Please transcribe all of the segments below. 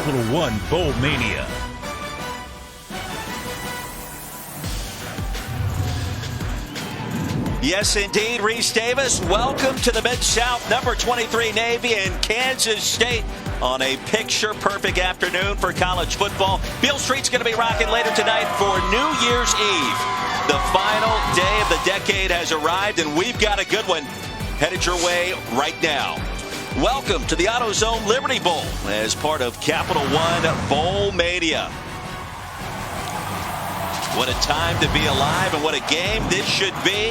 Capital One Bowl Mania. Yes, indeed, Reese Davis. Welcome to the Mid-South, number 23 Navy and Kansas State on a picture-perfect afternoon for college football. Beale Street's going to be rocking later tonight for New Year's Eve. The final day of the decade has arrived, and we've got a good one headed your way right now. Welcome to the AutoZone Liberty Bowl as part of Capital One Bowl Mania. What a time to be alive, and what a game this should be.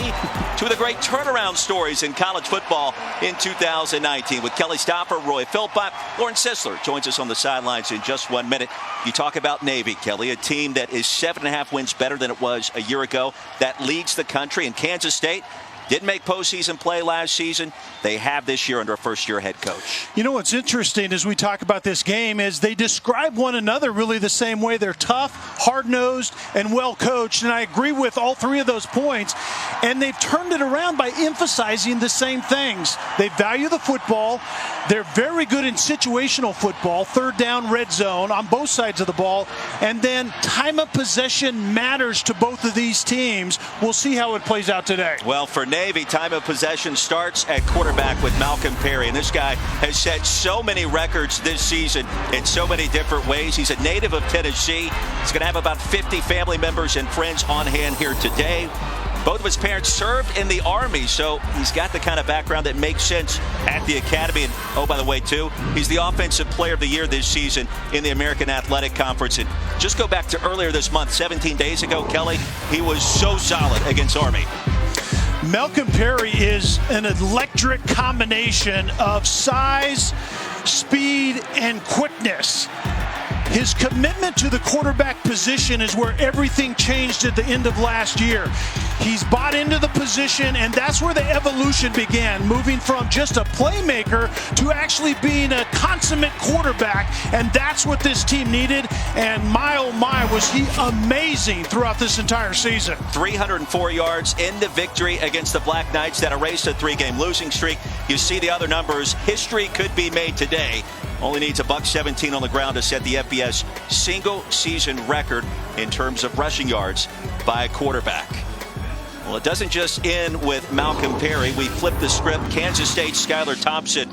Two of the great turnaround stories in college football in 2019 with Kelly Stopper, Roy Philpott. Lauren Sisler joins us on the sidelines in just 1 minute. You talk about Navy, Kelly, a team that is 7.5 wins better than it was a year ago. That leads the country. In Kansas State, didn't make postseason play last season. They have this year under a first-year head coach. You know what's interesting as we talk about this game is they describe one another really the same way. They're tough, hard-nosed, and well-coached, and I agree with all three of those points. And they've turned it around by emphasizing the same things. They value the football. They're very good in situational football, third down, red zone, on both sides of the ball. And then time of possession matters to both of these teams. We'll see how it plays out today. Well, for Navy, time of possession starts at quarterback with Malcolm Perry. And this guy has set so many records this season in so many different ways. He's a native of Tennessee. He's going to have about 50 family members and friends on hand here today. Both of his parents served in the Army, so he's got the kind of background that makes sense at the academy. And, oh, by the way, too, he's the Offensive Player of the Year this season in the American Athletic Conference. And just go back to earlier this month, 17 days ago, Kelly, he was so solid against Army. Malcolm Perry is an electric combination of size, speed, and quickness. His commitment to the quarterback position is where everything changed at the end of last year. He's bought into the position, and that's where the evolution began, moving from just a playmaker to actually being a consummate quarterback, and that's what this team needed. And my, oh my, was he amazing throughout this entire season. 304 yards in the victory against the Black Knights that erased a 3-game losing streak. You see the other numbers. History could be made today. Only needs a $117 on the ground to set the FBS single-season record in terms of rushing yards by a quarterback. Well, it doesn't just end with Malcolm Perry. We flip the script. Kansas State's Skylar Thompson,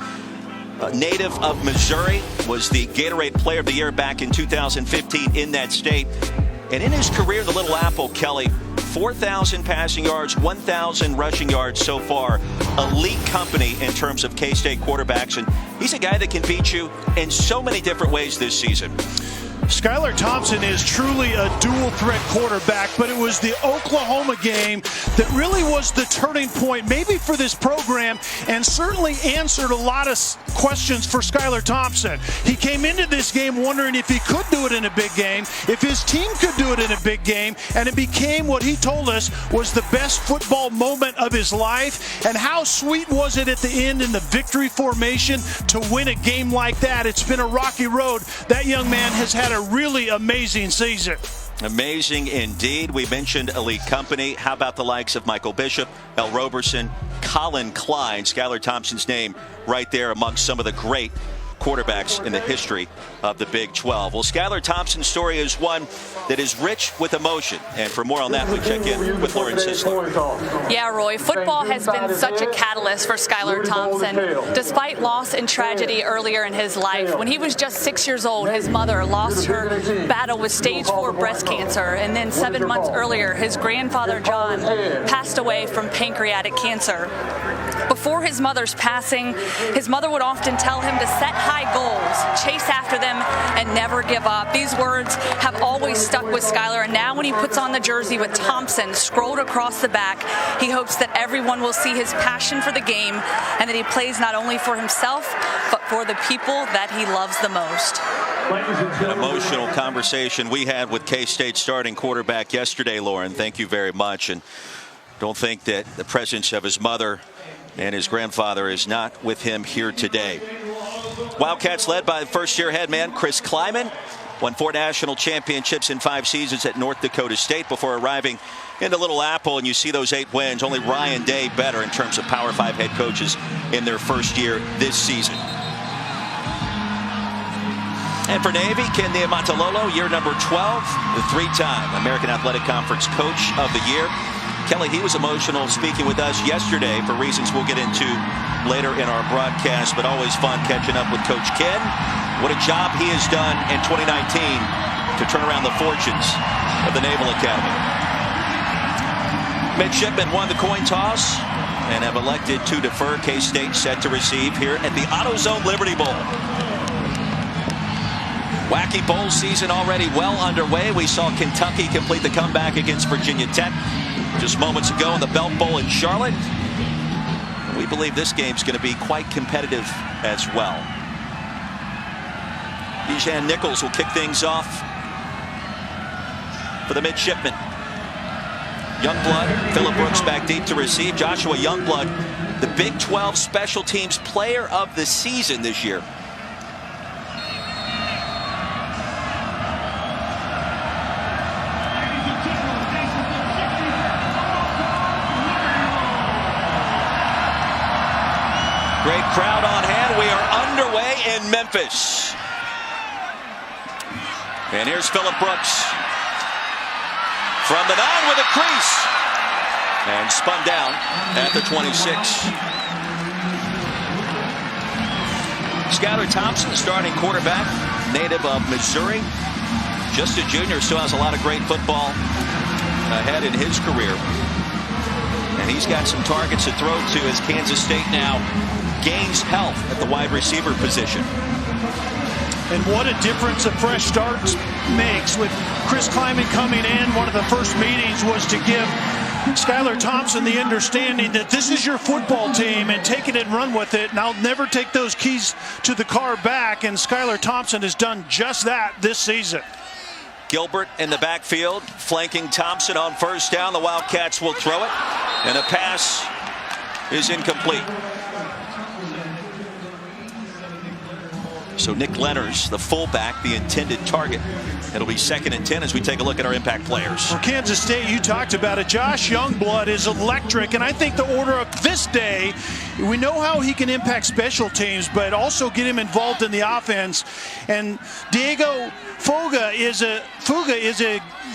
a native of Missouri, was the Gatorade Player of the Year back in 2015 in that state. And in his career, the Little Apple, Kelly, 4,000 passing yards, 1,000 rushing yards so far. Elite company in terms of K-State quarterbacks. And he's a guy that can beat you in so many different ways this season. Skylar Thompson is truly a dual-threat quarterback, but it was the Oklahoma game that really was the turning point, maybe for this program, and certainly answered a lot of questions for Skylar Thompson. He came into this game wondering if he could do it in a big game, if his team could do it in a big game, and it became what he told us was the best football moment of his life. And how sweet was it at the end in the victory formation to win a game like that? It's been a rocky road. That young man has had a really amazing season. Amazing indeed. We mentioned elite company. How about the likes of Michael Bishop, L. Roberson, Colin Klein? Skylar Thompson's name right there amongst some of the great quarterbacks in the history of the Big 12. Well, Skylar Thompson's story is one that is rich with emotion. And for more on that, we check in with Lauren Sisler. Yeah, Roy, football has been such a catalyst for Skylar Thompson. Despite loss and tragedy earlier in his life, when he was just 6 years old, his mother lost her battle with stage 4 breast cancer. And then 7 months earlier, his grandfather, John, passed away from pancreatic cancer. Before his mother's passing, his mother would often tell him to set high goals, chase after them, and never give up. These words have always stuck with Skylar, and now when he puts on the jersey with Thompson scrolled across the back, he hopes that everyone will see his passion for the game and that he plays not only for himself, but for the people that he loves the most. An emotional conversation we had with K-State starting quarterback yesterday, Lauren. Thank you very much. And don't think that the presence of his mother and his grandfather is not with him here today. Wildcats led by first-year head man Chris Kleiman. Won 4 national championships in 5 seasons at North Dakota State before arriving into Little Apple. And you see those 8 wins. Only Ryan Day better in terms of Power 5 head coaches in their first year this season. And for Navy, Ken Niumatalolo, year number 12, the three-time American Athletic Conference Coach of the Year. Kelly, he was emotional speaking with us yesterday for reasons we'll get into later in our broadcast, but always fun catching up with Coach Ken. What a job he has done in 2019 to turn around the fortunes of the Naval Academy. Midshipmen won the coin toss and have elected to defer. K-State set to receive here at the AutoZone Liberty Bowl. Wacky bowl season already well underway. We saw Kentucky complete the comeback against Virginia Tech just moments ago in the Belk Bowl in Charlotte. We believe this game's going to be quite competitive as well. Bijan Nichols will kick things off for the Midshipmen. Youngblood, Phillip Brooks back deep to receive. Joshua Youngblood, the Big 12 Special Teams Player of the Season this year. Great crowd on hand. We are underway in Memphis. And here's Phillip Brooks from the 9 with a crease. And spun down at the 26. Skylar Thompson, starting quarterback, native of Missouri. Just a junior, still has a lot of great football ahead in his career. And he's got some targets to throw to as Kansas State now gains health at the wide receiver position. And what a difference a fresh start makes with Chris Kleiman coming in. One of the first meetings was to give Skylar Thompson the understanding that this is your football team and take it and run with it. And I'll never take those keys to the car back. And Skylar Thompson has done just that this season. Gilbert in the backfield, flanking Thompson on first down. The Wildcats will throw it. And a pass is incomplete. So Nick Lenners, the fullback, the intended target. It'll be 2nd and 10 as we take a look at our impact players. For Kansas State, you talked about it. Josh Youngblood is electric, and I think the order of this day, we know how he can impact special teams, but also get him involved in the offense. And Diego Fuga is a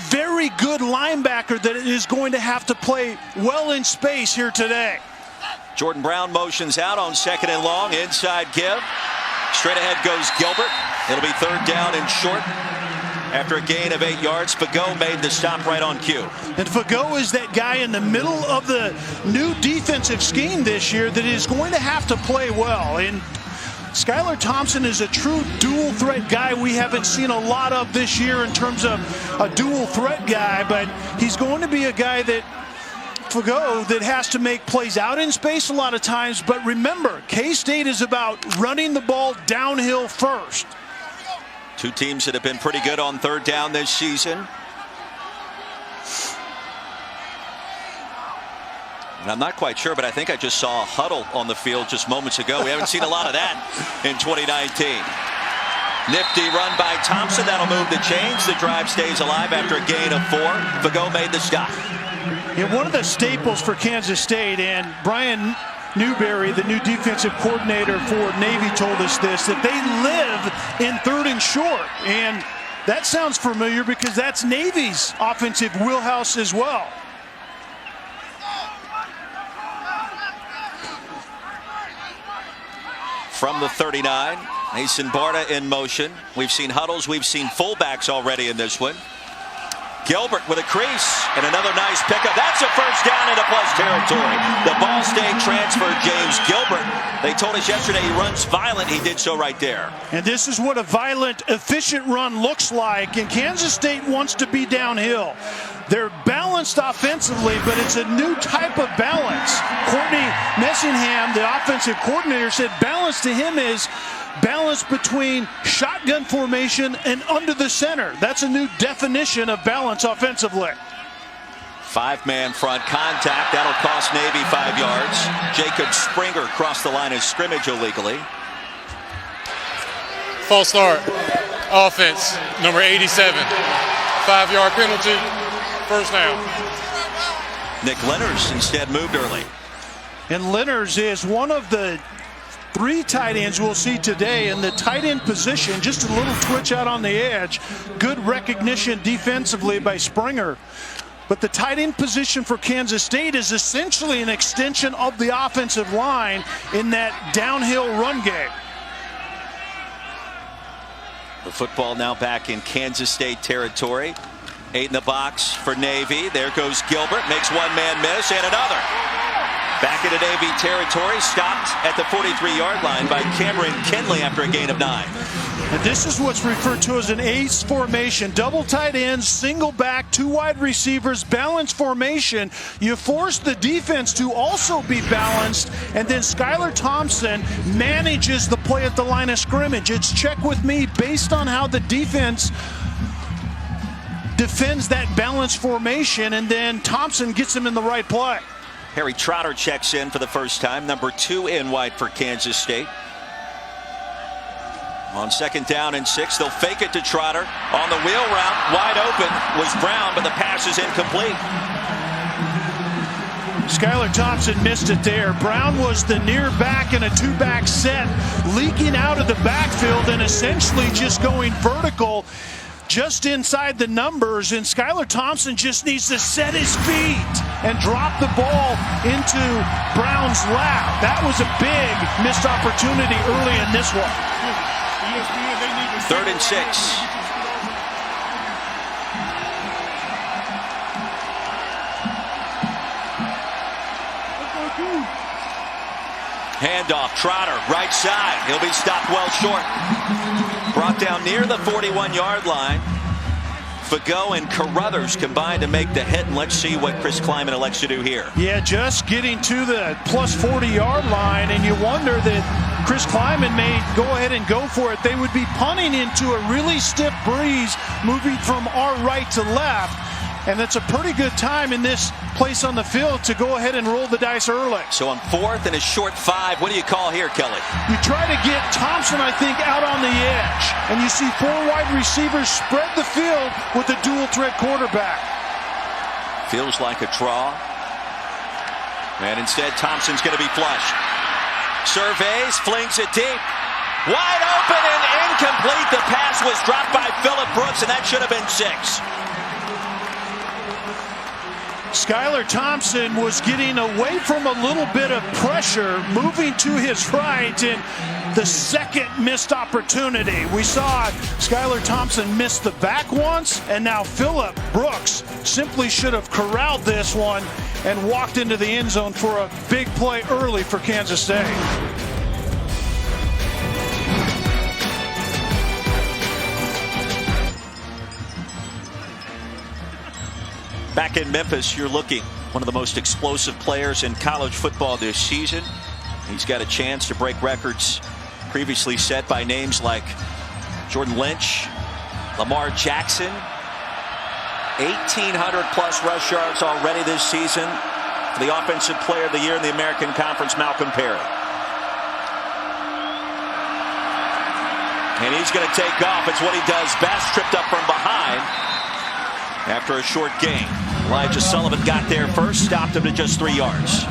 very good linebacker that is going to have to play well in space here today. Jordan Brown motions out on 2nd and long, inside give. Straight ahead goes Gilbert. It'll be 3rd down and short. After a gain of 8 yards, Fagot made the stop right on cue. And Fagot is that guy in the middle of the new defensive scheme this year that is going to have to play well. And Skylar Thompson is a true dual threat guy we haven't seen a lot of this year in terms of a dual threat guy, but he's going to be a guy that Fagot that has to make plays out in space a lot of times. But remember, K-State is about running the ball downhill first. Two teams that have been pretty good on 3rd down this season. And I'm not quite sure, but I think I just saw a huddle on the field just moments ago. We haven't seen a lot of that in 2019. Nifty run by Thompson. That'll move the chains. The drive stays alive after a gain of 4. Fagot made the stop. Yeah, one of the staples for Kansas State, and Brian Newberry, the new defensive coordinator for Navy, told us this, that they live in 3rd and short. And that sounds familiar because that's Navy's offensive wheelhouse as well. From the 39, Mason Barta in motion. We've seen huddles, we've seen fullbacks already in this one. Gilbert with a crease and another nice pickup. That's a 1st down into plus territory. The Ball State transfer, James Gilbert. They told us yesterday he runs violent. He did so right there. And this is what a violent, efficient run looks like. And Kansas State wants to be downhill. They're balanced offensively, but it's a new type of balance. Courtney Messingham, the offensive coordinator, said balance to him is balance between shotgun formation and under the center. That's a new definition of balance offensively. 5-man front contact. That'll cost Navy 5 yards. Jacob Springer crossed the line of scrimmage illegally. False start. Offense, number 87. 5-yard penalty. 1st down. Nick Lenners instead moved early. And Lenners is one of the 3 tight ends we'll see today in the tight end position. Just a little twitch out on the edge. Good recognition defensively by Springer. But the tight end position for Kansas State is essentially an extension of the offensive line in that downhill run game. The football now back in Kansas State territory. 8 in the box for Navy. There goes Gilbert. Makes one man miss and another. Back into Navy territory. Stopped at the 43-yard line by Cameron Kinley after a gain of 9. And this is what's referred to as an ace formation. Double tight ends, single back, 2 wide receivers, balanced formation. You force the defense to also be balanced, and then Skylar Thompson manages the play at the line of scrimmage. It's check with me based on how the defense defends that balanced formation, and then Thompson gets him in the right play. Harry Trotter checks in for the first time, number 2 in white for Kansas State. On 2nd down and 6, they'll fake it to Trotter. On the wheel route, wide open was Brown, but the pass is incomplete. Skylar Thompson missed it there. Brown was the near back in a 2-back set, leaking out of the backfield and essentially just going vertical just inside the numbers, and Skylar Thompson just needs to set his feet and drop the ball into Brown's lap. That was a big missed opportunity early in this one. 3rd and 6. Handoff, Trotter, right side. He'll be stopped well short. Brought down near the 41-yard line. Fago and Carruthers combined to make the hit, and let's see what Chris Kleiman elects to do here. Yeah, just getting to the plus 40-yard line, and you wonder that Chris Kleiman may go ahead and go for it. They would be punting into a really stiff breeze, moving from our right to left. And that's a pretty good time in this place on the field to go ahead and roll the dice early. So on 4th and a short 5, what do you call here, Kelly? You try to get Thompson, I think, out on the edge. And you see 4 wide receivers spread the field with a dual threat quarterback. Feels like a draw. And instead, Thompson's going to be flushed. Surveys, flings it deep. Wide open and incomplete. The pass was dropped by Phillip Brooks, and that should have been 6. Skylar Thompson was getting away from a little bit of pressure, moving to his right, and the second missed opportunity. We saw Skylar Thompson miss the back once, and now Phillip Brooks simply should have corralled this one and walked into the end zone for a big play early for Kansas State. Back in Memphis, you're looking one of the most explosive players in college football this season. He's got a chance to break records previously set by names like Jordan Lynch, Lamar Jackson. 1,800 plus rush yards already this season for the Offensive Player of the Year in the American Conference, Malcolm Perry. And he's going to take off. It's what he does best, tripped up from behind after a short gain. Elijah Sullivan got there first, stopped him to just 3 yards.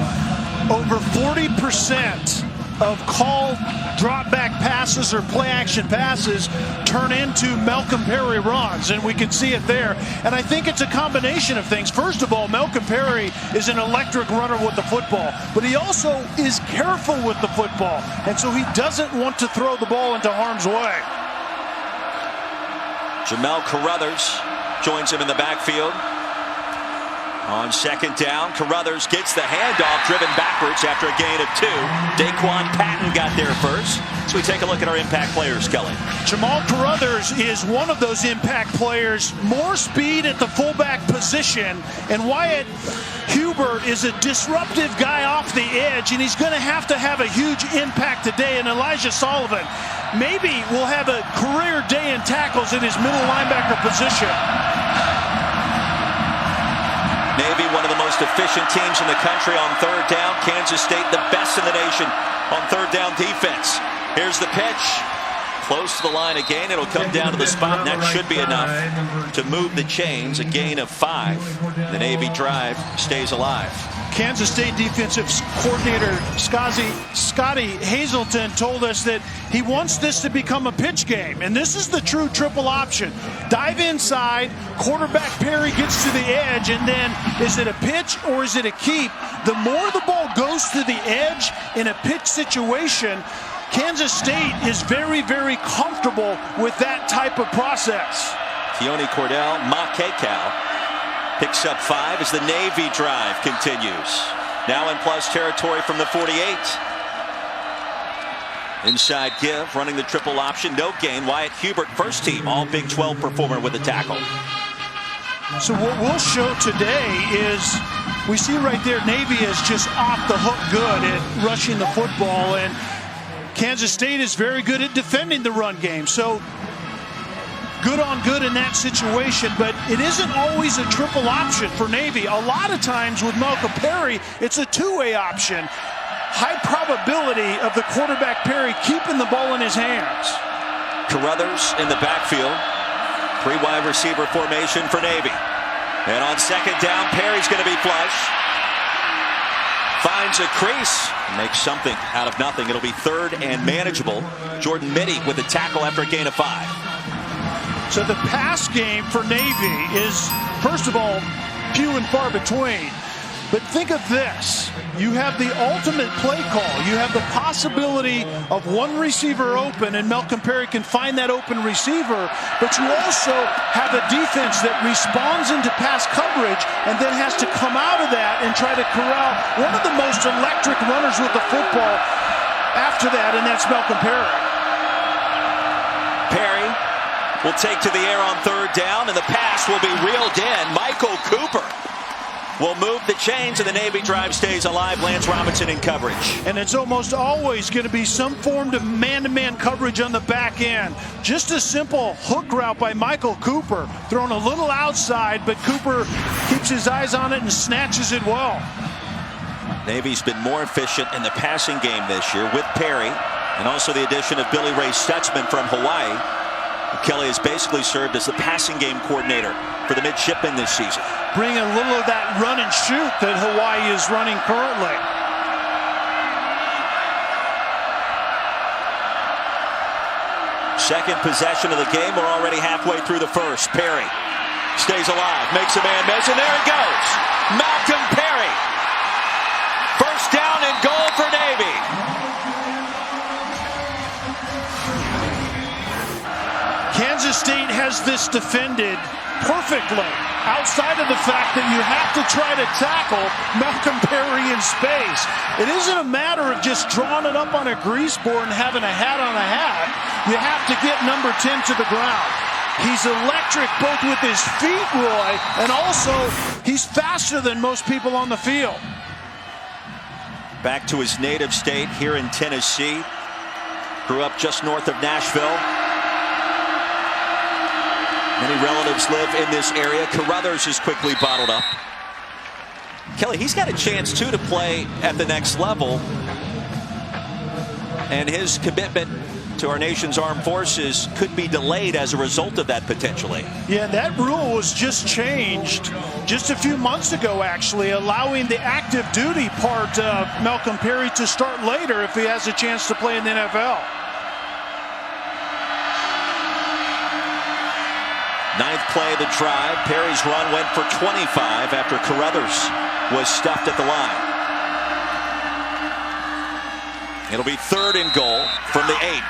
Over 40% of called drop back passes or play action passes turn into Malcolm Perry runs, and we can see it there. And I think it's a combination of things. First of all, Malcolm Perry is an electric runner with the football, but he also is careful with the football, and so he doesn't want to throw the ball into harm's way. Jamel Carruthers joins him in the backfield. On 2nd down, Carruthers gets the handoff, driven backwards after a gain of 2. Daquan Patton got there first. So we take a look at our impact players, Kelly. Jamal Carruthers is one of those impact players. More speed at the fullback position. And Wyatt Hubert is a disruptive guy off the edge, and he's going to have a huge impact today. And Elijah Sullivan maybe will have a career day in tackles in his middle linebacker position. Navy, one of the most efficient teams in the country on 3rd down. Kansas State, the best in the nation on 3rd down defense. Here's the pitch. Close to the line again. It'll come down to the spot, and that should be enough to move the chains. A gain of 5. The Navy drive stays alive. Kansas State defensive coordinator Scotty Hazelton told us that he wants this to become a pitch game, and this is the true triple option. Dive inside, quarterback Perry gets to the edge, and then is it a pitch or is it a keep? The more the ball goes to the edge in a pitch situation, Kansas State is very, very comfortable with that type of process. Keone Cordell, Makekau picks up 5 as the Navy drive continues. Now in plus territory from the 48. Inside give, running the triple option, no gain. Wyatt Hubert, first team, all Big 12 performer with a tackle. So what we'll show today is, we see right there, Navy is just off the hook good at rushing the football, and Kansas State is very good at defending the run game. So good on good in that situation, but it isn't always a triple option for Navy. A lot of times with Malcolm Perry, it's a two-way option. High probability of the quarterback Perry keeping the ball in his hands. Carruthers in the backfield. 3 wide receiver formation for Navy. And on second down, Perry's going to be flush. Finds a crease. Makes something out of nothing. It'll be 3rd and manageable. Jordan Mitty with a tackle after a gain of 5. So the pass game for Navy is, first of all, few and far between. But think of this. You have the ultimate play call. You have the possibility of one receiver open, and Malcolm Perry can find that open receiver. But you also have a defense that responds into pass coverage and then has to come out of that and try to corral one of the most electric runners with the football after that, and that's Malcolm Perry. Perry will take to the air on 3rd down, and the pass will be reeled in. Michael Cooper will move the chains, and the Navy drive stays alive. Lance Robinson in coverage. And it's almost always going to be some form of man-to-man coverage on the back end. Just a simple hook route by Michael Cooper. Thrown a little outside, but Cooper keeps his eyes on it and snatches it well. Navy's been more efficient in the passing game this year with Perry, and also the addition of Billy Ray Stutzman from Hawaii. Kelly has basically served as the passing game coordinator for the Midshipmen this season. Bring a little of that run and shoot that Hawaii is running currently. Second possession of the game. We're already halfway through the first. Perry stays alive, makes a man miss, and there he goes. Malcolm Perry. First down and goal for Navy. Kansas State has this defended perfectly, outside of the fact that you have to try to tackle Malcolm Perry in space. It isn't a matter of just drawing it up on a grease board and having a hat on a hat. You have to get number 10 to the ground. He's electric both with his feet, Roy, and also he's faster than most people on the field. Back to his native state here in Tennessee. Grew up just north of Nashville. Many relatives live in this area. Carruthers is quickly bottled up. Kelly, he's got a chance, too, to play at the next level. And his commitment to our nation's armed forces could be delayed as a result of that, potentially. Yeah, that rule was just changed just a few months ago, actually, allowing the active duty part of Malcolm Perry to start later if he has a chance to play in the NFL. 9th play of the drive. Perry's run went for 25 after Carruthers was stuffed at the line. It'll be 3rd and goal from the 8.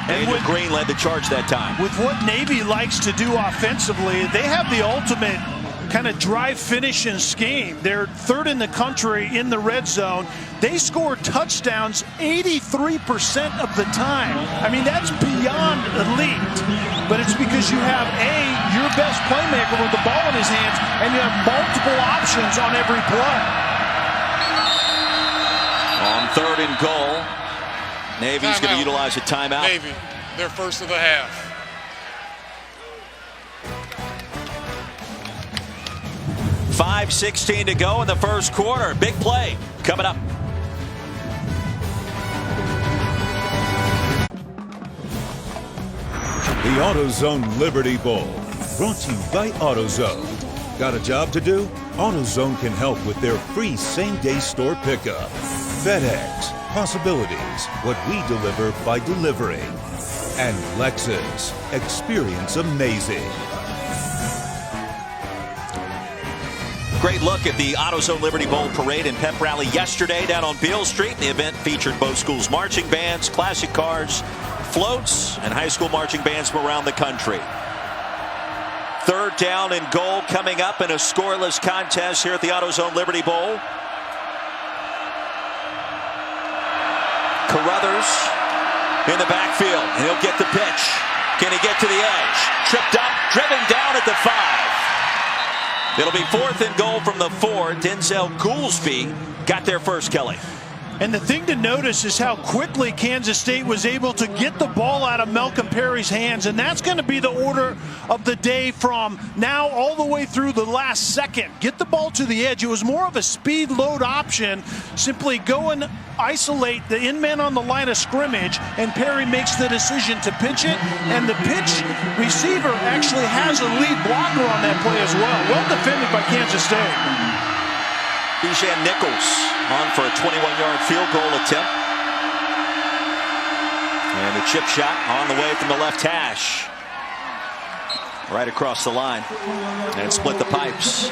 And Green led the charge that time. With what Navy likes to do offensively, they have the ultimate kind of drive finish and scheme. They're 3rd in the country in the red zone. They score touchdowns 83% of the time. I mean, that's beyond elite. But it's because you have your best playmaker with the ball in his hands, and you have multiple options on every play. On 3rd and goal, Navy's going to utilize a timeout. Navy, their first of the half. .5:16 to go in the first quarter. Big play coming up. The AutoZone Liberty Bowl, brought to you by AutoZone. Got a job to do? AutoZone can help with their free same-day store pickup. FedEx, possibilities, what we deliver by delivering. And Lexus, experience amazing. Great look at the AutoZone Liberty Bowl parade and pep rally yesterday down on Beale Street. The event featured both schools' marching bands, classic cars, floats, and high school marching bands from around the country. Third down and goal coming up in a scoreless contest here at the AutoZone Liberty Bowl. Carruthers in the backfield, and he'll get the pitch. Can he get to the edge? Tripped up, driven down at the 5. It'll be 4th and goal from the 4. Denzel Goolsby got there first, Kelly. And the thing to notice is how quickly Kansas State was able to get the ball out of Malcolm Perry's hands, and that's going to be the order of the day from now all the way through the last second. Get the ball to the edge. It was more of a speed load option. Simply go and isolate the in-man on the line of scrimmage, and Perry makes the decision to pitch it, and the pitch receiver actually has a lead blocker on that play as well. Well defended by Kansas State. Bijan Nichols on for a 21-yard field goal attempt. And a chip shot on the way from the left hash. Right across the line. And split the pipes.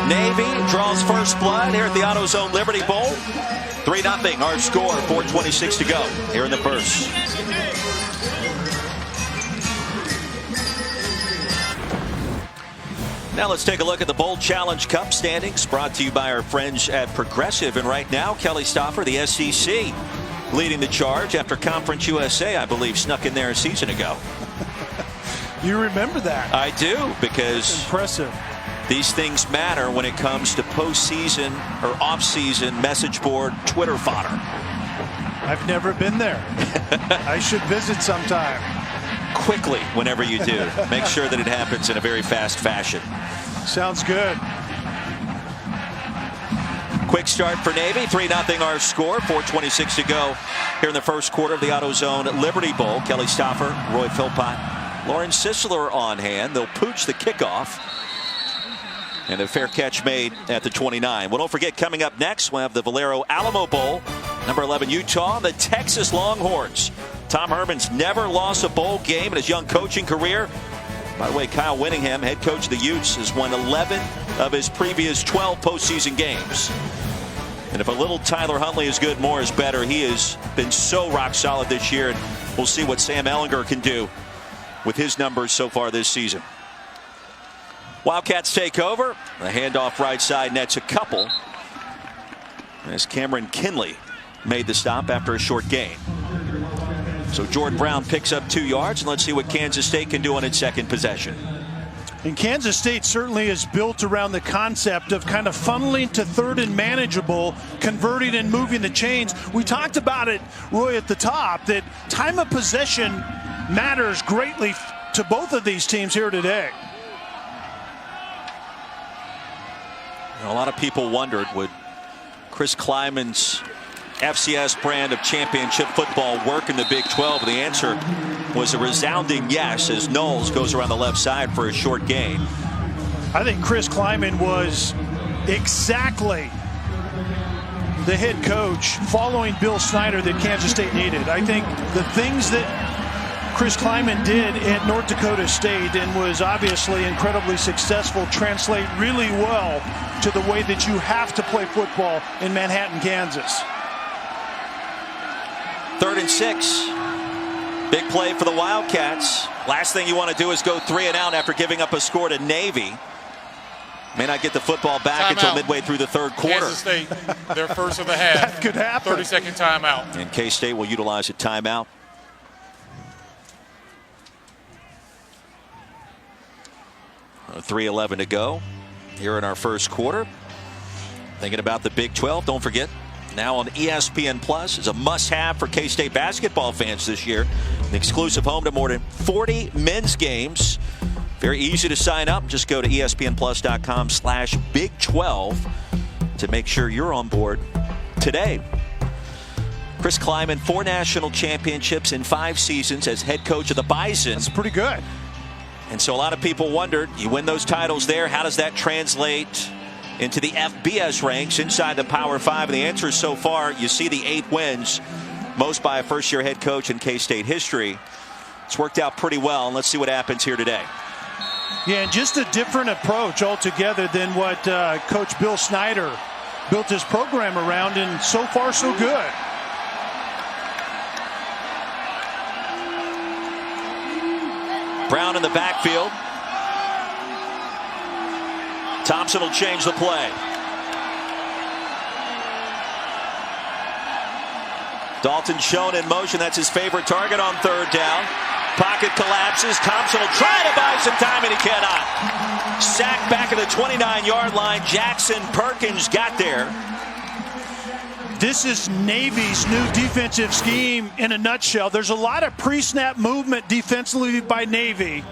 Navy draws first blood here at the AutoZone Liberty Bowl. 3-0 our score, 4:26 to go here in the first. Now let's take a look at the Bowl Challenge Cup standings, brought to you by our friends at Progressive. And right now, Kelly Stoffer, the SEC, leading the charge after Conference USA, I believe, snuck in there a season ago. You remember that? I do, because impressive. These things matter when it comes to postseason or off-season message board Twitter fodder. I've never been there. I should visit sometime. Quickly, whenever you do. Make sure that it happens in a very fast fashion. Sounds good. Quick start for Navy. 3-0 our score. 4:26 to go here in the first quarter of the AutoZone Liberty Bowl. Kelly Stoffer, Roy Philpott, Lauren Sisler on hand. They'll pooch the kickoff. And a fair catch made at the 29. Well, don't forget, coming up next, we'll have the Valero Alamo Bowl. Number 11, Utah, the Texas Longhorns. Tom Herman's never lost a bowl game in his young coaching career. By the way, Kyle Winningham, head coach of the Utes, has won 11 of his previous 12 postseason games. And if a little Tyler Huntley is good, more is better. He has been so rock solid this year, and we'll see what Sam Ehlinger can do with his numbers so far this season. Wildcats take over. The handoff right side nets a couple, as Cameron Kinley made the stop after a short gain. So Jordan Brown picks up 2 yards, and let's see what Kansas State can do on its second possession. And Kansas State certainly is built around the concept of kind of funneling to third and manageable, converting and moving the chains. We talked about it, Roy, at the top, that time of possession matters greatly to both of these teams here today. A lot of people wondered, would Chris Kleiman's FCS brand of championship football work in the Big 12? The answer was a resounding yes, as Knowles goes around the left side for a short gain. I think Chris Kleiman was exactly the head coach following Bill Snyder that Kansas State needed. I think the things that Chris Kleiman did at North Dakota State, and was obviously incredibly successful, translate really well to the way that you have to play football in Manhattan, Kansas. 3rd and 6. Big play for the Wildcats. Last thing you want to do is go 3 and out after giving up a score to Navy. May not get the football back until midway through the third quarter. Kansas State, their first of the half. That could happen. 30-second timeout. And K-State will utilize a timeout. .3:11 to go here in our first quarter. Thinking about the Big 12, don't forget, now on ESPN Plus is a must-have for K-State basketball fans this year. An exclusive home to more than 40 men's games. Very easy to sign up. Just go to ESPNplus.com/Big12 to make sure you're on board today. Chris Kleiman, 4 national championships in 5 seasons as head coach of the Bison. That's pretty good. And so a lot of people wondered, you win those titles there, how does that translate into the FBS ranks inside the Power 5? And the answer is so far, you see the 8 wins, most by a first-year head coach in K-State history. It's worked out pretty well, and let's see what happens here today. Yeah, and just a different approach altogether than what Coach Bill Snyder built his program around, and so far so good. Brown in the backfield. Thompson will change the play. Dalton Schoen in motion. That's his favorite target on 3rd down. Pocket collapses. Thompson will try to buy some time, and he cannot. Sacked back at the 29-yard line. Jackson Perkins got there. This is Navy's new defensive scheme in a nutshell. There's a lot of pre-snap movement defensively by Navy.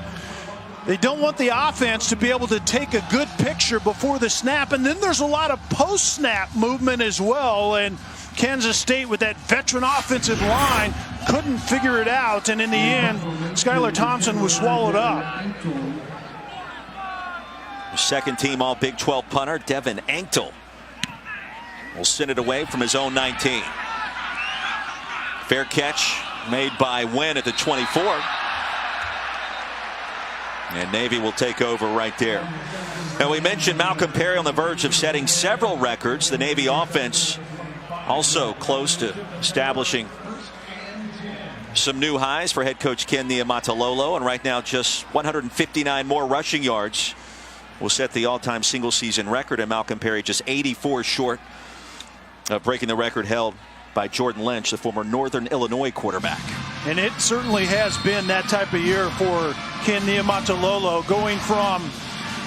They don't want the offense to be able to take a good picture before the snap, and then there's a lot of post-snap movement as well. And Kansas State, with that veteran offensive line, couldn't figure it out, and in the end, Skylar Thompson was swallowed up. Second team all Big 12 punter Devin Anktel will send it away from his own 19. Fair catch made by Wynn at the 24. And Navy will take over right there. And we mentioned Malcolm Perry on the verge of setting several records. The Navy offense also close to establishing some new highs for head coach Ken Niumatalolo. And right now just 159 more rushing yards will set the all-time single-season record. And Malcolm Perry just 84 short of breaking the record held by Jordan Lynch, the former Northern Illinois quarterback. And it certainly has been that type of year for Ken Niumatalolo, going from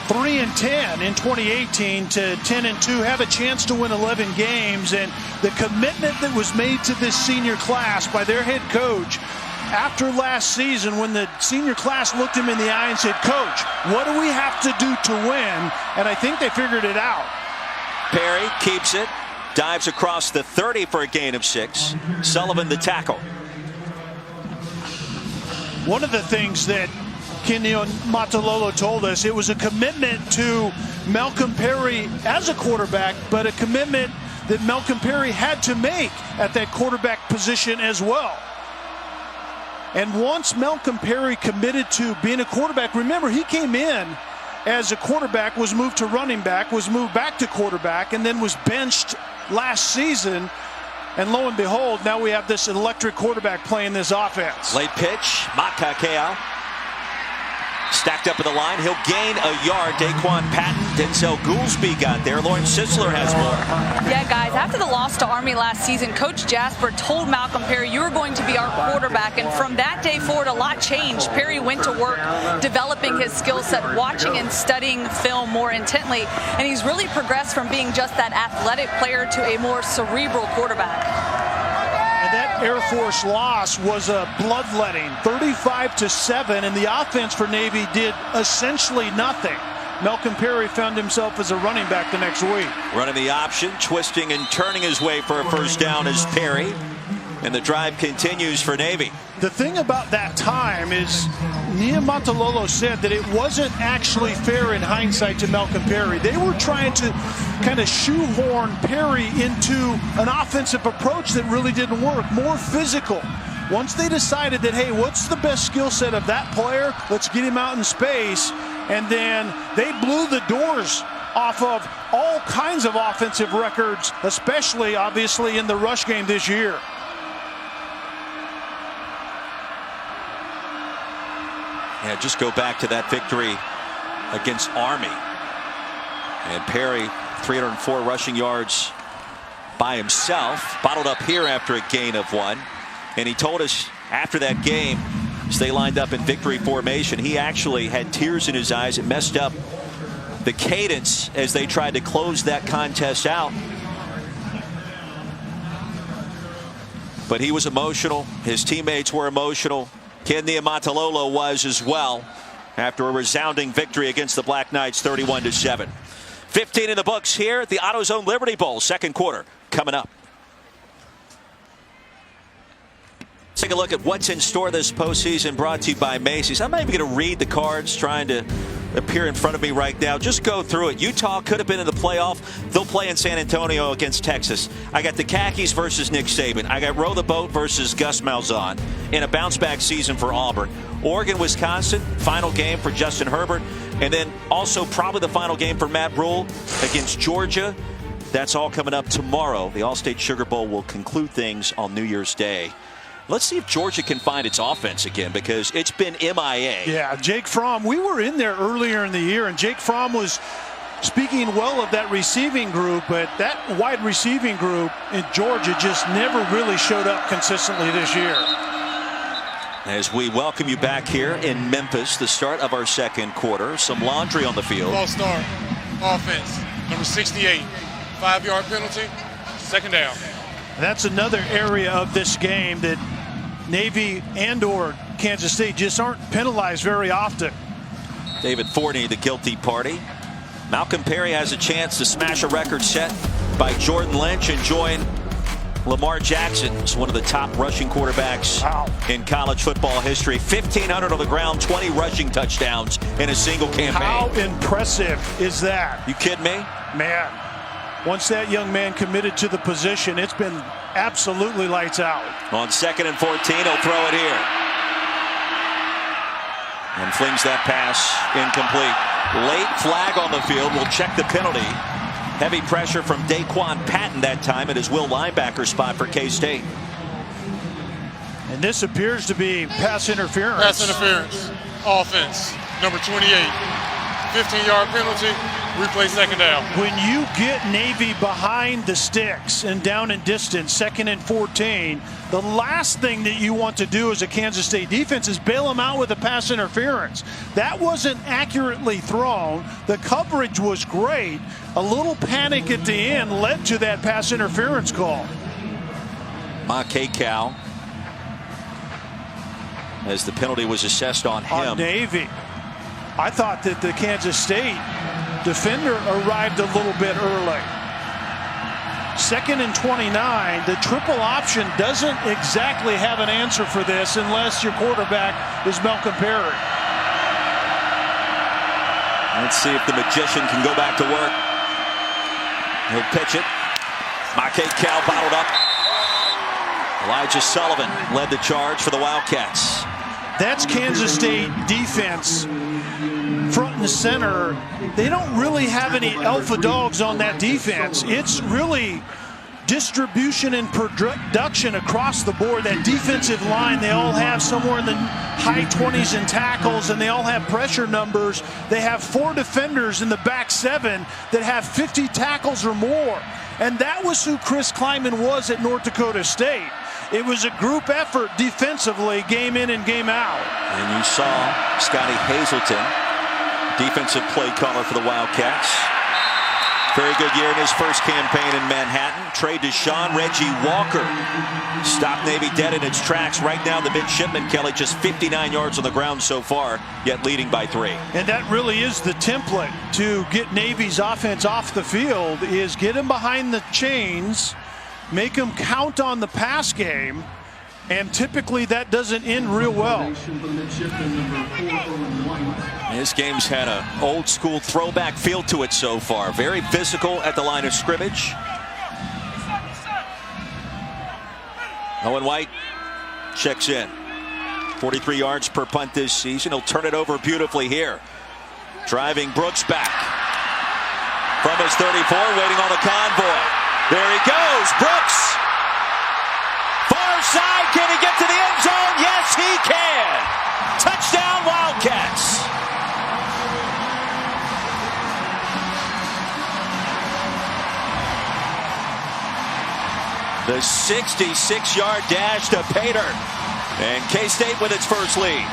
3-10 in 2018 to 10-2, have a chance to win 11 games. And the commitment that was made to this senior class by their head coach after last season, when the senior class looked him in the eye and said, "Coach, what do we have to do to win?" And I think they figured it out. Perry keeps it. Dives across the 30 for a gain of 6. Sullivan the tackle. One of the things that Ken Niumatalolo told us, it was a commitment to Malcolm Perry as a quarterback, but a commitment that Malcolm Perry had to make at that quarterback position as well. And once Malcolm Perry committed to being a quarterback, remember, he came in as a quarterback, was moved to running back, was moved back to quarterback, and then was benched last season. And lo and behold, now we have this electric quarterback playing this offense. Late pitch, Makakea stacked up at the line. He'll gain a yard. Daquan Patton, Denzel Goolsby got there. Lauren Sisler has more. Yeah, guys, after the loss to Army last season, Coach Jasper told Malcolm Perry, "You are going to be our quarterback." And from that day forward, a lot changed. Perry went to work developing his skill set, watching and studying film more intently. And he's really progressed from being just that athletic player to a more cerebral quarterback. That Air Force loss was a bloodletting, 35-7, and the offense for Navy did essentially nothing. Malcolm Perry found himself as a running back the next week. Running the option, twisting and turning his way for a first down is Perry. And the drive continues for Navy. The thing about that time is Niumatalolo said that it wasn't actually fair in hindsight to Malcolm Perry. They were trying to kind of shoehorn Perry into an offensive approach that really didn't work, more physical. Once they decided that, hey, what's the best skill set of that player? Let's get him out in space. And then they blew the doors off of all kinds of offensive records, especially, obviously, in the rush game this year. Yeah, just go back to that victory against Army. And Perry, 304 rushing yards by himself, bottled up here after a gain of 1. And he told us after that game, as they lined up in victory formation, he actually had tears in his eyes. It messed up the cadence as they tried to close that contest out. But he was emotional. His teammates were emotional. Ken Niumatalolo was as well after a resounding victory against the Black Knights, 31-7. 15 in the books here at the AutoZone Liberty Bowl. Second quarter coming up. Let's take a look at what's in store this postseason, brought to you by Macy's. I'm not even going to read the cards, trying to appear in front of me right now. Just go through it. Utah could have been in the playoff. They'll play in San Antonio against Texas. I got the Khakis versus Nick Saban. I got Row the Boat versus Gus Malzahn in a bounce-back season for Auburn. Oregon, Wisconsin, final game for Justin Herbert. And then also probably the final game for Matt Rule against Georgia. That's all coming up tomorrow. The All-State Sugar Bowl will conclude things on New Year's Day. Let's see if Georgia can find its offense again, because it's been MIA. Yeah, Jake Fromm, we were in there earlier in the year, and Jake Fromm was speaking well of that receiving group, but that wide receiving group in Georgia just never really showed up consistently this year. As we welcome you back here in Memphis, the start of our second quarter. Some laundry on the field. False start. Offense. Number 68. 5-yard penalty. Second down. That's another area of this game that Navy and/or Kansas State just aren't penalized very often. David Forney, the guilty party. Malcolm Perry has a chance to smash a record set by Jordan Lynch and join Lamar Jackson as one of the top rushing quarterbacks in college football history. 1,500 on the ground, 20 rushing touchdowns in a single campaign. How impressive is that? You kidding me? Man. Once that young man committed to the position, it's been absolutely lights out. On 2nd and 14, he'll throw it here. And flings that pass incomplete. Late flag on the field. We'll check the penalty. Heavy pressure from Daquan Patton that time at his will linebacker spot for K-State. And this appears to be pass interference. Pass interference. Offense. Number 28. 15-yard penalty. Replay second down. When you get Navy behind the sticks and down in distance, 2nd and 14, the last thing that you want to do as a Kansas State defense is bail them out with a pass interference. That wasn't accurately thrown. The coverage was great. A little panic at the end led to that pass interference call. Makekau, as the penalty was assessed on him. On Navy. I thought that the Kansas State defender arrived a little bit early. 2nd and 29. The triple option doesn't exactly have an answer for this unless your quarterback is Malcolm Perry. Let's see if the magician can go back to work. He'll pitch it. Makekau bottled up. Elijah Sullivan led the charge for the Wildcats. That's Kansas State defense front and center. They don't really have any alpha dogs on that defense. It's really distribution and production across the board. That defensive line, they all have somewhere in the high 20s in tackles, and they all have pressure numbers. They have 4 defenders in the back 7 that have 50 tackles or more. And that was who Chris Klieman was at North Dakota State. It was a group effort defensively, game in and game out. And you saw Scotty Hazelton, defensive play caller for the Wildcats. Very good year in his first campaign in Manhattan. Trey Deshaun, Reggie Walker stopped Navy dead in its tracks. Right now, the Midshipmen, Kelly, just 59 yards on the ground so far, yet leading by 3. And that really is the template to get Navy's offense off the field, is get them behind the chains, make them count on the pass game, and typically that doesn't end real well. This game's had an old school throwback feel to it so far. Very physical at the line of scrimmage. Owen White checks in. 43 yards per punt this season. He'll turn it over beautifully here. Driving Brooks back from his 34, waiting on the convoy. There he goes, Brooks. Far side, can he get to the end zone? Yes, he can. Touchdown, Wildcats. The 66-yard dash to Pater. And K-State with its first lead.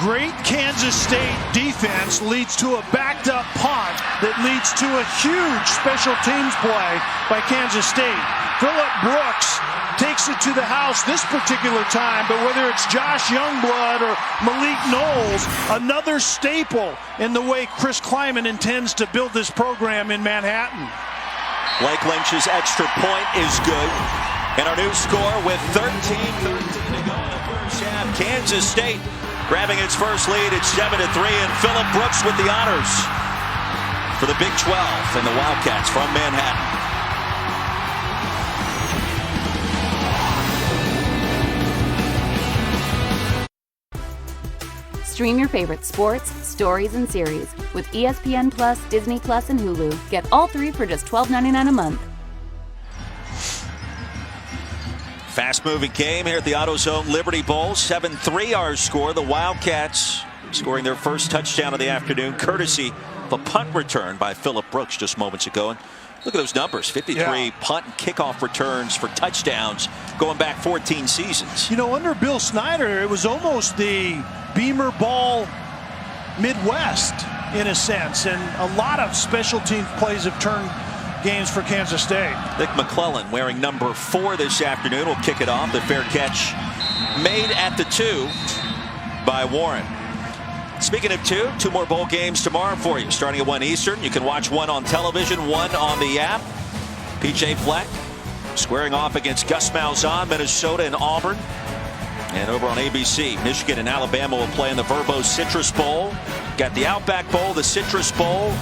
Great Kansas State defense leads to a backed up punt that leads to a huge special teams play by Kansas State. Phillip Brooks takes it to the house this particular time, but whether it's Josh Youngblood or Malik Knowles, another staple in the way Chris Klieman intends to build this program in Manhattan. Blake Lynch's extra point is good. And our new score with 13-13 to go in the first half. Kansas State grabbing its first lead at 7-3, and Phillip Brooks with the honors for the Big 12 and the Wildcats from Manhattan. Stream your favorite sports, stories, and series with ESPN Plus, Disney Plus, and Hulu. Get all three for just $12.99 a month. Fast-moving game here at the AutoZone Liberty Bowl. 7-3 our score. The Wildcats scoring their first touchdown of the afternoon, courtesy of a punt return by Phillip Brooks just moments ago. And look at those numbers, 53 punt and kickoff returns for touchdowns going back 14 seasons. You know, under Bill Snyder, it was almost the Beamer Ball Midwest in a sense, and a lot of special team plays have turned games for Kansas State. Nick McClellan wearing number 4 this afternoon will kick it off. The fair catch made at the 2 by Warren. Speaking of 2 more bowl games tomorrow for you, starting at 1 Eastern. You can watch one on television, one on the app. PJ Fleck squaring off against Gus Malzahn, Minnesota and Auburn. And over on ABC, Michigan and Alabama will play in the Verbo Citrus Bowl. Got the Outback Bowl, the Citrus Bowl.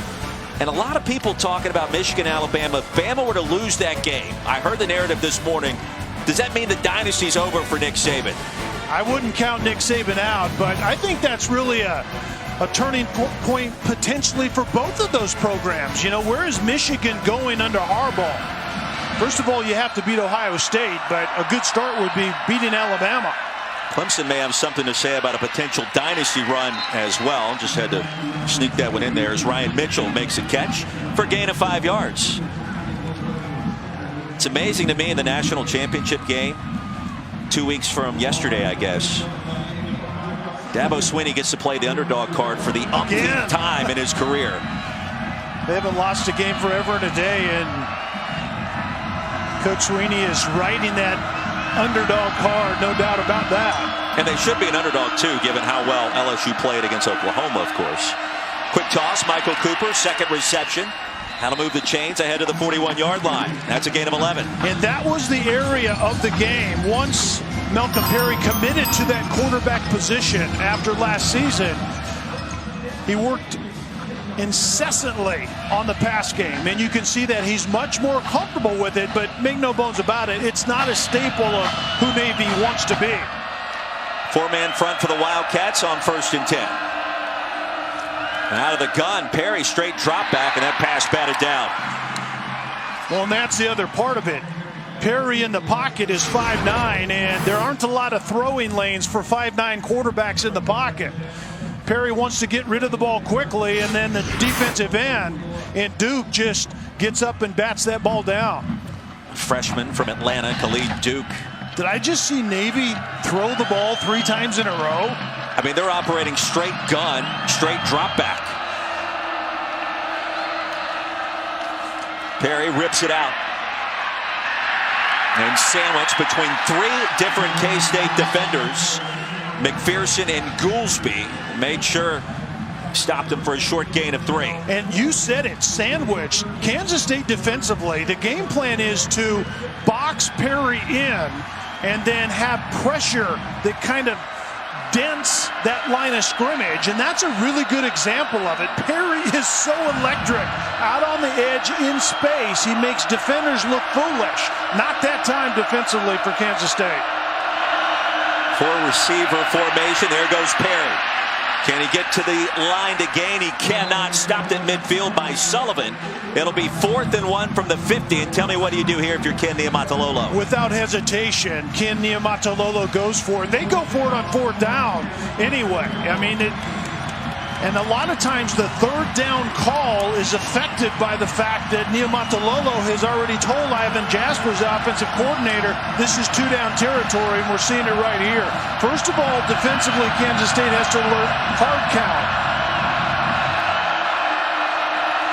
And a lot of people talking about Michigan, Alabama. If Bama were to lose that game, I heard the narrative this morning. Does that mean the dynasty's over for Nick Saban? I wouldn't count Nick Saban out, but I think that's really a turning point potentially for both of those programs. You know, where is Michigan going under Harbaugh? First of all, you have to beat Ohio State, but a good start would be beating Alabama. Clemson may have something to say about a potential dynasty run as well. Just had to sneak that one in there as Ryan Mitchell makes a catch for a gain of 5 yards. It's amazing to me in the national championship game, 2 weeks from yesterday, I guess, Dabo Swinney gets to play the underdog card for the umpteenth time in his career. They haven't lost a game forever and a day, and Coach Swinney is riding that underdog card, no doubt about that. And they should be an underdog too, given how well LSU played against Oklahoma, of course. Quick toss, Michael Cooper, second reception. How to move the chains ahead of the 41-yard line. That's a gain of 11. And that was the area of the game. Once Malcolm Perry committed to that quarterback position after last season, he worked incessantly on the pass game, and you can see that he's much more comfortable with it, but make no bones about it, it's not a staple of who Navy wants to be. 4-man front for the Wildcats on 1st and 10. And out of the gun, Perry straight drop back, and that pass batted down. Well, and that's the other part of it. Perry in the pocket is 5'9", and there aren't a lot of throwing lanes for 5'9" quarterbacks in the pocket. Perry wants to get rid of the ball quickly, and then the defensive end and Duke just gets up and bats that ball down. Freshman from Atlanta, Khalid Duke. Did I just see Navy throw the ball 3 times in a row? I mean, they're operating straight gun, straight drop back. Perry rips it out. And sandwiched between 3 different K-State defenders. McPherson and Goolsby made sure stopped him for a short gain of 3. And you said it, sandwiched. Kansas State defensively, the game plan is to box Perry in and then have pressure that kind of dents that line of scrimmage, and that's a really good example of it. Perry is so electric out on the edge in space. He makes defenders look foolish. Not that time defensively for Kansas State. 4-receiver formation. There goes Perry. Can he get to the line to gain? He cannot. Stopped at midfield by Sullivan. It'll be 4th and 1 from the 50. And tell me, what do you do here if you're Ken Niumatalolo? Without hesitation, Ken Niumatalolo goes for it. They go for it on 4th down anyway. I mean, and a lot of times the 3rd down call is affected by the fact that Niumatalolo has already told Ivan Jasper's offensive coordinator, this is 2-down territory, and we're seeing it right here. First of all, defensively, Kansas State has to learn hard count.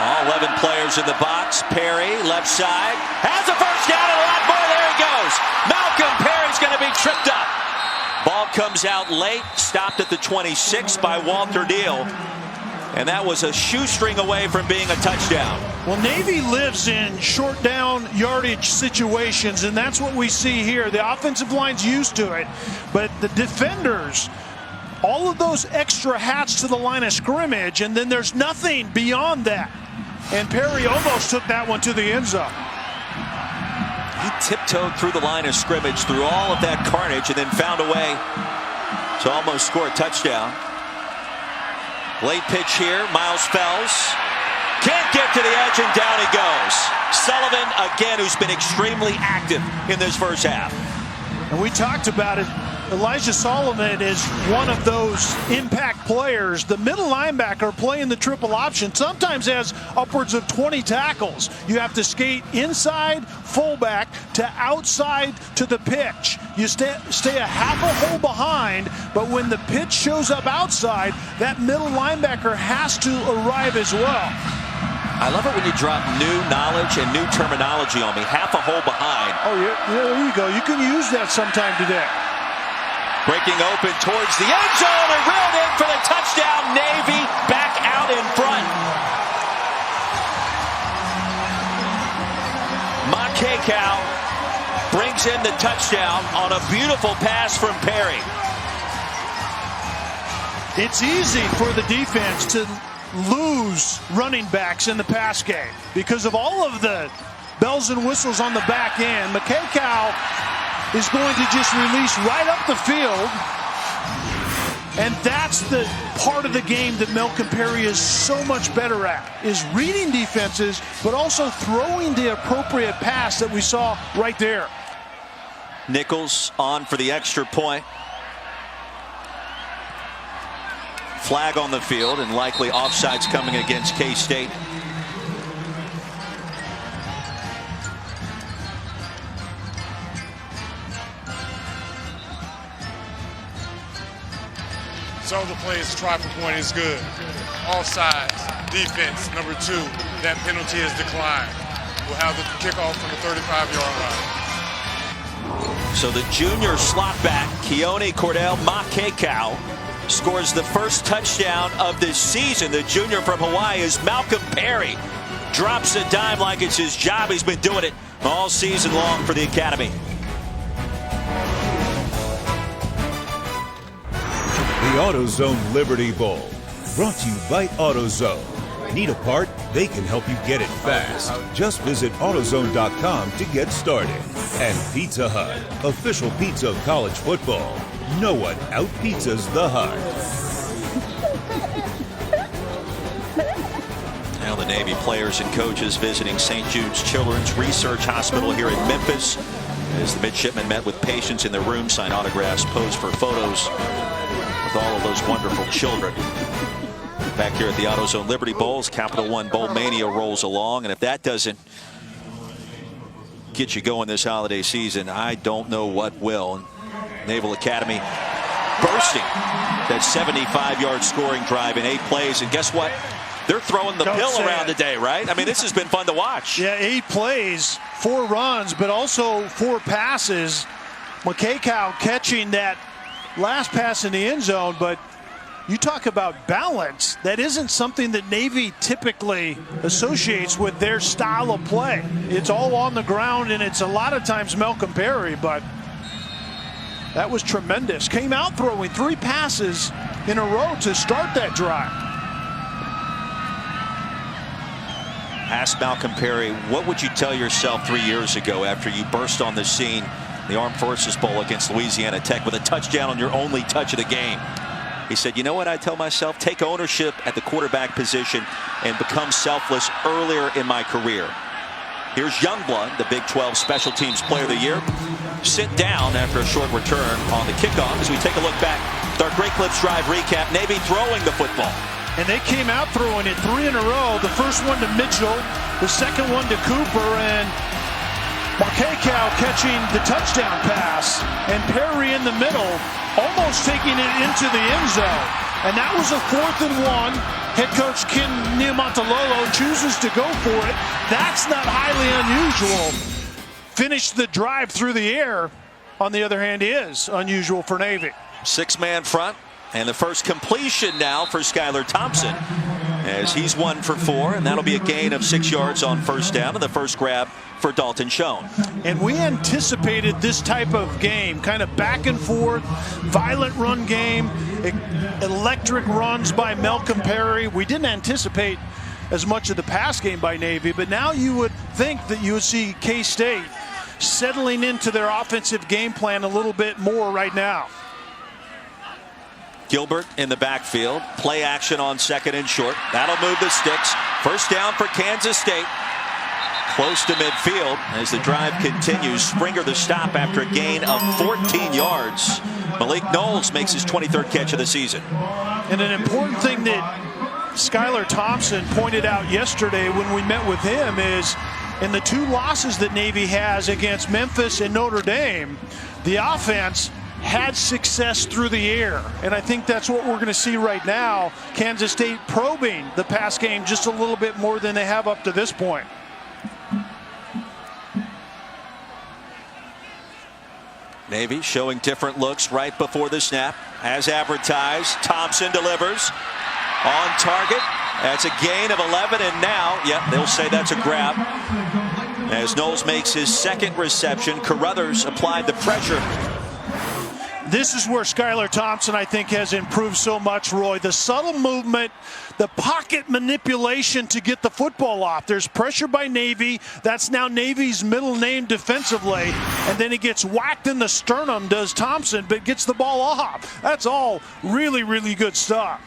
All 11 players in the box. Perry, left side, has a first down and a lot more. There he goes. Malcolm Perry's going to be tripped up. Ball comes out late, stopped at the 26 by Walter Neal. And that was a shoestring away from being a touchdown. Well, Navy lives in short down yardage situations, and that's what we see here. The offensive line's used to it, but the defenders all of those extra hats to the line of scrimmage, and then there's nothing beyond that. And Perry almost took that one to the end zone. He tiptoed through the line of scrimmage, through all of that carnage, and then found a way to almost score a touchdown. Late pitch here, Miles Fells. Can't get to the edge, and down he goes. Sullivan, again, who's been extremely active in this first half. And we talked about it. Elijah Sullivan is one of those impact players. The middle linebacker playing the triple option sometimes has upwards of 20 tackles. You have to skate inside fullback to outside to the pitch. You stay a half a hole behind, but when the pitch shows up outside, that middle linebacker has to arrive as well. I love it when you drop new knowledge and new terminology on me. Half a hole behind. Oh, yeah, there you go. You can use that sometime today. Breaking open towards the end zone and reeled in for the touchdown. Navy back out in front. Makekau brings in the touchdown on a beautiful pass from Perry. It's easy for the defense to lose running backs in the pass game because of all of the bells and whistles on the back end. Makekau is going to just release right up the field, and that's the part of the game that Malcolm Perry is so much better at, is reading defenses but also throwing the appropriate pass that we saw right there. Nichols on for the extra point. Flag on the field, and likely offsides coming against K-State. So the plays, try for point is good. Offsides, defense, number 2. That penalty is declined. We'll have the kickoff from the 35-yard line. So the junior slot back, Keone Cordell Makekau, scores the first touchdown of this season. The junior from Hawaii is Malcolm Perry. Drops a dime like it's his job. He's been doing it all season long for the academy. The AutoZone Liberty Bowl, brought to you by AutoZone. Need a part? They can help you get it fast. Just visit AutoZone.com to get started. And Pizza Hut, official pizza of college football. No one out-pizzas the Hut. Now the Navy players and coaches visiting St. Jude's Children's Research Hospital here in Memphis as the midshipmen met with patients in their room, signed autographs, posed for photos with all of those wonderful children. Back here at the AutoZone Liberty Bowls, Capital One Bowl Mania rolls along, and if that doesn't get you going this holiday season, I don't know what will. Naval Academy bursting that 75-yard scoring drive in 8 plays, and guess what? They're throwing the pill around today, right? I mean, this has been fun to watch. Yeah, 8 plays, 4 runs, but also 4 passes. Makekau catching that last pass in the end zone, but you talk about balance. That isn't something that Navy typically associates with their style of play. It's all on the ground, and it's a lot of times Malcolm Perry, but that was tremendous. Came out throwing 3 passes in a row to start that drive. Ask Malcolm Perry, what would you tell yourself 3 years ago after you burst on the scene, the Armed Forces Bowl against Louisiana Tech with a touchdown on your only touch of the game? He said, you know what I tell myself? Take ownership at the quarterback position and become selfless earlier in my career. Here's Youngblood, the Big 12 Special Teams Player of the Year, sit down after a short return on the kickoff as we take a look back at our Great Clips Drive recap. Navy throwing the football. And they came out throwing it 3 in a row. The first one to Mitchell, the second one to Cooper, and Makekau catching the touchdown pass, and Perry in the middle, almost taking it into the end zone. And that was a 4th and 1. Head coach Ken Niumatalolo chooses to go for it. That's not highly unusual. Finish the drive through the air, on the other hand, is unusual for Navy. 6-man front, and the first completion now for Skylar Thompson, as he's 1 for 4, and that'll be a gain of 6 yards on first down, and the first grab for Dalton Schoen. And we anticipated this type of game, kind of back and forth, violent run game, electric runs by Malcolm Perry. We didn't anticipate as much of the pass game by Navy, but now you would think that you would see K-State settling into their offensive game plan a little bit more right now. Gilbert in the backfield. Play action on second and short. That'll move the sticks. First down for Kansas State. Close to midfield as the drive continues. Springer the stop after a gain of 14 yards. Malik Knowles makes his 23rd catch of the season. And an important thing that Skylar Thompson pointed out yesterday when we met with him is in the 2 losses that Navy has against Memphis and Notre Dame, the offense had success through the air. And I think that's what we're going to see right now. Kansas State probing the pass game just a little bit more than they have up to this point. Navy showing different looks right before the snap. As advertised, Thompson delivers on target. That's a gain of 11, and now, they'll say that's a grab. As Knowles makes his second reception, Carruthers applied the pressure. This is where Skylar Thompson, I think, has improved so much, Roy. The subtle movement, the pocket manipulation to get the football off. There's pressure by Navy. That's now Navy's middle name defensively. And then he gets whacked in the sternum, does Thompson, but gets the ball off. That's all really, really good stuff.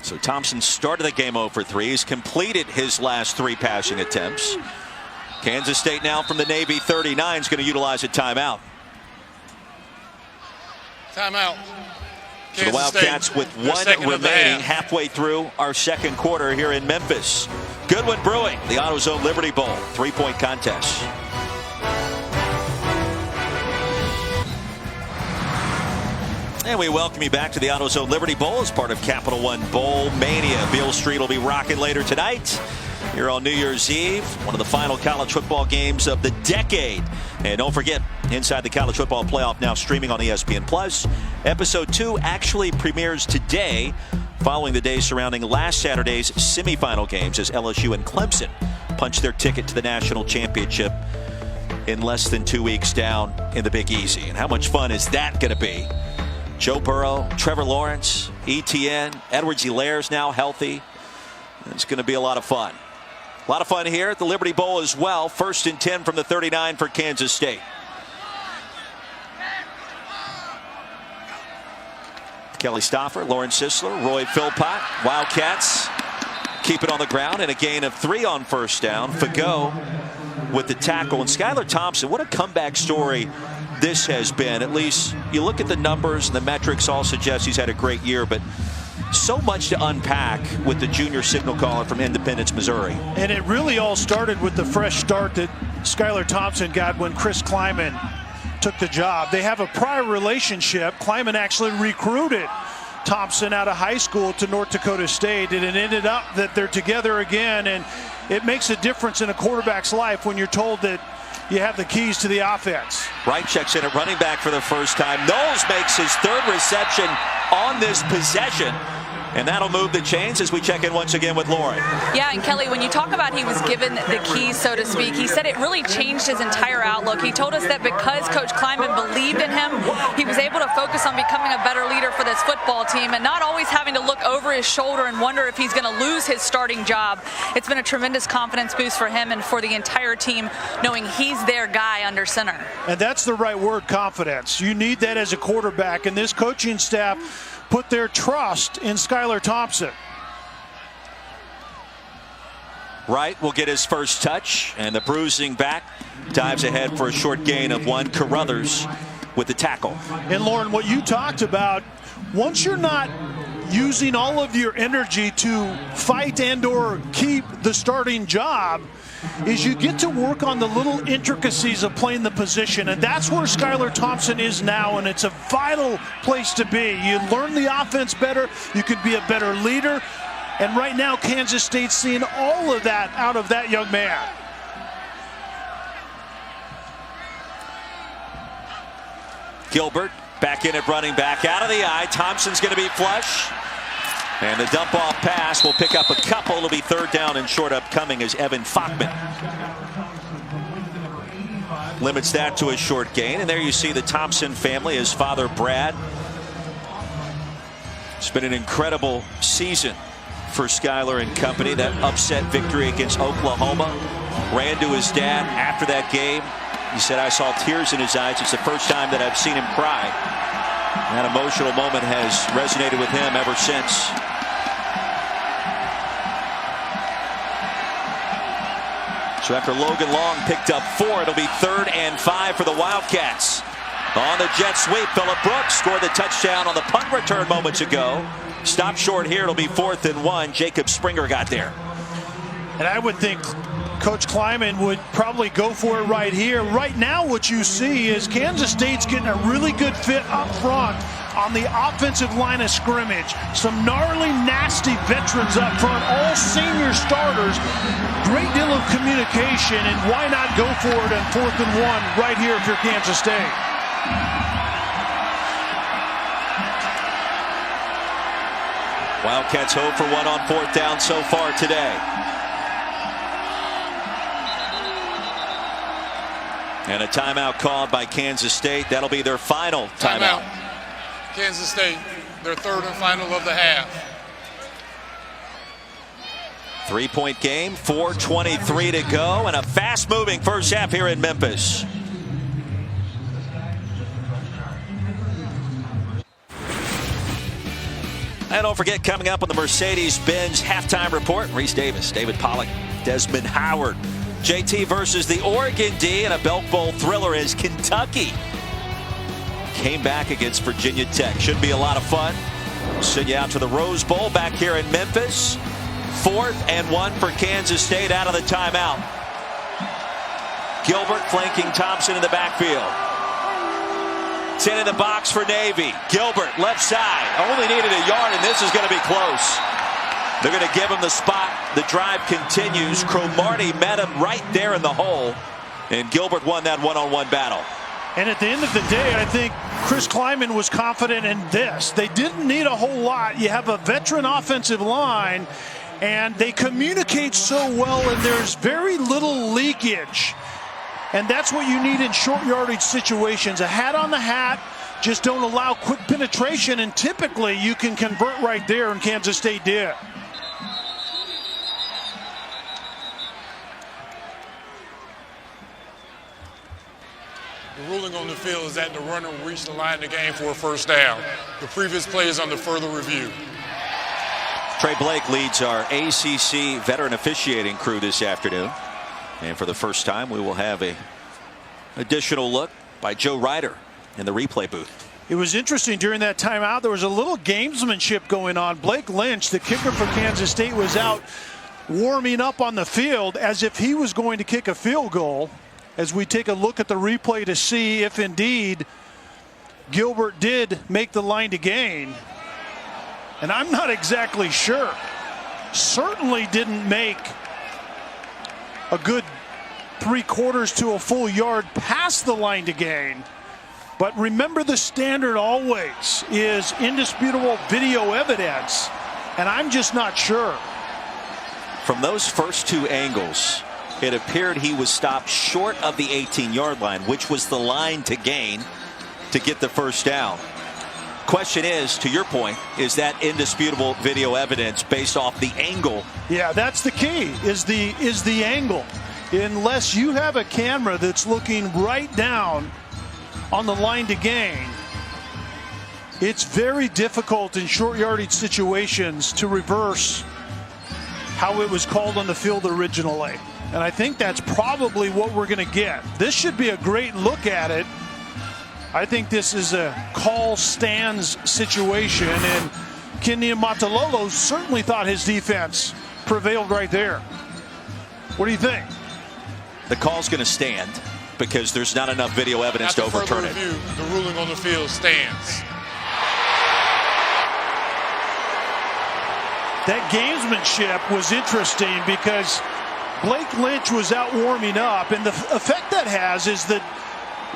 So Thompson started the game 0 for 3. He's completed his last 3 passing attempts. Kansas State now from the Navy 39 is going to utilize a timeout. Timeout. So the Wildcats with 1 remaining halfway through our second quarter here in Memphis. Goodwin Brewing, the AutoZone Liberty Bowl, 3-point contest. And we welcome you back to the AutoZone Liberty Bowl as part of Capital One Bowl Mania. Beale Street will be rocking later tonight here on New Year's Eve. One of the final college football games of the decade. And don't forget, Inside the College Football Playoff now streaming on ESPN+. Episode 2 actually premieres today, following the day surrounding last Saturday's semifinal games as LSU and Clemson punched their ticket to the national championship in less than 2 weeks down in the Big Easy. And how much fun is that going to be? Joe Burrow, Trevor Lawrence, Etienne, Edwards-Hilaire's now healthy. It's going to be a lot of fun. A lot of fun here at the Liberty Bowl as well. 1st and 10 from the 39 for Kansas State. Kelly Stauffer, Lauren Sisler, Roy Philpott. Wildcats keep it on the ground and a gain of 3 on first down. Fago with the tackle. And Skylar Thompson, what a comeback story this has been. At least you look at the numbers and the metrics all suggest he's had a great year, but so much to unpack with the junior signal caller from Independence, Missouri. And it really all started with the fresh start that Skylar Thompson got when Chris Kleiman took the job. They have a prior relationship. Kleiman actually recruited Thompson out of high school to North Dakota State, and it ended up that they're together again, and it makes a difference in a quarterback's life when you're told that you have the keys to the offense. Wright checks in at running back for the first time. Knowles makes his 3rd reception on this possession. And that'll move the chains as we check in once again with Lauren. Yeah, and Kelly, when you talk about he was given the keys, so to speak, he said it really changed his entire outlook. He told us that because Coach Kleiman believed in him, he was able to focus on becoming a better leader for this football team and not always having to look over his shoulder and wonder if he's going to lose his starting job. It's been a tremendous confidence boost for him and for the entire team, knowing he's their guy under center. And that's the right word, confidence. You need that as a quarterback, and this coaching staff put their trust in Skylar Thompson. Wright will get his first touch, and the bruising back dives ahead for a short gain of 1. Carruthers with the tackle. And Lauren, what you talked about, once you're not using all of your energy to fight and or keep the starting job, is you get to work on the little intricacies of playing the position, and that's where Skylar Thompson is now, and it's a vital place to be. You learn the offense better, you could be a better leader, and right now Kansas State's seeing all of that out of that young man. Gilbert back in at running back, out of the eye. Thompson's going to be flush. And the dump off pass will pick up a couple. It'll be third down and short upcoming as Evan Fockman limits that to a short gain. And there you see the Thompson family, his father Brad. It's been an incredible season for Skylar and company. That upset victory against Oklahoma. Ran to his dad after that game. He said, "I saw tears in his eyes. It's the first time that I've seen him cry." That emotional moment has resonated with him ever since. So after Logan Long picked up 4, it'll be 3rd and 5 for the Wildcats. On the jet sweep, Phillip Brooks scored the touchdown on the punt return moments ago. Stop short here. It'll be 4th and 1. Jacob Springer got there. And I would think Coach Kleiman would probably go for it right here. Right now what you see is Kansas State's getting a really good fit up front on the offensive line of scrimmage. Some gnarly, nasty veterans up front, all senior starters. Great deal of communication, and why not go for it on 4th and 1 right here if you're Kansas State? Wildcats 0 for 1 on 4th down so far today. And a timeout called by Kansas State. That'll be their final timeout. Kansas State, their 3rd and final of the half. 3-point game, 4:23 to go, and a fast-moving first half here in Memphis. And don't forget, coming up on the Mercedes-Benz halftime report, Reese Davis, David Pollack, Desmond Howard. JT versus the Oregon D in a Belk Bowl thriller as Kentucky came back against Virginia Tech. Should be a lot of fun. We'll send you out to the Rose Bowl back here in Memphis. 4th and 1 for Kansas State out of the timeout. Gilbert flanking Thompson in the backfield. 10 in the box for Navy. Gilbert left side. Only needed a yard, and this is going to be close. They're going to give him the spot. The drive continues. Cromartie met him right there in the hole, and Gilbert won that one-on-one battle. And at the end of the day, I think Chris Kleiman was confident in this. They didn't need a whole lot. You have a veteran offensive line, and they communicate so well, and there's very little leakage. And that's what you need in short yardage situations. A hat on the hat, just don't allow quick penetration, and typically you can convert right there, and Kansas State did. The ruling on the field is that the runner reached the line of the game for a first down. The previous play is under further review. Trey Blake leads our ACC veteran officiating crew this afternoon. And for the first time, we will have an additional look by Joe Ryder in the replay booth. It was interesting during that timeout. There was a little gamesmanship going on. Blake Lynch, the kicker for Kansas State, was out warming up on the field as if he was going to kick a field goal. As we take a look at the replay to see if indeed Gilbert did make the line to gain. And I'm not exactly sure. Certainly didn't make a good 3/4 to a full yard past the line to gain. But remember, the standard always is indisputable video evidence, and I'm just not sure. From those first 2 angles, it appeared he was stopped short of the 18-yard line, which was the line to gain to get the first down. Question is, to your point, is that indisputable video evidence based off the angle? Yeah, that's the key, is the angle. Unless you have a camera that's looking right down on the line to gain, it's very difficult in short yardage situations to reverse how it was called on the field originally. And I think that's probably what we're going to get. This should be a great look at it. I think this is a call stands situation, and Kenny Matalolo certainly thought his defense prevailed right there. What do you think? The call's going to stand because there's not enough video evidence to overturn it. Review, the ruling on the field stands. That gamesmanship was interesting because Blake Lynch was out warming up, and the effect that has is that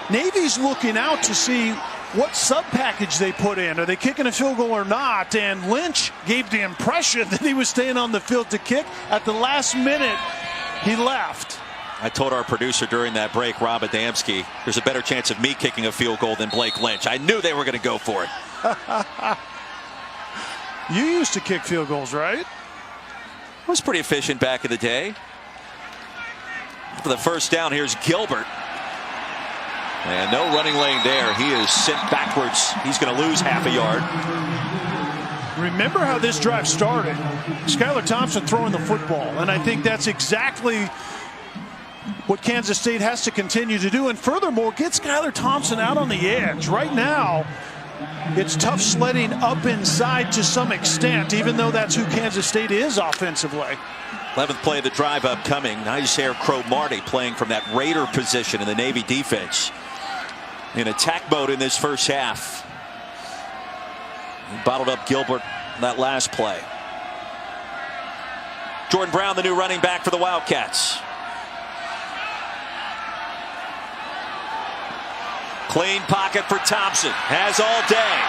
Navy's looking out to see what sub package they put in. Are they kicking a field goal or not? And Lynch gave the impression that he was staying on the field to kick. At the last minute, he left. I told our producer during that break, Rob Adamski, there's a better chance of me kicking a field goal than Blake Lynch. I knew they were going to go for it. You used to kick field goals, right? I was pretty efficient back in the day. For the first down, here's Gilbert. And no running lane there. He is sent backwards. He's going to lose half a yard. Remember how this drive started? Skylar Thompson throwing the football. And I think that's exactly what Kansas State has to continue to do. And furthermore, get Skylar Thompson out on the edge. Right now, it's tough sledding up inside to some extent, even though that's who Kansas State is offensively. 11th play of the drive upcoming. Nice air Crow Marty playing from that Raider position in the Navy defense. In attack mode in this first half. He bottled up Gilbert that last play. Jordan Brown, the new running back for the Wildcats. Clean pocket for Thompson. Has all day.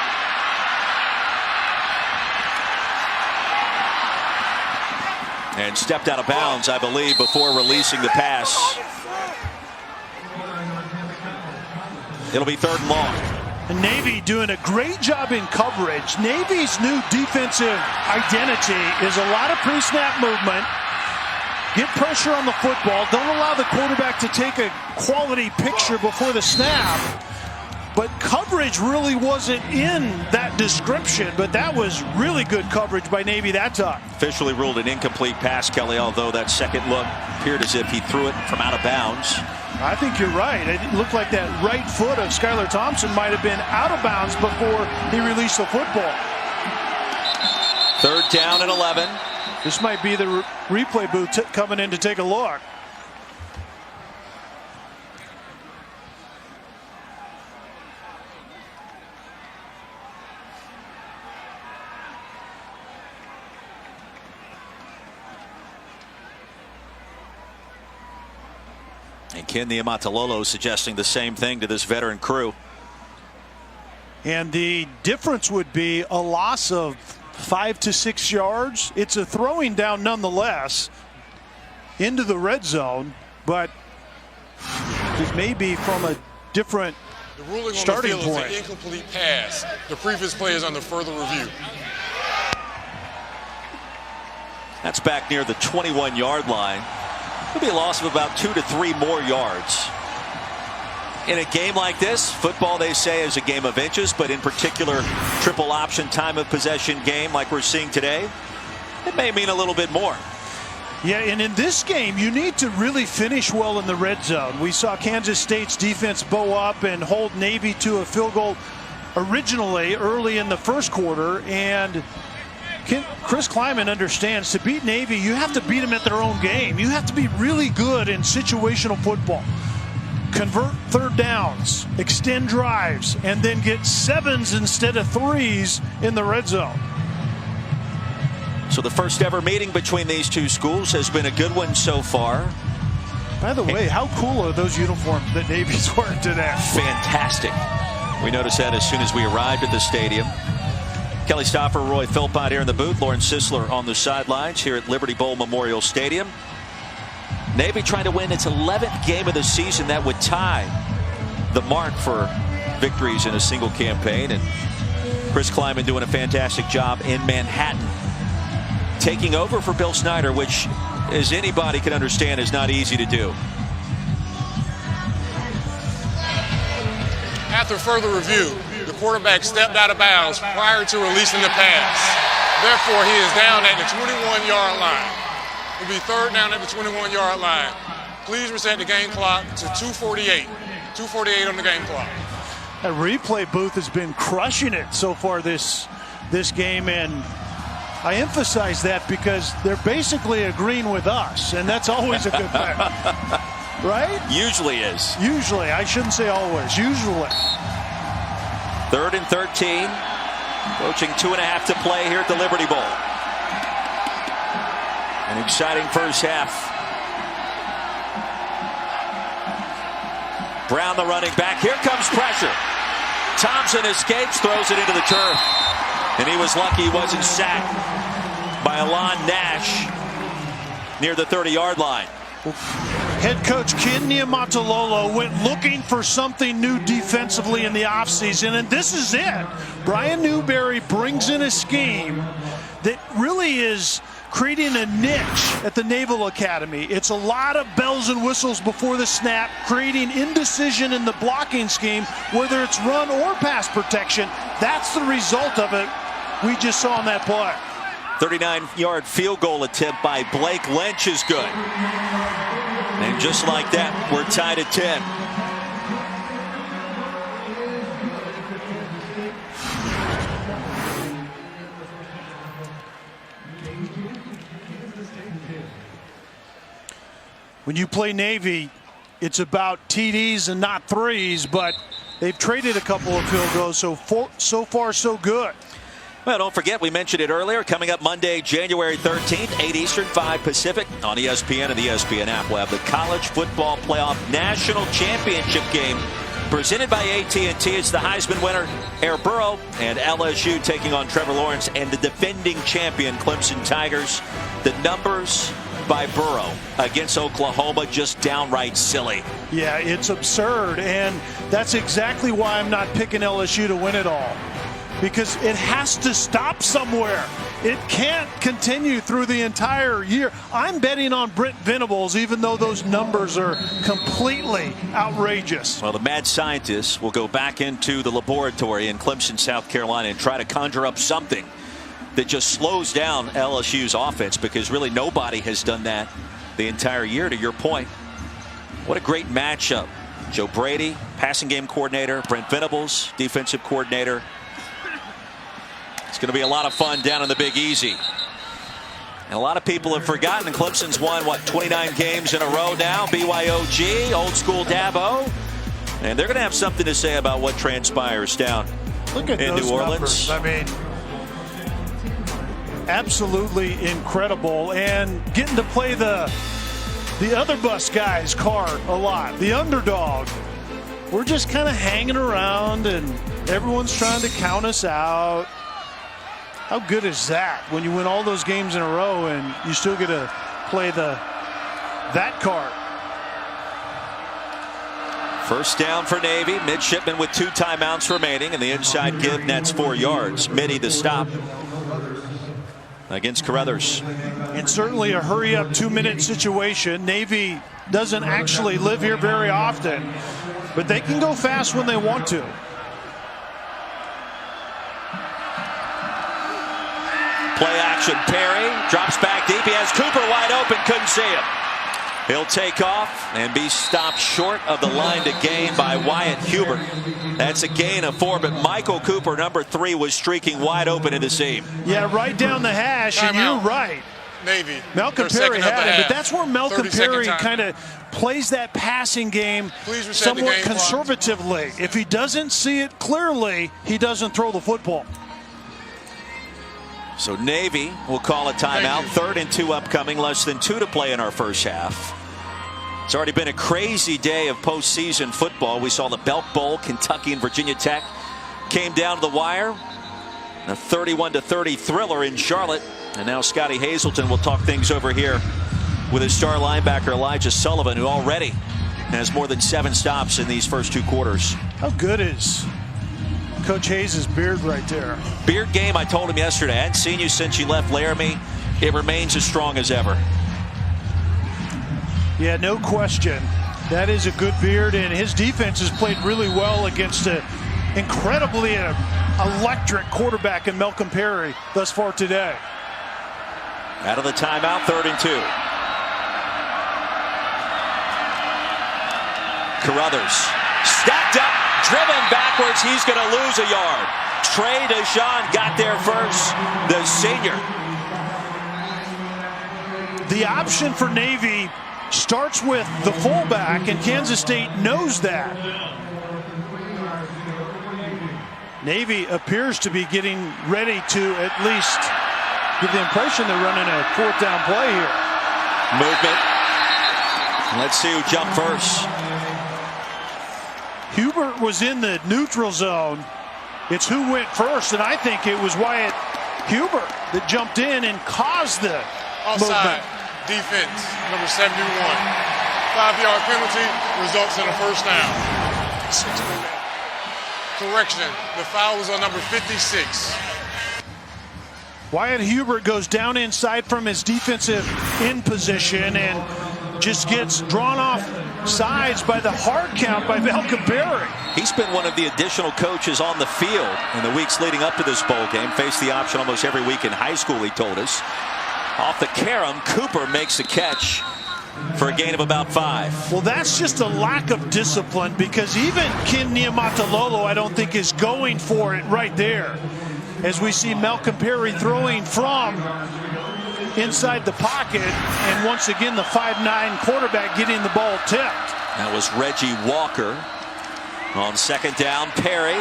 And stepped out of bounds, I believe, before releasing the pass. It'll be 3rd and long. And Navy doing a great job in coverage. Navy's new defensive identity is a lot of pre-snap movement. Get pressure on the football. Don't allow the quarterback to take a quality picture before the snap. But coverage really wasn't in that description, but that was really good coverage by Navy that time. Officially ruled an incomplete pass, Kelly, although that second look appeared as if he threw it from out of bounds. I think you're right. It looked like that right foot of Skylar Thompson might have been out of bounds before he released the football. 3rd down and 11. This might be the replay booth coming in to take a look. And Ken Niumatalolo suggesting the same thing to this veteran crew. And the difference would be a loss of 5 to 6 yards. It's a throwing down nonetheless into the red zone, but it may be from a different starting point. The ruling on the field is an incomplete pass. The previous play is under further review. That's back near the 21-yard line. It'll be a loss of about 2 to 3 more yards. In a game like this, football, they say, is a game of inches, but in particular, triple option time of possession game like we're seeing today, it may mean a little bit more. Yeah, and in this game, you need to really finish well in the red zone. We saw Kansas State's defense bow up and hold Navy to a field goal originally early in the first quarter, and Chris Kleiman understands to beat Navy, you have to beat them at their own game. You have to be really good in situational football. Convert 3rd downs, extend drives, and then get 7s instead of 3s in the red zone. So the first ever meeting between these two schools has been a good one so far. By the way, how cool are those uniforms that Navy's wearing today? Fantastic. We noticed that as soon as we arrived at the stadium. Kelly Stoffer, Roy Philpott here in the booth. Lauren Sisler on the sidelines here at Liberty Bowl Memorial Stadium. Navy trying to win its 11th game of the season. That would tie the mark for victories in a single campaign. And Chris Kleiman doing a fantastic job in Manhattan, taking over for Bill Snyder, which, as anybody can understand, is not easy to do. After further review, the quarterback stepped out of bounds prior to releasing the pass. Therefore, he is down at the 21-yard line. It'll be 3rd down at the 21-yard line. Please reset the game clock to 2:48. 2:48 on the game clock. A replay booth has been crushing it so far this game, and I emphasize that because they're basically agreeing with us, and that's always a good thing. Right? Usually is. Usually. I shouldn't say always. Usually. 3rd and 13. Approaching 2.5 to play here at the Liberty Bowl. An exciting first half. Brown, the running back. Here comes pressure. Thompson escapes, throws it into the turf. And he was lucky he wasn't sacked by Alon Nash near the 30-yard line. Head coach Ken Niumatalolo went looking for something new defensively in the offseason, and this is it. Brian Newberry brings in a scheme that really is creating a niche at the Naval Academy. It's a lot of bells and whistles before the snap, creating indecision in the blocking scheme, whether it's run or pass protection. That's the result of it we just saw on that play. 39-yard field goal attempt by Blake Lynch is good. And just like that, we're tied at 10. When you play Navy, it's about TDs and not threes, but they've traded a couple of field goals, so far so good. Well, don't forget, we mentioned it earlier, coming up Monday, January 13th, 8 Eastern, 5 Pacific, on ESPN and the ESPN app. We'll have the College Football Playoff National Championship game presented by AT&T. It's the Heisman winner, Air Burrow, and LSU taking on Trevor Lawrence and the defending champion, Clemson Tigers. The numbers by Burrow against Oklahoma, just downright silly. Yeah, it's absurd, and that's exactly why I'm not picking LSU to win it all. Because it has to stop somewhere. It can't continue through the entire year. I'm betting on Brent Venables, even though those numbers are completely outrageous. Well, the mad scientists will go back into the laboratory in Clemson, South Carolina, and try to conjure up something that just slows down LSU's offense, because really nobody has done that the entire year, to your point. What a great matchup. Joe Brady, passing game coordinator, Brent Venables, defensive coordinator. It's going to be a lot of fun down in the Big Easy. And a lot of people have forgotten Clemson's won, 29 games in a row now. BYOG, old school Dabo. And they're going to have something to say about what transpires down Look at in those New Orleans. Numbers. I mean, absolutely incredible. And getting to play the other bus guy's card a lot, the underdog. We're just kind of hanging around, and everyone's trying to count us out. How good is that when you win all those games in a row and you still get to play that card? First down for Navy. Midshipmen with 2 timeouts remaining, and the inside give nets 4 yards. Mitty the stop against Carruthers. It's certainly a hurry-up 2-minute situation. Navy doesn't actually live here very often, but they can go fast when they want to. Play action. Perry drops back deep. He has Cooper wide open. Couldn't see him. He'll take off and be stopped short of the line to gain by Wyatt Hubert. That's a gain of 4, but Michael Cooper, number 3, was streaking wide open in the seam. Yeah, right down the hash, and you're right. Navy. Malcolm Perry had it, but that's where Malcolm Perry kind of plays that passing game somewhat conservatively. If he doesn't see it clearly, he doesn't throw the football. So Navy will call a timeout. 3rd and 2 upcoming. Less than 2 to play in our first half. It's already been a crazy day of postseason football. We saw the Belk Bowl. Kentucky and Virginia Tech came down to the wire. A 31-30 thriller in Charlotte. And now Scotty Hazelton will talk things over here with his star linebacker Elijah Sullivan, who already has more than 7 stops in these first 2 quarters. How good is Coach Hayes' beard right there? Beard game, I told him yesterday. I hadn't seen you since you left Laramie. It remains as strong as ever. Yeah, no question. That is a good beard, and his defense has played really well against an incredibly electric quarterback in Malcolm Perry thus far today. Out of the timeout, 3rd and 2. Carruthers stacked up. Driven backwards, he's going to lose a yard. Trey Deshawn got there first, the senior. The option for Navy starts with the fullback, and Kansas State knows that. Navy appears to be getting ready to at least give the impression they're running a 4th down play here. Movement. Let's see who jumped first. Hubert was in the neutral zone. It's who went first, and I think it was Wyatt Hubert that jumped in and caused the Offside. movement. Defense, number 71. 5-yard penalty results in a first down. Correction, the foul was on number 56. Wyatt Hubert goes down inside from his defensive end position and just gets drawn off sides by the hard count by Malcolm Perry. He's been one of the additional coaches on the field in the weeks leading up to this bowl game. Faced the option almost every week in high school, he told us. Off the carom, Cooper makes the catch for a gain of about 5. Well, that's just a lack of discipline, because even Ken Niumatalolo, I don't think, is going for it right there. As we see Malcolm Perry throwing from inside the pocket, and once again the 5'9" quarterback getting the ball tipped. That was Reggie Walker. On second down, Perry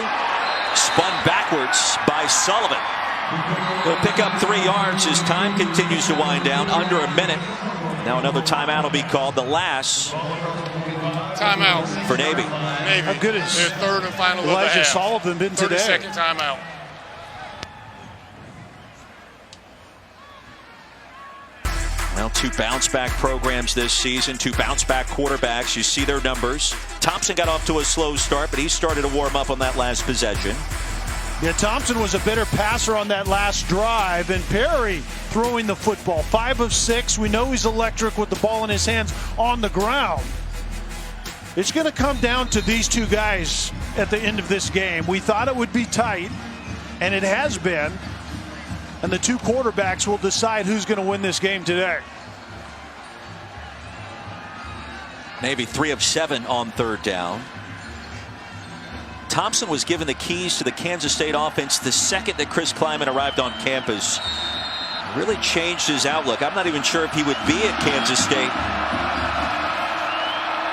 spun backwards by Sullivan. He'll pick up 3 yards as time continues to wind down. Under a minute. Now another timeout will be called. The last Timeout for Navy. How good is Their third and final Elijah of the half. Sullivan been today? 30-second timeout. Well, 2 bounce-back programs this season, 2 bounce-back quarterbacks. You see their numbers. Thompson got off to a slow start, but he started to warm up on that last possession. Yeah, Thompson was a better passer on that last drive, and Perry throwing the football. 5 of 6. We know he's electric with the ball in his hands on the ground. It's going to come down to these 2 guys at the end of this game. We thought it would be tight, and it has been. And the 2 quarterbacks will decide who's going to win this game today. Navy 3 of 7 on third down. Thompson was given the keys to the Kansas State offense the second that Chris Kleiman arrived on campus. Really changed his outlook. I'm not even sure if he would be at Kansas State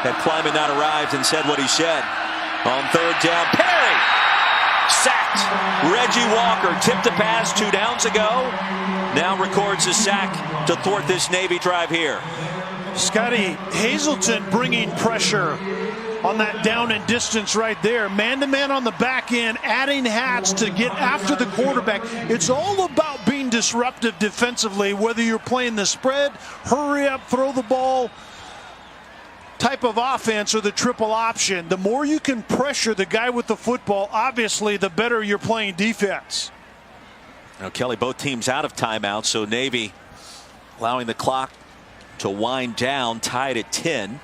had Kleiman not arrived and said what he said. On third down, Perry sacked. Reggie Walker tipped a pass 2 downs ago. Now records a sack to thwart this Navy drive here. Scotty Hazelton bringing pressure on that down and distance right there. Man-to-man on the back end, adding hats to get after the quarterback. It's all about being disruptive defensively, whether you're playing the spread, hurry up, throw the ball type of offense or the triple option. The more you can pressure the guy with the football, obviously, the better you're playing defense. Now, Kelly, both teams out of timeout, so Navy allowing the clock to wind down, tied at 10.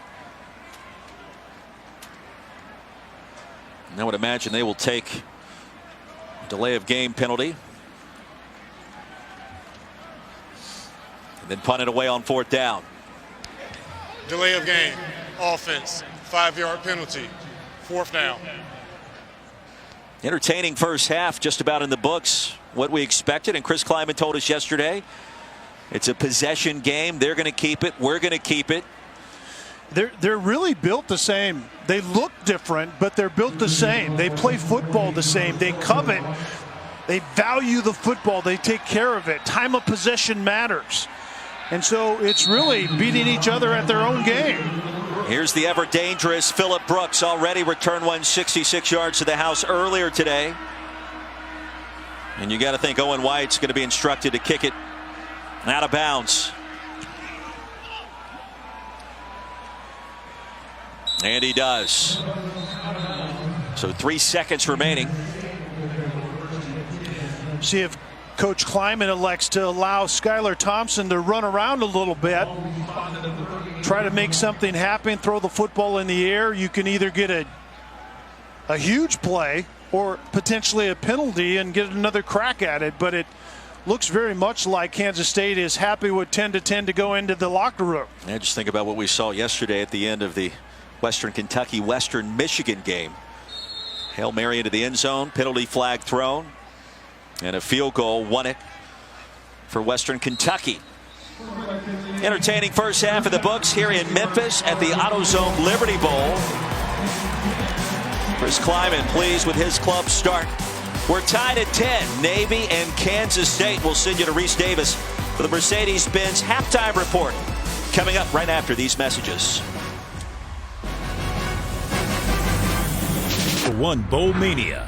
And I would imagine they will take a delay of game penalty. And then punt it away on fourth down. Delay of game. Offense. 5-yard penalty. Fourth down. Entertaining first half, just about in the books. What we expected, and Chris Kleiman told us yesterday, it's a possession game. They're going to keep it. We're going to keep it. They're really built the same. They look different, but they're built the same. They play football the same. They covet. They value the football. They take care of it. Time of possession matters. And so it's really beating each other at their own game. Here's the ever dangerous Phillip Brooks, already returned one 66 yards to the house earlier today. And you got to think Owen White's going to be instructed to kick it out of bounds. And he does. So 3 seconds remaining. See if Coach Kleiman elects to allow Skylar Thompson to run around a little bit. Try to make something happen, throw the football in the air. You can either get a huge play or potentially a penalty and get another crack at it. But it looks very much like Kansas State is happy with 10-10 to go into the locker room. Yeah, just think about what we saw yesterday at the end of the Western Kentucky Western Michigan game. Hail Mary into the end zone, penalty flag thrown, and a field goal won it for Western Kentucky. Entertaining first half of the books here in Memphis at the AutoZone Liberty Bowl. Chris Kleiman pleased with his club start. We're tied at 10. Navy and Kansas State. We'll send you to Reese Davis for the Mercedes-Benz halftime report. Coming up right after these messages. Capital One Bowl Mania.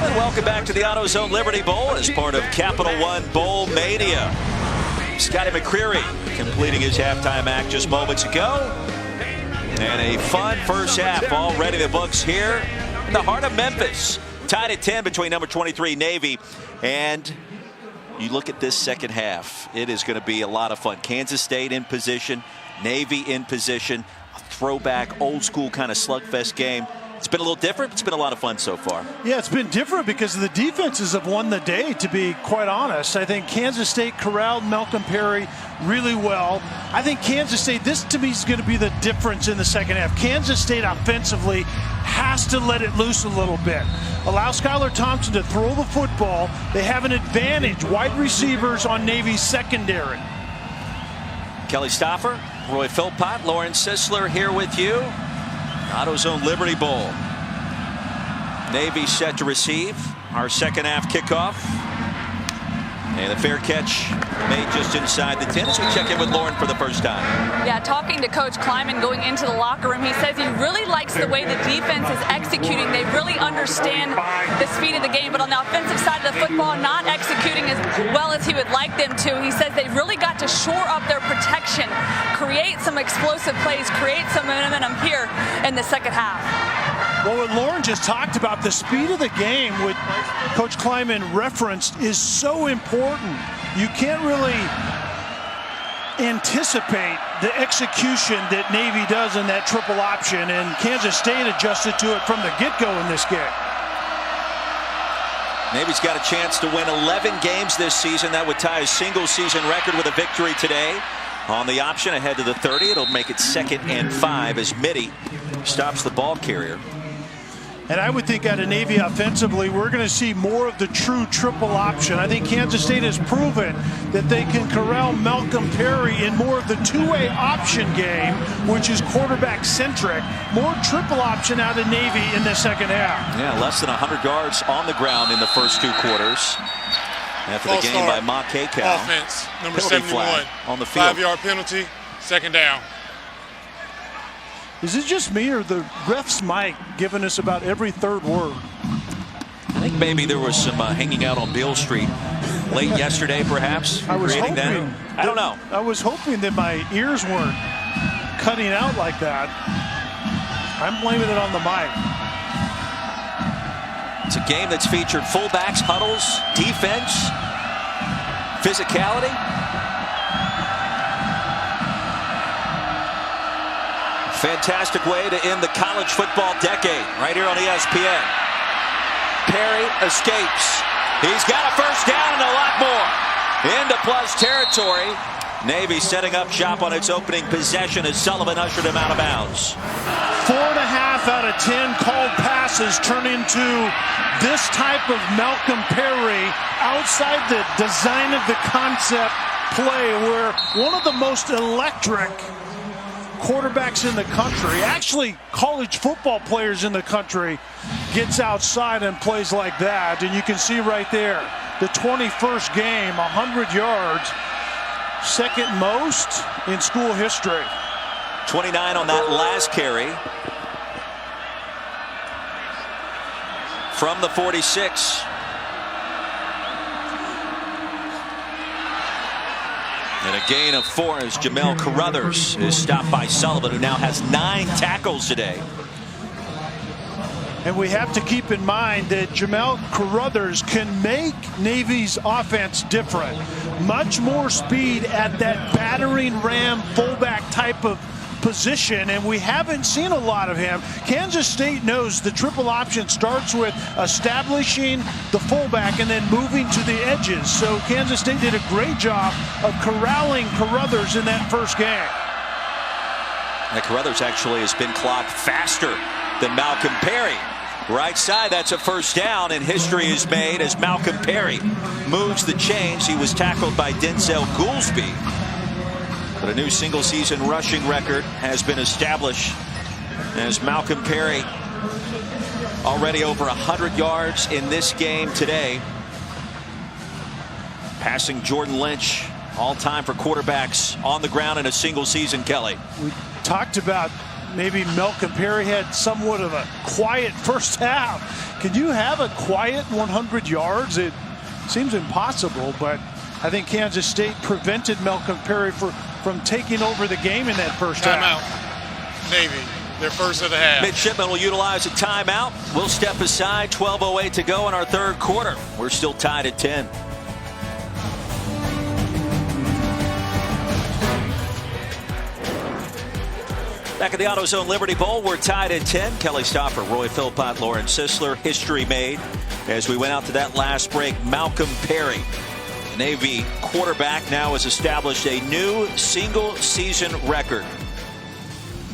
And welcome back to the AutoZone Liberty Bowl as part of Capital One Bowl Mania. Scotty McCreary completing his halftime act just moments ago. And a fun first half already in the books here in the heart of Memphis. Tied at 10 between number 23 Navy, and you look at this second half. It is going to be a lot of fun. Kansas State in position, Navy in position, a throwback old school kind of slugfest game. It's been a little different. It's been a lot of fun so far. Yeah, it's been different because the defenses have won the day, to be quite honest. I think Kansas State corralled Malcolm Perry really well. I think Kansas State, this to me is going to be the difference in the second half. Kansas State offensively has to let it loose a little bit. Allow Skylar Thompson to throw the football. They have an advantage. Wide receivers on Navy's secondary. Kelly Stoffer, Roy Philpott, Lauren Sisler here with you. AutoZone Liberty Bowl. Navy set to receive our second half kickoff. And the fair catch made just inside the 10 as we check in with Lauren for the first time. Yeah, talking to Coach Kleiman going into the locker room, he says he really likes the way the defense is executing. They really understand the speed of the game, but on the offensive side of the football, not executing as well as he would like them to. He says they really got to shore up their protection, create some explosive plays, create some momentum here in the second half. Well, what Lauren just talked about, the speed of the game, what Coach Kleiman referenced, is so important. You can't really anticipate the execution that Navy does in that triple option, and Kansas State adjusted to it from the get-go in this game. Navy's got a chance to win 11 games this season. That would tie a single-season record with a victory today. On the option ahead to the 30, it'll make it 2nd and 5 as Mitty stops the ball carrier. And I would think out of Navy offensively, we're going to see more of the true triple option. I think Kansas State has proven that they can corral Malcolm Perry in more of the two-way option game, which is quarterback-centric. More triple option out of Navy in the second half. Yeah, less than 100 yards on the ground in the first two quarters. After the game by Ma Kekow. Offense, number 71. On the field. 5-yard penalty, second down. Is it just me, or the ref's mic giving us about every third word? I think maybe there was some hanging out on Beale Street late yesterday, perhaps. I was hoping. That. I don't know. I was hoping that my ears weren't cutting out like that. I'm blaming it on the mic. It's a game that's featured fullbacks, huddles, defense, physicality. Fantastic way to end the college football decade right here on ESPN. Perry escapes. He's got a first down and a lot more. Into plus territory. Navy setting up shop on its opening possession as Sullivan ushered him out of bounds. 4.5 out of 10 called passes turn into this type of Malcolm Perry outside the design of the concept play, where one of the most electric quarterbacks in the country, actually college football players in the country, gets outside and plays like that. And you can see right there, the 21st game, 100 yards, second most in school history. 29 on that last carry. From the 46. And a gain of 4 as Jamel Carruthers is stopped by Sullivan, who now has 9 tackles today. And we have to keep in mind that Jamel Carruthers can make Navy's offense different. Much more speed at that battering ram fullback type of position, and we haven't seen a lot of him. Kansas State knows the triple option starts with establishing the fullback and then moving to the edges. So Kansas State did a great job of corralling Carruthers in that first game. And Carruthers actually has been clocked faster than Malcolm Perry. Right side, that's a first down, and history is made as Malcolm Perry moves the chains. He was tackled by Denzel Goolsby. But a new single-season rushing record has been established as Malcolm Perry already over 100 yards in this game today. Passing Jordan Lynch, all-time for quarterbacks on the ground in a single season, Kelly. talked about maybe Malcolm Perry had somewhat of a quiet first half. Can you have a quiet 100 yards? It seems impossible, but I think Kansas State prevented Malcolm Perry from taking over the game in that first half. Timeout. Navy, their first of the half. Midshipmen will utilize a timeout. We'll step aside. 12:08 to go in our third quarter. We're still tied at 10. Back at the AutoZone Liberty Bowl, we're tied at 10. Kelly Stoffer, Roy Philpott, Lauren Sisler. History made as we went out to that last break. Malcolm Perry, Navy quarterback, now has established a new single-season record.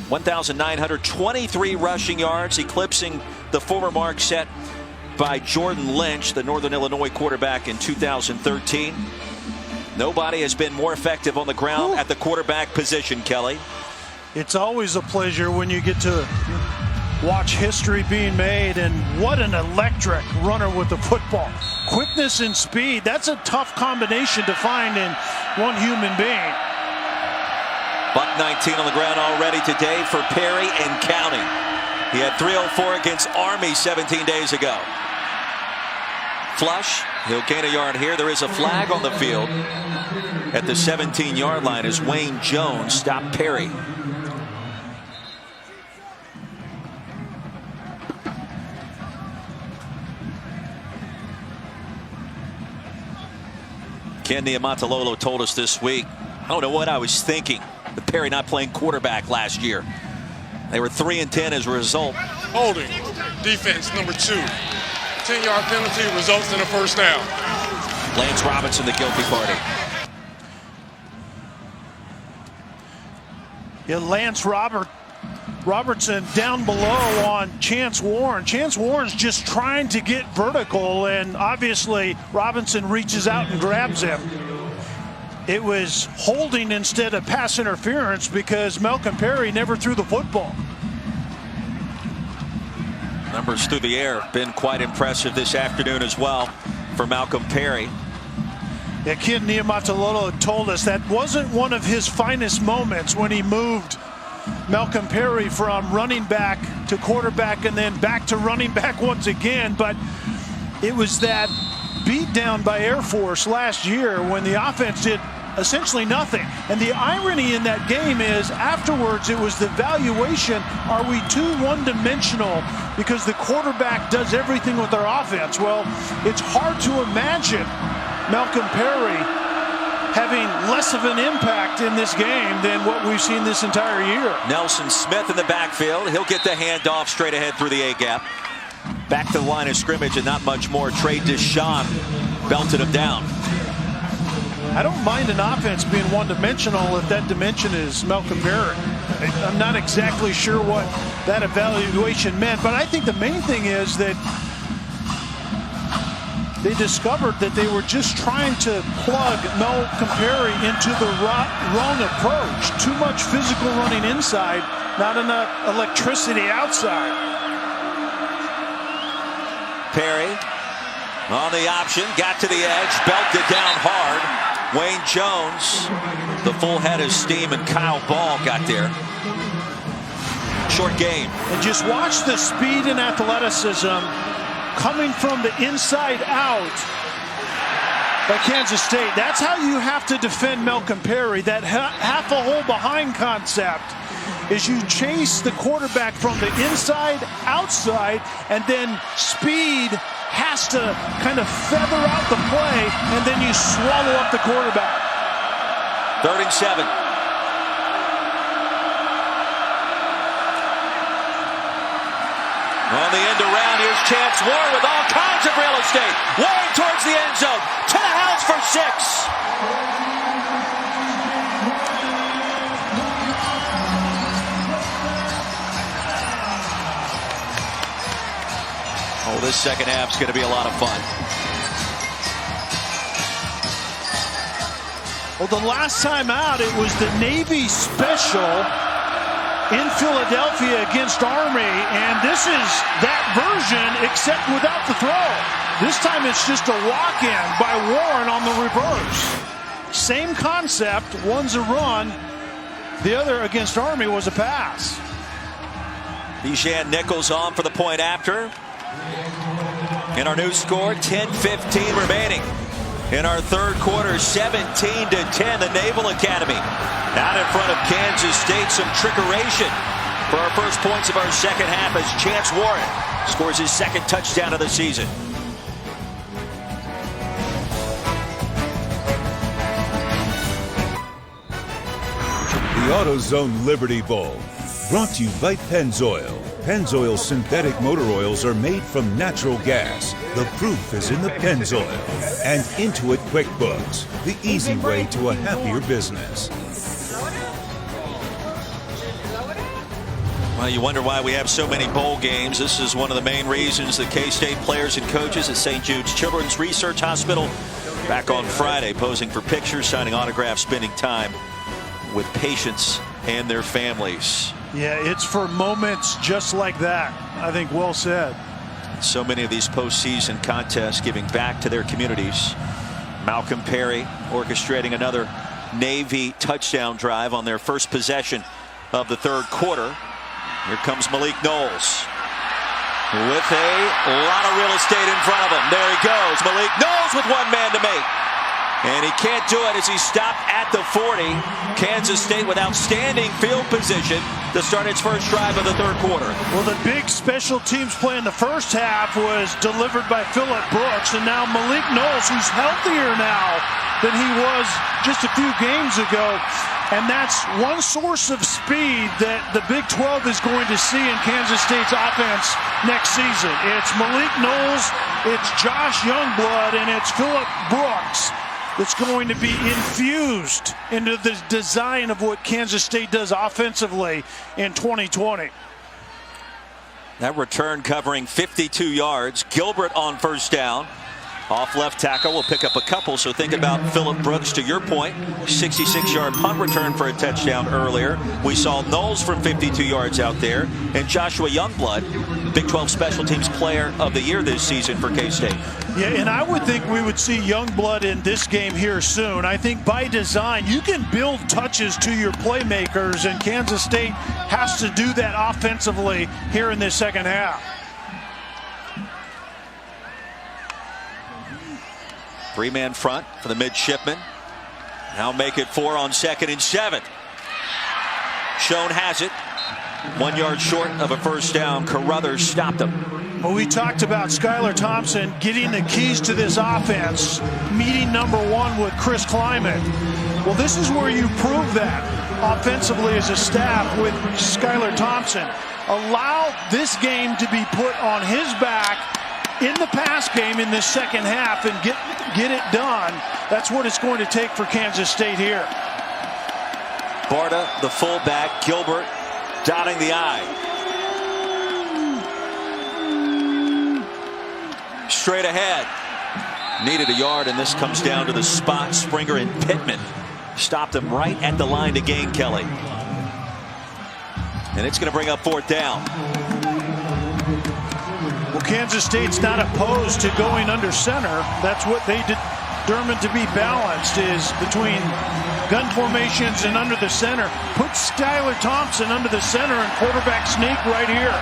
1,923 rushing yards, eclipsing the former mark set by Jordan Lynch, the Northern Illinois quarterback, in 2013. Nobody has been more effective on the ground at the quarterback position, Kelly. It's always a pleasure when you get to watch history being made, and what an electric runner with the football. Quickness and speed, that's a tough combination to find in one human being. Buck 19 on the ground already today for Perry and counting. He had 304 against Army 17 days ago. Flush, he'll gain a yard here. There is a flag on the field at the 17-yard line as Wayne Jones stopped Perry. Ken Niumatalolo told us this week, I don't know what I was thinking with Perry not playing quarterback last year. They were 3-10 as a result. Holding. Defense number 2. 10-yard penalty results in a first down. Lance Robinson, the guilty party. Yeah, Lance Robertson down below on Chance Warren. Chance Warren's just trying to get vertical, and obviously Robinson reaches out and grabs him. It was holding instead of pass interference because Malcolm Perry never threw the football. Numbers through the air been quite impressive this afternoon as well for Malcolm Perry. Yeah, Ken Niumatalolo told us that wasn't one of his finest moments when he moved Malcolm Perry from running back to quarterback and then back to running back once again, but it was that beat down by Air Force last year when the offense did essentially nothing. And the irony in that game is afterwards it was the valuation, are we too one-dimensional because the quarterback does everything with our offense? Well, it's hard to imagine Malcolm Perry having less of an impact in this game than what we've seen this entire year. Nelson Smith in the backfield. He'll get the handoff straight ahead through the A-gap. Back to the line of scrimmage and not much more. Trey Deshawn belted him down. I don't mind an offense being one-dimensional if that dimension is Malcolm Perry. I'm not exactly sure what that evaluation meant, but I think the main thing is that they discovered that they were just trying to plug Malcolm Perry into the wrong approach. Too much physical running inside, not enough electricity outside. Perry on the option, got to the edge, belted down hard. Wayne Jones, the full head of steam, and Kyle Ball got there. Short game. And just watch the speed and athleticism coming from the inside out by Kansas State. That's how you have to defend Malcolm Perry. That half a hole behind concept is you chase the quarterback from the inside outside, and then speed has to kind of feather out the play, and then you swallow up the quarterback. 3rd and 7. On the end around, here's Chance Warren with all kinds of real estate. Warren towards the end zone, to the house for 6. Oh, this second half's going to be a lot of fun. Well, the last time out, it was the Navy special in Philadelphia against Army, and this is that version except without the throw. This time it's just a walk-in by Warren on the reverse. Same concept, one's a run, The other against Army was a pass. Bijan Nichols on for the point after. In our new score, 10:15 remaining. In our third quarter, 17-10, the Naval Academy out in front of Kansas State. Some trickeration for our first points of our second half as Chance Warren scores his second touchdown of the season. The AutoZone Liberty Bowl, brought to you by Pennzoil. Pennzoil synthetic motor oils are made from natural gas. The proof is in the Pennzoil. And Intuit QuickBooks, the easy way to a happier business. Well, you wonder why we have so many bowl games. This is one of the main reasons that K-State players and coaches at St. Jude's Children's Research Hospital back on Friday, posing for pictures, signing autographs, spending time with patients and their families. Yeah, it's for moments just like that. I think well said. So many of these postseason contests giving back to their communities. Malcolm Perry orchestrating another Navy touchdown drive on their first possession of the third quarter. Here comes Malik Knowles with a lot of real estate in front of him. There he goes. Malik Knowles with one man to make. And he can't do it as he stopped at the 40. Kansas State with outstanding field position to start its first drive of the third quarter. Well, the big special teams play in the first half was delivered by Phillip Brooks, and now Malik Knowles, who's healthier now than he was just a few games ago. And that's one source of speed that the Big 12 is going to see in Kansas State's offense next season. It's Malik Knowles, it's Josh Youngblood, and it's Phillip Brooks that's going to be infused into the design of what Kansas State does offensively in 2020. That return covering 52 yards. Gilbert on first down. Off left tackle will pick up a couple, so think about Phillip Brooks, to your point. 66-yard punt return for a touchdown earlier. We saw Knowles from 52 yards out there, and Joshua Youngblood, Big 12 Special Teams Player of the Year this season for K-State. Yeah, and I would think we would see Youngblood in this game here soon. I think by design, you can build touches to your playmakers, and Kansas State has to do that offensively here in this second half. Three-man front for the Midshipmen. Now make it 4 on 2nd and 7. Schoen has it. 1 yard short of a first down. Carruthers stopped him. Well, we talked about Skylar Thompson getting the keys to this offense, meeting number one with Chris Kleiman. Well, this is where you prove that offensively as a staff with Skylar Thompson. Allow this game to be put on his back in the pass game in this second half and get it done. That's what it's going to take for Kansas State here. Barta, the fullback, Gilbert dotting the I. Straight ahead. Needed a yard, and this comes down to the spot. Springer and Pittman stopped him right at the line to gain Kelly. And it's going to bring up 4th down. Well, Kansas State's not opposed to going under center. That's what they determined to be balanced, is between gun formations and under the center. Put Skylar Thompson under the center and quarterback sneak right here.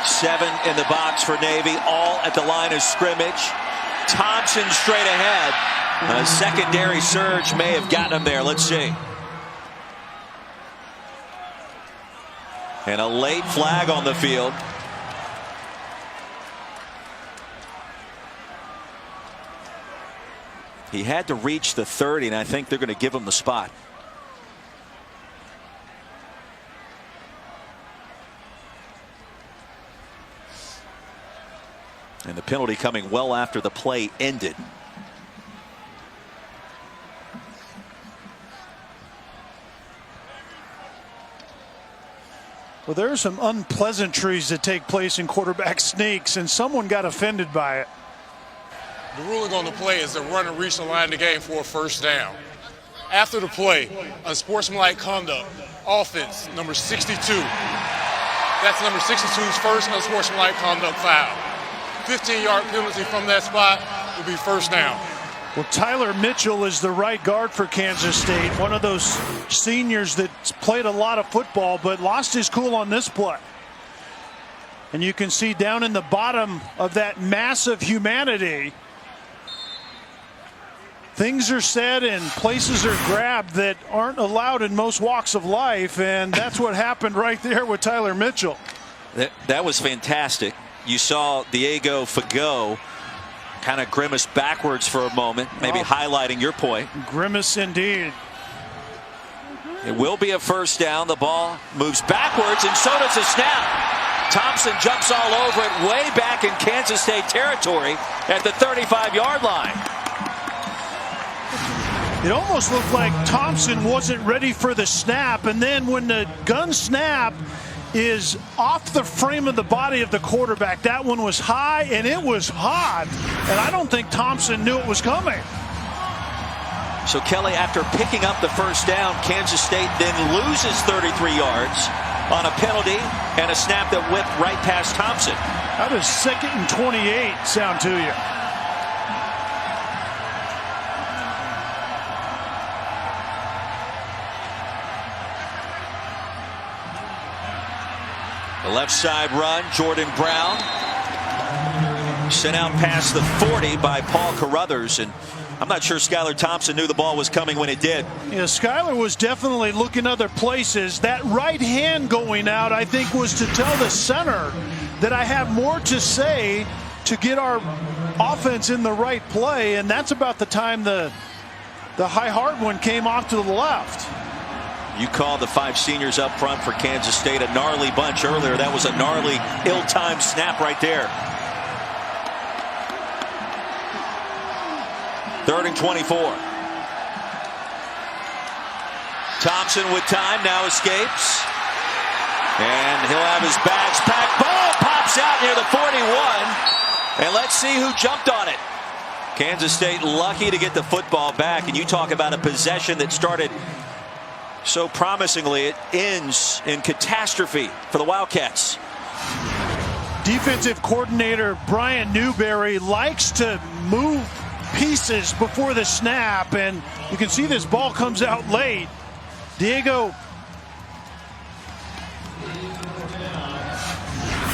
7 in the box for Navy, all at the line of scrimmage. Thompson straight ahead. A secondary surge may have gotten him there. Let's see. And a late flag on the field. He had to reach the 30, and I think they're going to give him the spot. And the penalty coming well after the play ended. Well, there are some unpleasantries that take place in quarterback sneaks, and someone got offended by it. The ruling on the play is the runner reached the line of the game for a first down. After the play, unsportsmanlike conduct, offense, number 62. That's number 62's first unsportsmanlike conduct foul. 15-yard penalty from that spot will be first down. Well, Tyler Mitchell is the right guard for Kansas State. One of those seniors that played a lot of football but lost his cool on this play. And you can see down in the bottom of that mass of humanity, things are said and places are grabbed that aren't allowed in most walks of life, and that's what happened right there with Tyler Mitchell. That was fantastic. You saw Diego Fagot kind of grimace backwards for a moment, maybe highlighting your point. Grimace indeed. It will be a first down. The ball moves backwards, and so does the snap. Thompson jumps all over it way back in Kansas State territory at the 35-yard line. It almost looked like Thompson wasn't ready for the snap, and then when the gun snap is off the frame of the body of the quarterback, that one was high and it was hot, and I don't think Thompson knew it was coming. So Kelly, after picking up the first down, Kansas State then loses 33 yards on a penalty and a snap that whipped right past Thompson. How does 2nd and 28 sound to you? The left side run, Jordan Brown sent out past the 40 by Paul Carruthers, and I'm not sure Skylar Thompson knew the ball was coming when it did. Yeah, Skylar was definitely looking other places. That right hand going out, I think, was to tell the center that I have more to say to get our offense in the right play, and that's about the time the high hard one came off to the left. You called the 5 seniors up front for Kansas State a gnarly bunch earlier. That was a gnarly, ill-timed snap right there. 3rd and 24. Thompson with time, now escapes. And he'll have his bags packed. Ball pops out near the 41. And let's see who jumped on it. Kansas State lucky to get the football back. And you talk about a possession that started so promisingly, it ends in catastrophe for the Wildcats. Defensive coordinator Brian Newberry likes to move pieces before the snap, and you can see this ball comes out late. Diego,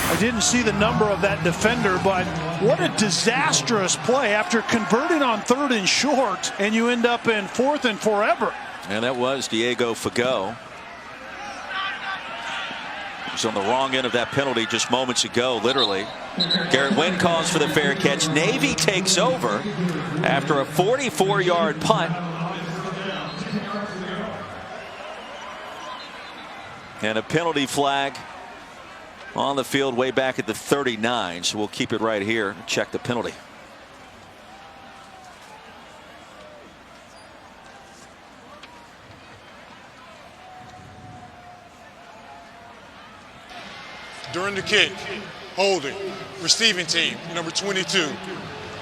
I didn't see the number of that defender, but what a disastrous play after converting on 3rd and short, and you end up in 4th and forever. And that was Diego Fagot. He was on the wrong end of that penalty just moments ago, literally. Garrett Wynn calls for the fair catch. Navy takes over after a 44-yard punt. And a penalty flag on the field way back at the 39. So we'll keep it right here and check the penalty. During the kick, holding, receiving team, number 22.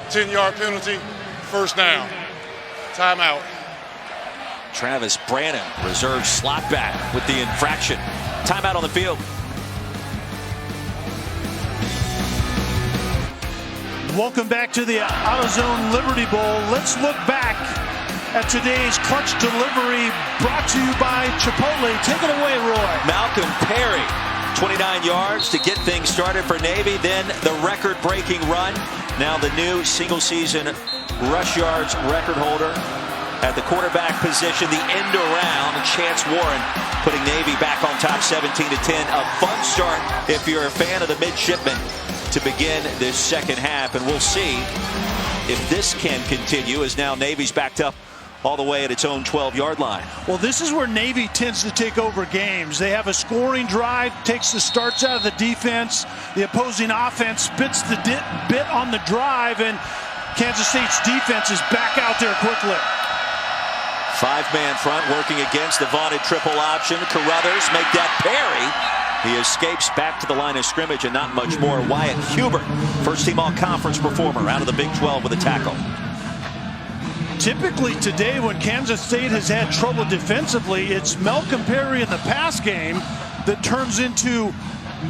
10-yard penalty, first down. Timeout. Travis Brannon, reserve slot back with the infraction. Timeout on the field. Welcome back to the AutoZone Liberty Bowl. Let's look back at today's clutch delivery brought to you by Chipotle. Take it away, Roy. Malcolm Perry. 29 yards to get things started for Navy. Then the record-breaking run. Now the new single-season rush yards record holder at the quarterback position. The end around, Chance Warren putting Navy back on top 17-10. A fun start if you're a fan of the Midshipmen to begin this second half. And we'll see if this can continue as now Navy's backed up all the way at its own 12-yard line. Well, this is where Navy tends to take over games. They have a scoring drive, takes the starts out of the defense. The opposing offense spits the bit on the drive, and Kansas State's defense is back out there quickly. 5-man front working against the vaunted triple option. Carruthers make that Perry. He escapes back to the line of scrimmage and not much more. Wyatt Hubert, first-team all-conference performer out of the Big 12 with a tackle. Typically today when Kansas State has had trouble defensively, it's Malcolm Perry in the pass game that turns into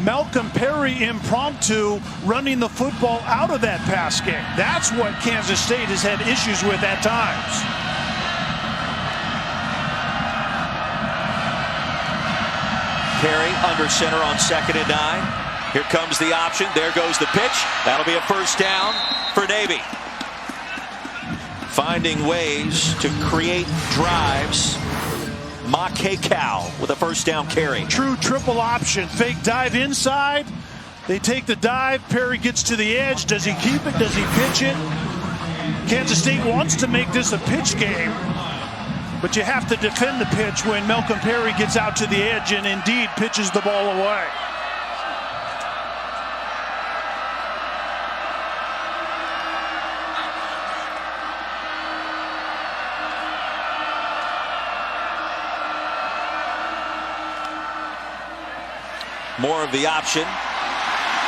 Malcolm Perry impromptu running the football out of that pass game. That's what Kansas State has had issues with at times. Perry under center on 2nd and 9. Here comes the option. There goes the pitch. That'll be a first down for Navy. Finding ways to create drives. Makekau with a first down carry. True triple option. Fake dive inside. They take the dive. Perry gets to the edge. Does he keep it? Does he pitch it? Kansas State wants to make this a pitch game, but you have to defend the pitch when Malcolm Perry gets out to the edge and indeed pitches the ball away. More of the option.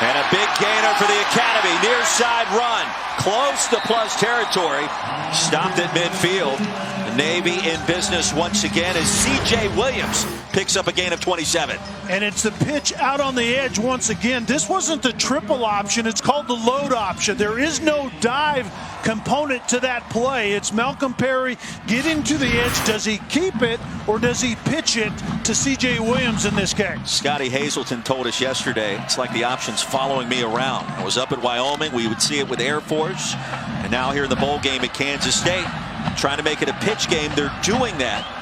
And a big gainer for the Academy. Near side run. Close to plus territory. Stopped at midfield. The Navy in business once again as C.J. Williams picks up a gain of 27. And it's the pitch out on the edge once again. This wasn't the triple option. It's called the load option. There is no dive component to that play. It's Malcolm Perry getting to the edge. Does he keep it or does he pitch it to C.J. Williams in this case? Scotty Hazelton told us yesterday, it's like the option's following me around. I was up at Wyoming. We would see it with Air Force. And now here in the bowl game at Kansas State, trying to make it a pitch game. They're doing that.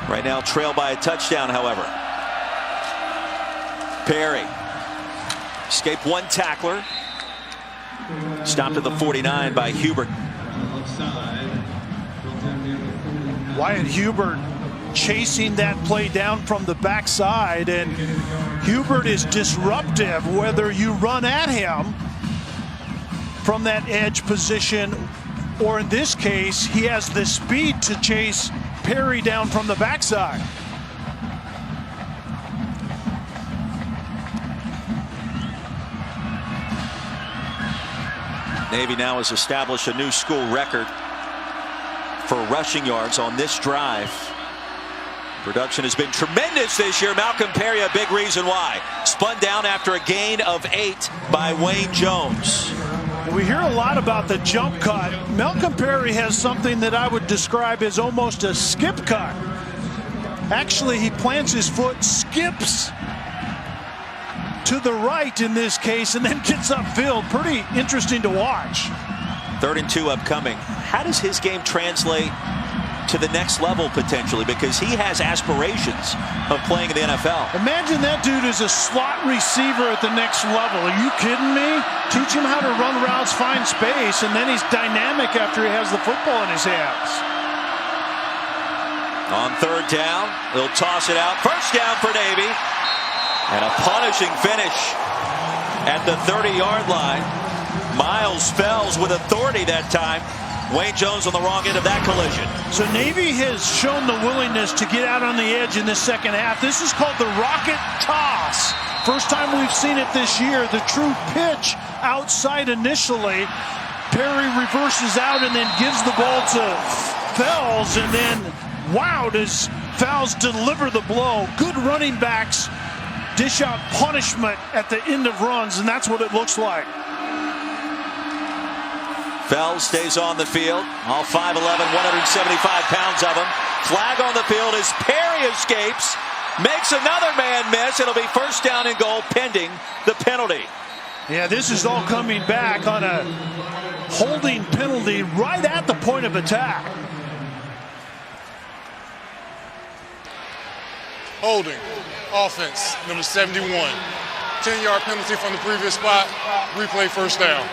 Right now trailed by a touchdown, however. Perry escaped one tackler. Stopped at the 49 by Hubert. Wyatt Hubert chasing that play down from the backside, and Hubert is disruptive whether you run at him from that edge position, or in this case, he has the speed to chase Perry down from the backside. Navy now has established a new school record for rushing yards on this drive. Production has been tremendous this year. Malcolm Perry, a big reason why. Spun down after a gain of 8 by Wayne Jones. We hear a lot about the jump cut. Malcolm Perry has something that I would describe as almost a skip cut. Actually, he plants his foot, skips to the right in this case, and then gets upfield. Pretty interesting to watch. 3rd and 2 upcoming. How does his game translate to the next level potentially? Because he has aspirations of playing in the NFL. Imagine that dude is a slot receiver at the next level. Are you kidding me? Teach him how to run routes, find space, and then he's dynamic after he has the football in his hands. On 3rd down, they'll toss it out. First down for Navy. And a punishing finish at the 30-yard line. Miles Fells with authority that time. Wayne Jones on the wrong end of that collision. So Navy has shown the willingness to get out on the edge in the second half. This is called the rocket toss. First time we've seen it this year. The true pitch outside initially. Perry reverses out and then gives the ball to Fells. And then, wow, does Fells deliver the blow. Good running backs dish out punishment at the end of runs, and that's what it looks like. Fells stays on the field. All 5'11", 175 pounds of him. Flag on the field as Perry escapes. Makes another man miss. It'll be first down and goal pending the penalty. Yeah, this is all coming back on a holding penalty right at the point of attack. Holding. Offense, number 71. 10-yard penalty from the previous spot. Replay first down.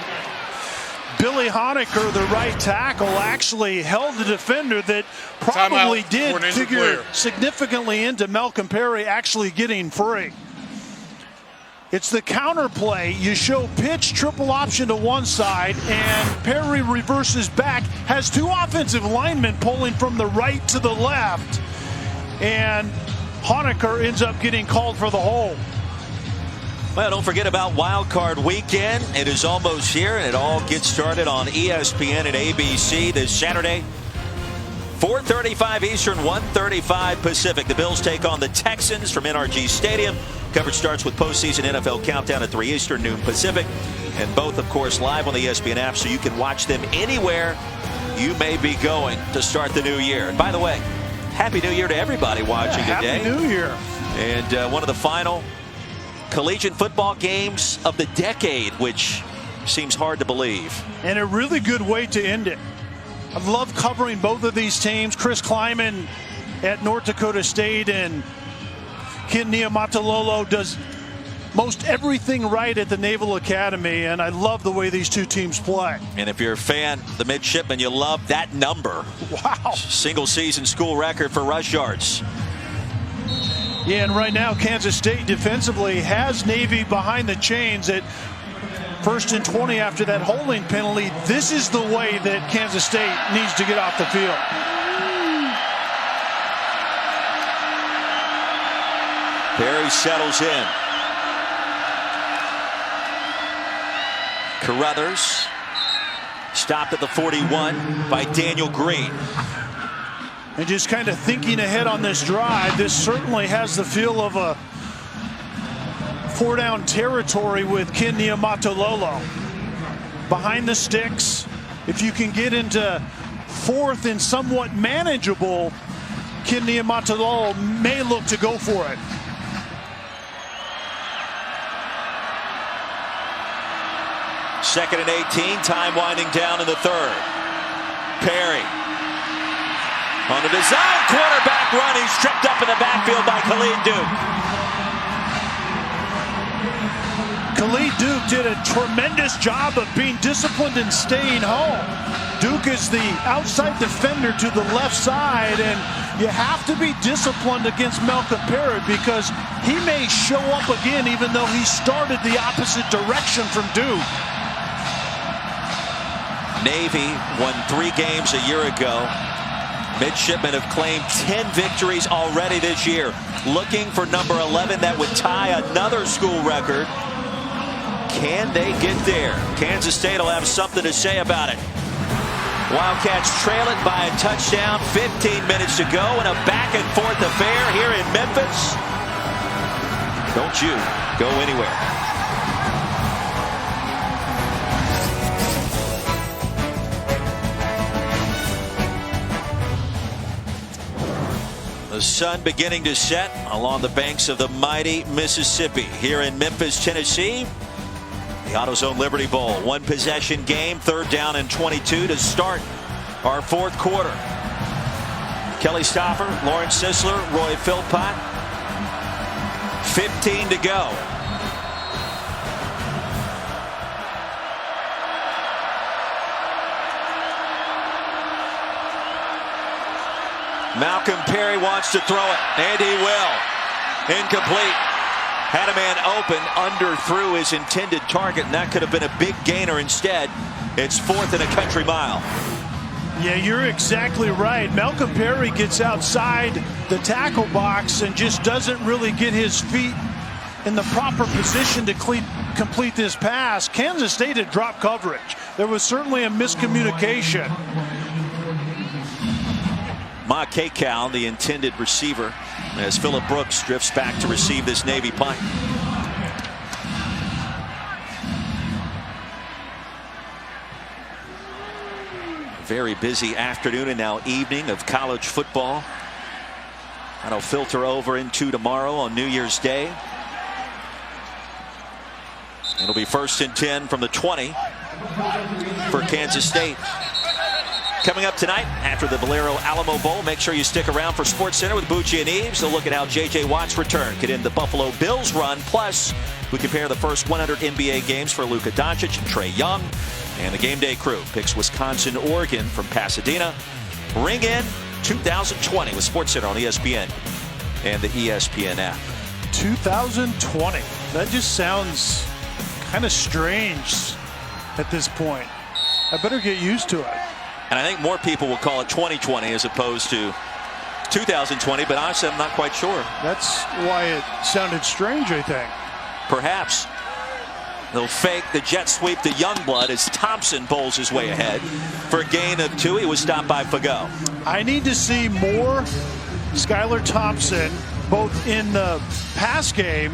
Billy Honecker, the right tackle, actually held the defender that probably did figure significantly into Malcolm Perry actually getting free. It's the counter play. You show pitch, triple option to one side, and Perry reverses back, has 2 offensive linemen pulling from the right to the left, and Honecker ends up getting called for the hold. Well, don't forget about Wild Card Weekend. It is almost here, and it all gets started on ESPN and ABC this Saturday. 4:35 Eastern, 1:35 Pacific. The Bills take on the Texans from NRG Stadium. Coverage starts with postseason NFL Countdown at 3 Eastern, noon Pacific. And both, of course, live on the ESPN app, so you can watch them anywhere you may be going to start the new year. And by the way, Happy New Year to everybody watching today. Happy New Year. And one of the final collegiate football games of the decade, which seems hard to believe. And a really good way to end it. I love covering both of these teams. Chris Kleiman at North Dakota State and Ken Niumatalolo does most everything right at the Naval Academy, and I love the way these two teams play. And if you're a fan, the Midshipmen, you love that number. Wow. Single season school record for rush yards. Yeah, and right now Kansas State defensively has Navy behind the chains at 1st and 20 after that holding penalty. This is the way that Kansas State needs to get off the field. Perry settles in. Carruthers stopped at the 41 by Daniel Green. And just kind of thinking ahead on this drive, this certainly has the feel of a 4-down territory with Ken Niumatalolo. Behind the sticks, if you can get into 4th and somewhat manageable, Ken Niumatalolo may look to go for it. Second and 18, time winding down in the 3rd. Perry on the design quarterback run. He's tripped up in the backfield by Khalid Duke. Khalid Duke did a tremendous job of being disciplined and staying home. Duke is the outside defender to the left side, and you have to be disciplined against Malcolm Perry because he may show up again even though he started the opposite direction from Duke. Navy won 3 games a year ago. Midshipmen have claimed 10 victories already this year. Looking for number 11 that would tie another school record. Can they get there? Kansas State will have something to say about it. Wildcats trail it by a touchdown. 15 minutes to go in a back-and-forth affair here in Memphis. Don't you go anywhere. The sun beginning to set along the banks of the mighty Mississippi here in Memphis, Tennessee. The AutoZone Liberty Bowl, 1 possession game, 3rd down and 22 to start our 4th quarter. Kelly Stopper, Lawrence Sisler, Roy Philpott. 15 to go. Malcolm Perry wants to throw it, and he will. Incomplete. Had a man open, underthrew his intended target, and that could have been a big gainer. Instead, it's 4th and a country mile. Yeah, you're exactly right. Malcolm Perry gets outside the tackle box and just doesn't really get his feet in the proper position to complete this pass. Kansas State had dropped coverage. There was certainly a miscommunication. Ma Kekow, the intended receiver, as Phillip Brooks drifts back to receive this Navy punt. Very busy afternoon and now evening of college football. That'll filter over into tomorrow on New Year's Day. It'll be 1st and 10 from the 20 for Kansas State. Coming up tonight after the Valero Alamo Bowl, make sure you stick around for SportsCenter with Bucci and Eaves. They'll look at how J.J. Watt's return could end the Buffalo Bills run. Plus, we compare the first 100 NBA games for Luka Doncic and Trae Young. And the Game Day crew picks Wisconsin, Oregon from Pasadena. Ring in 2020 with SportsCenter on ESPN and the ESPN app. 2020. That just sounds kind of strange at this point. I better get used to it. And I think more people will call it 2020 as opposed to 2020, but honestly, I'm not quite sure. That's why it sounded strange, I think. Perhaps. They'll fake the jet sweep to Youngblood as Thompson bowls his way ahead. For a gain of 2, he was stopped by Fago. I need to see more Skylar Thompson, both in the pass game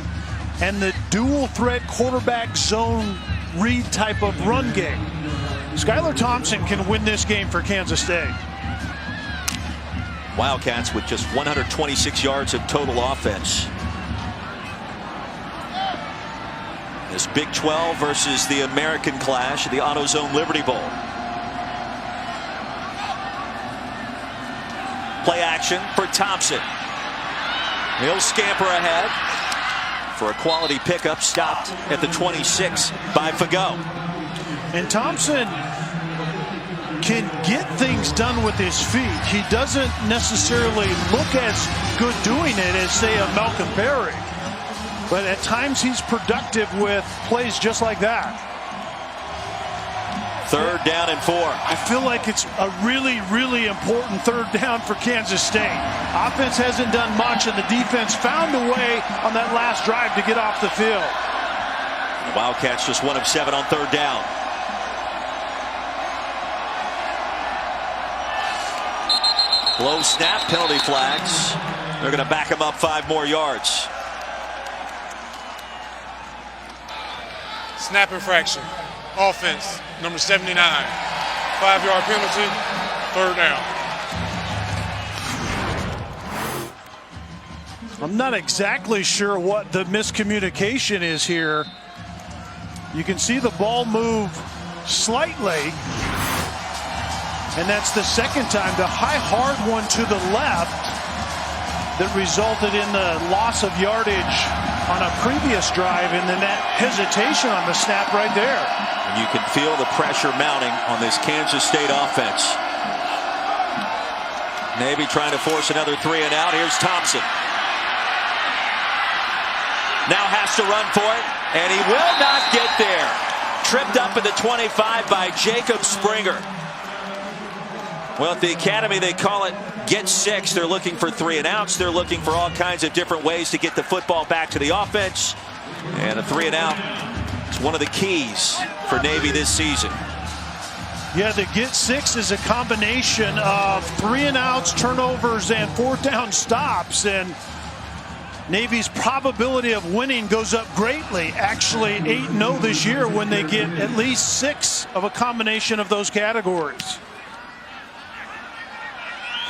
and the dual threat quarterback zone read type of run game. Skylar Thompson can win this game for Kansas State. Wildcats with just 126 yards of total offense. This Big 12 versus the American Clash of the AutoZone Liberty Bowl. Play action for Thompson. He'll scamper ahead for a quality pickup, stopped at the 26 by Fago. And Thompson can get things done with his feet. He doesn't necessarily look as good doing it as, say, a Malcolm Perry. But at times he's productive with plays just like that. 3rd down and 4. I feel like it's a really, really important 3rd down for Kansas State. Offense hasn't done much, and the defense found a way on that last drive to get off the field. The Wildcats just 1 of 7 on 3rd down. Low snap, penalty flags. They're going to back him up 5 more yards. Snap infraction. Offense, number 79. 5-yard penalty, 3rd down. I'm not exactly sure what the miscommunication is here. You can see the ball move slightly. And that's the second time. The high hard one to the left that resulted in the loss of yardage on a previous drive, and then that hesitation on the snap right there. And you can feel the pressure mounting on this Kansas State offense. Navy trying to force another 3 and out. Here's Thompson. Now has to run for it, and he will not get there. Tripped up at the 25 by Jacob Springer. Well, at the academy, they call it get 6. They're looking for 3 and outs. They're looking for all kinds of different ways to get the football back to the offense. And a 3 and out is one of the keys for Navy this season. Yeah, the get 6 is a combination of 3 and outs, turnovers, and 4th down stops. And Navy's probability of winning goes up greatly. Actually, 8-0 this year when they get at least 6 of a combination of those categories.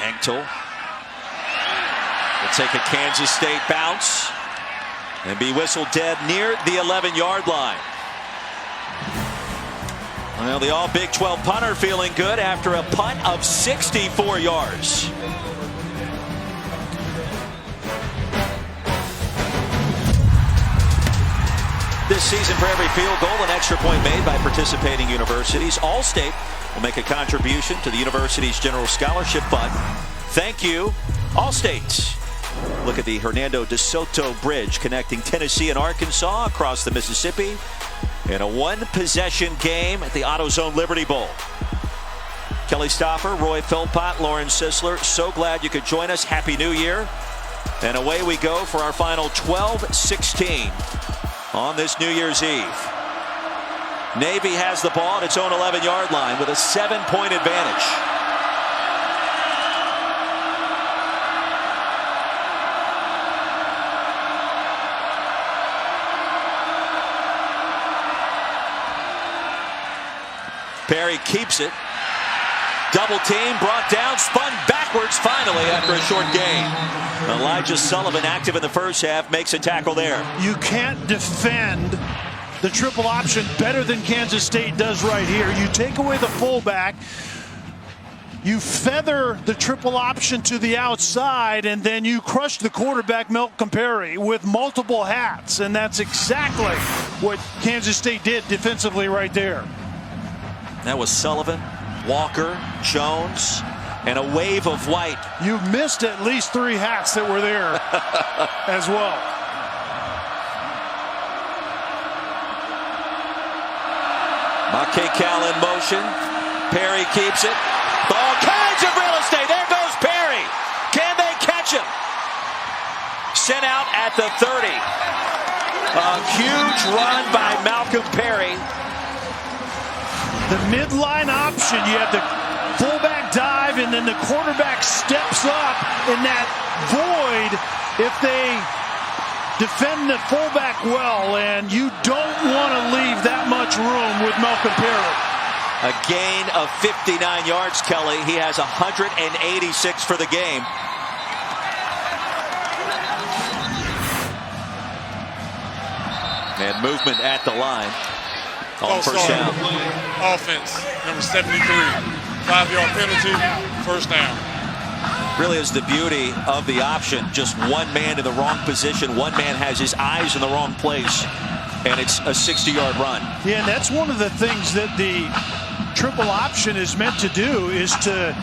Anktel will take a Kansas State bounce and be whistled dead near the 11-yard line. Well, the all Big 12 punter feeling good after a punt of 64 yards. This season, for every field goal, an extra point made by participating universities. All-State will make a contribution to the university's general scholarship fund. Thank you, All-State. Look at the Hernando de Soto Bridge connecting Tennessee and Arkansas across the Mississippi in a 1-possession game at the AutoZone Liberty Bowl. Kelly Stoffer, Roy Philpott, Lauren Sisler, so glad you could join us. Happy New Year. And away we go for our final 12-16 on this New Year's Eve. Navy has the ball at its own 11-yard line with a 7-point advantage. Perry keeps it. Double team, brought down, spun backwards finally after a short gain. Elijah Sullivan, active in the first half, makes a tackle there. You can't defend the triple option better than Kansas State does right here. You take away the fullback, you feather the triple option to the outside, and then you crush the quarterback, Malcolm Perry, with multiple hats. And that's exactly what Kansas State did defensively right there. That was Sullivan, Walker, Jones, and a wave of white. You missed at least 3 hats that were there as well. Cal in motion. Perry keeps it. All kinds of real estate. There goes Perry. Can they catch him? Sent out at the 30. A huge run by Malcolm Perry. The midline option, you have the fullback dive, and then the quarterback steps up in that void. If they defend the fullback well, and you don't want to leave that much room with Malcolm Perry. A gain of 59 yards, Kelly. He has 186 for the game. And movement at the line on first down. Offense, number 73. 5-yard penalty, first down. Really is the beauty of the option. Just one man in the wrong position. One man has his eyes in the wrong place. And it's a 60-yard run. Yeah, and that's one of the things that the triple option is meant to do, is to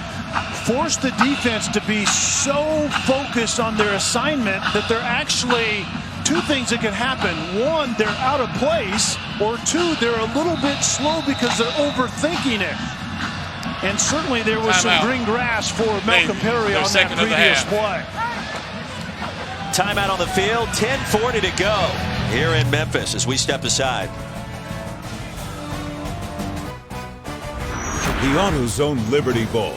force the defense to be so focused on their assignment that they're actually two things that can happen. One, they're out of place, or two, they're a little bit slow because they're overthinking it. And certainly there was some green grass for Malcolm Perry on that previous play. Timeout on the field, 10:40 to go here in Memphis as we step aside. The AutoZone Liberty Bowl,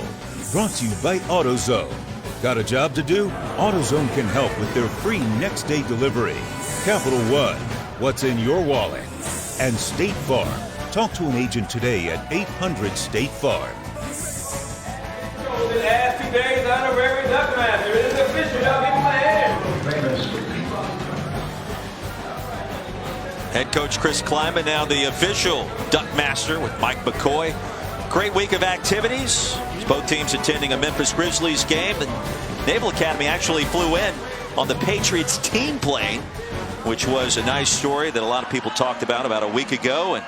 brought to you by AutoZone. Got a job to do? AutoZone can help with their free next-day delivery. Capital One, what's in your wallet? And State Farm. Talk to an agent today at 800-STATE-FARM. The last 2 days, honorary duck master. It is official. Y'all give me my hand. Head coach Chris Kleiman now the official duck master with Mike McCoy. Great week of activities. Both teams attending a Memphis Grizzlies game. The Naval Academy actually flew in on the Patriots team plane, which was a nice story that a lot of people talked about a week ago. And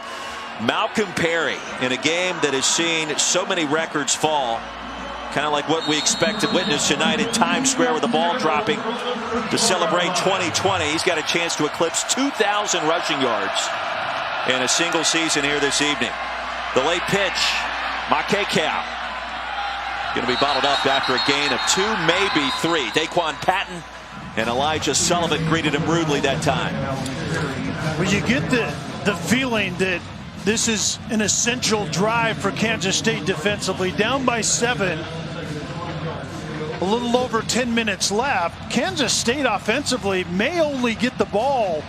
Malcolm Perry in a game that has seen so many records fall, kind of like what we expect to witness tonight in Times Square with the ball dropping to celebrate 2020. He's got a chance to eclipse 2,000 rushing yards in a single season here this evening. The late pitch, Makekau, going to be bottled up after a gain of 2, maybe 3. Daquan Patton and Elijah Sullivan greeted him rudely that time. Well, you get the feeling that this is an essential drive for Kansas State defensively. Down by 7, a little over 10 minutes left. Kansas State offensively may only get the ball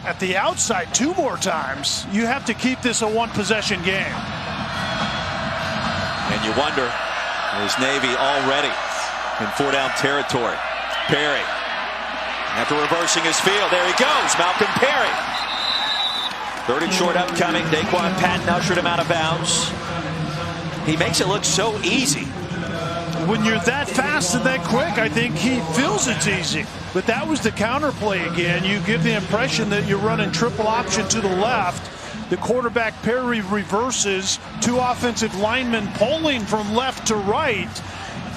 at the outside 2 more times. You have to keep this a 1-possession game. And you wonder, is Navy already in 4-down territory? Perry, after reversing his field, there he goes, Malcolm Perry. 3rd and short upcoming. Daquan Patton ushered him out of bounds. He makes it look so easy. When you're that fast and that quick, I think he feels it's easy. But that was the counter play again. You give the impression that you're running triple option to the left. The quarterback Perry reverses, 2 offensive linemen pulling from left to right,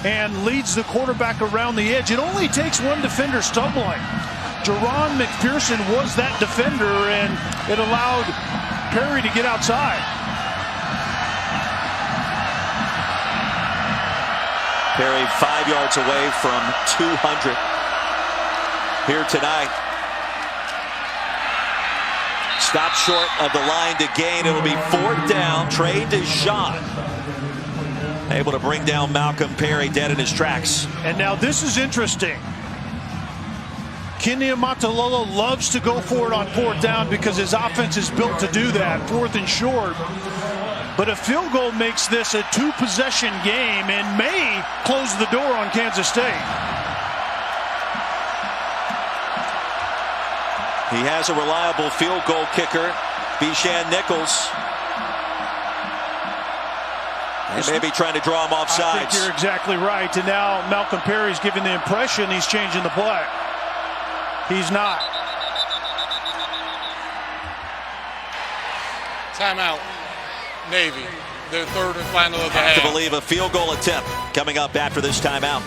and leads the quarterback around the edge. It only takes 1 defender stumbling. Jerron McPherson was that defender, and it allowed Perry to get outside. Perry 5 yards away from 200 here tonight. Stop short of the line to gain. It'll be 4th down. Trey Deshawn able to bring down Malcolm Perry dead in his tracks. And now this is interesting. Kenny Amatololo loves to go for it on 4th down because his offense is built to do that, 4th and short. But a field goal makes this a 2-possession game and may close the door on Kansas State. He has a reliable field goal kicker, Bishan Nichols. And maybe trying to draw him off sides. I think you're exactly right. And now Malcolm Perry's giving the impression he's changing the play. He's not. Timeout. Navy, their 3rd and final of the half. Have to believe a field goal attempt coming up after this timeout.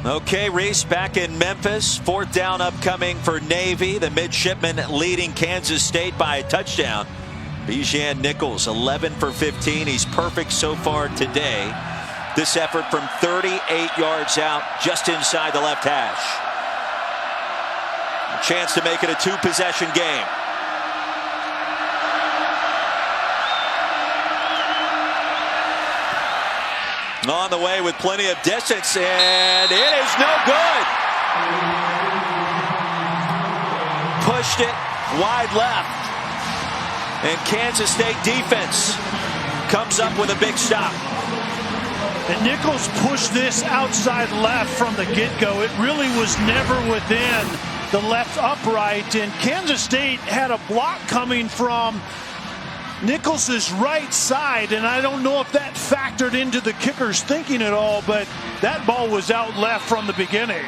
Okay, Reese, back in Memphis. 4th down upcoming for Navy. The Midshipmen leading Kansas State by a touchdown. Bijan Nichols, 11 for 15. He's perfect so far today. This effort from 38 yards out, just inside the left hash. A chance to make it a two-possession game. On the way with plenty of distance, and it is no good. Pushed it wide left. And Kansas State defense comes up with a big stop. And Nichols pushed this outside left from the get-go. It really was never within the left upright. And Kansas State had a block coming from Nichols' right side, and I don't know if that factored into the kicker's thinking at all, but that ball was out left from the beginning.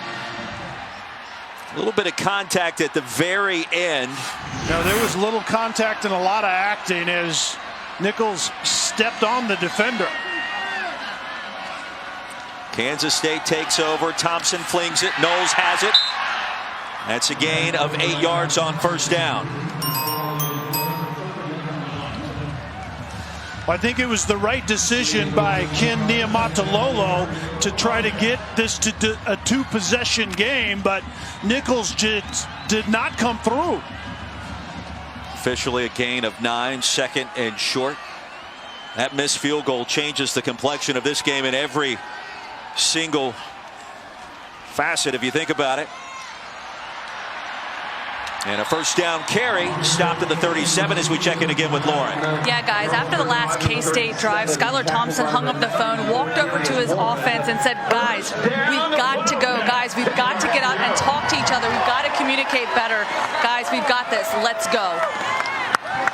A little bit of contact at the very end. No, there was little contact and a lot of acting as Nichols stepped on the defender. Kansas State takes over. Thompson flings it. Knowles has it. That's a gain of 8 yards on first down. I think it was the right decision by Ken Niumatalolo to try to get this to a two-possession game, but Nichols just did not come through. Officially a gain of 9, second and short. That missed field goal changes the complexion of this game in every single facet, if you think about it. And a first down carry stopped at the 37 as we check in again with Lauren. Yeah, guys, after the last K-State drive, Skylar Thompson hung up the phone, walked over to his offense and said, guys, we've got to go. Guys, we've got to get out and talk to each other. We've got to communicate better. Guys, we've got this. Let's go.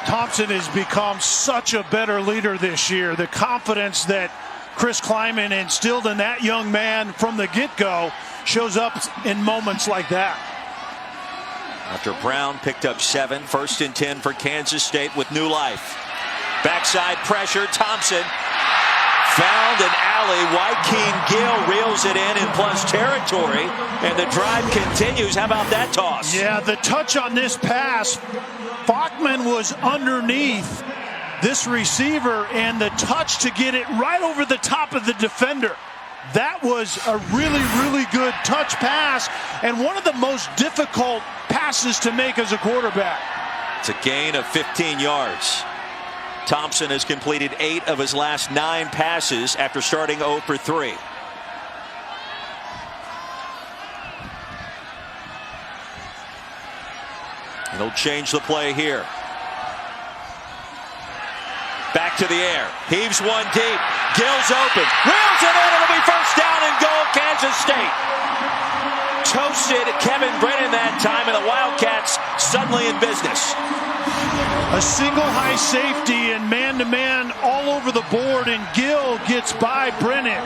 Thompson has become such a better leader this year. The confidence that Chris Kleiman instilled in that young man from the get-go shows up in moments like that. After Brown picked up 7, first and 10 for Kansas State with new life. Backside pressure, Thompson found an alley. Joaquin Gill reels it in plus territory, and the drive continues. How about that toss? Yeah, the touch on this pass, Bachman was underneath this receiver, and the touch to get it right over the top of the defender. That was a really, really good touch pass, and one of the most difficult passes to make as a quarterback. It's a gain of 15 yards. Thompson has completed 8 of his last 9 passes after starting 0 for 3. And he'll change the play here. Back to the air. Heaves one deep. Gill's open. Reels it in. It'll be first down and goal, Kansas State. Toasted Kevin Brennan that time, and the Wildcats suddenly in business. A single high safety and man-to-man all over the board, and Gill gets by Brennan.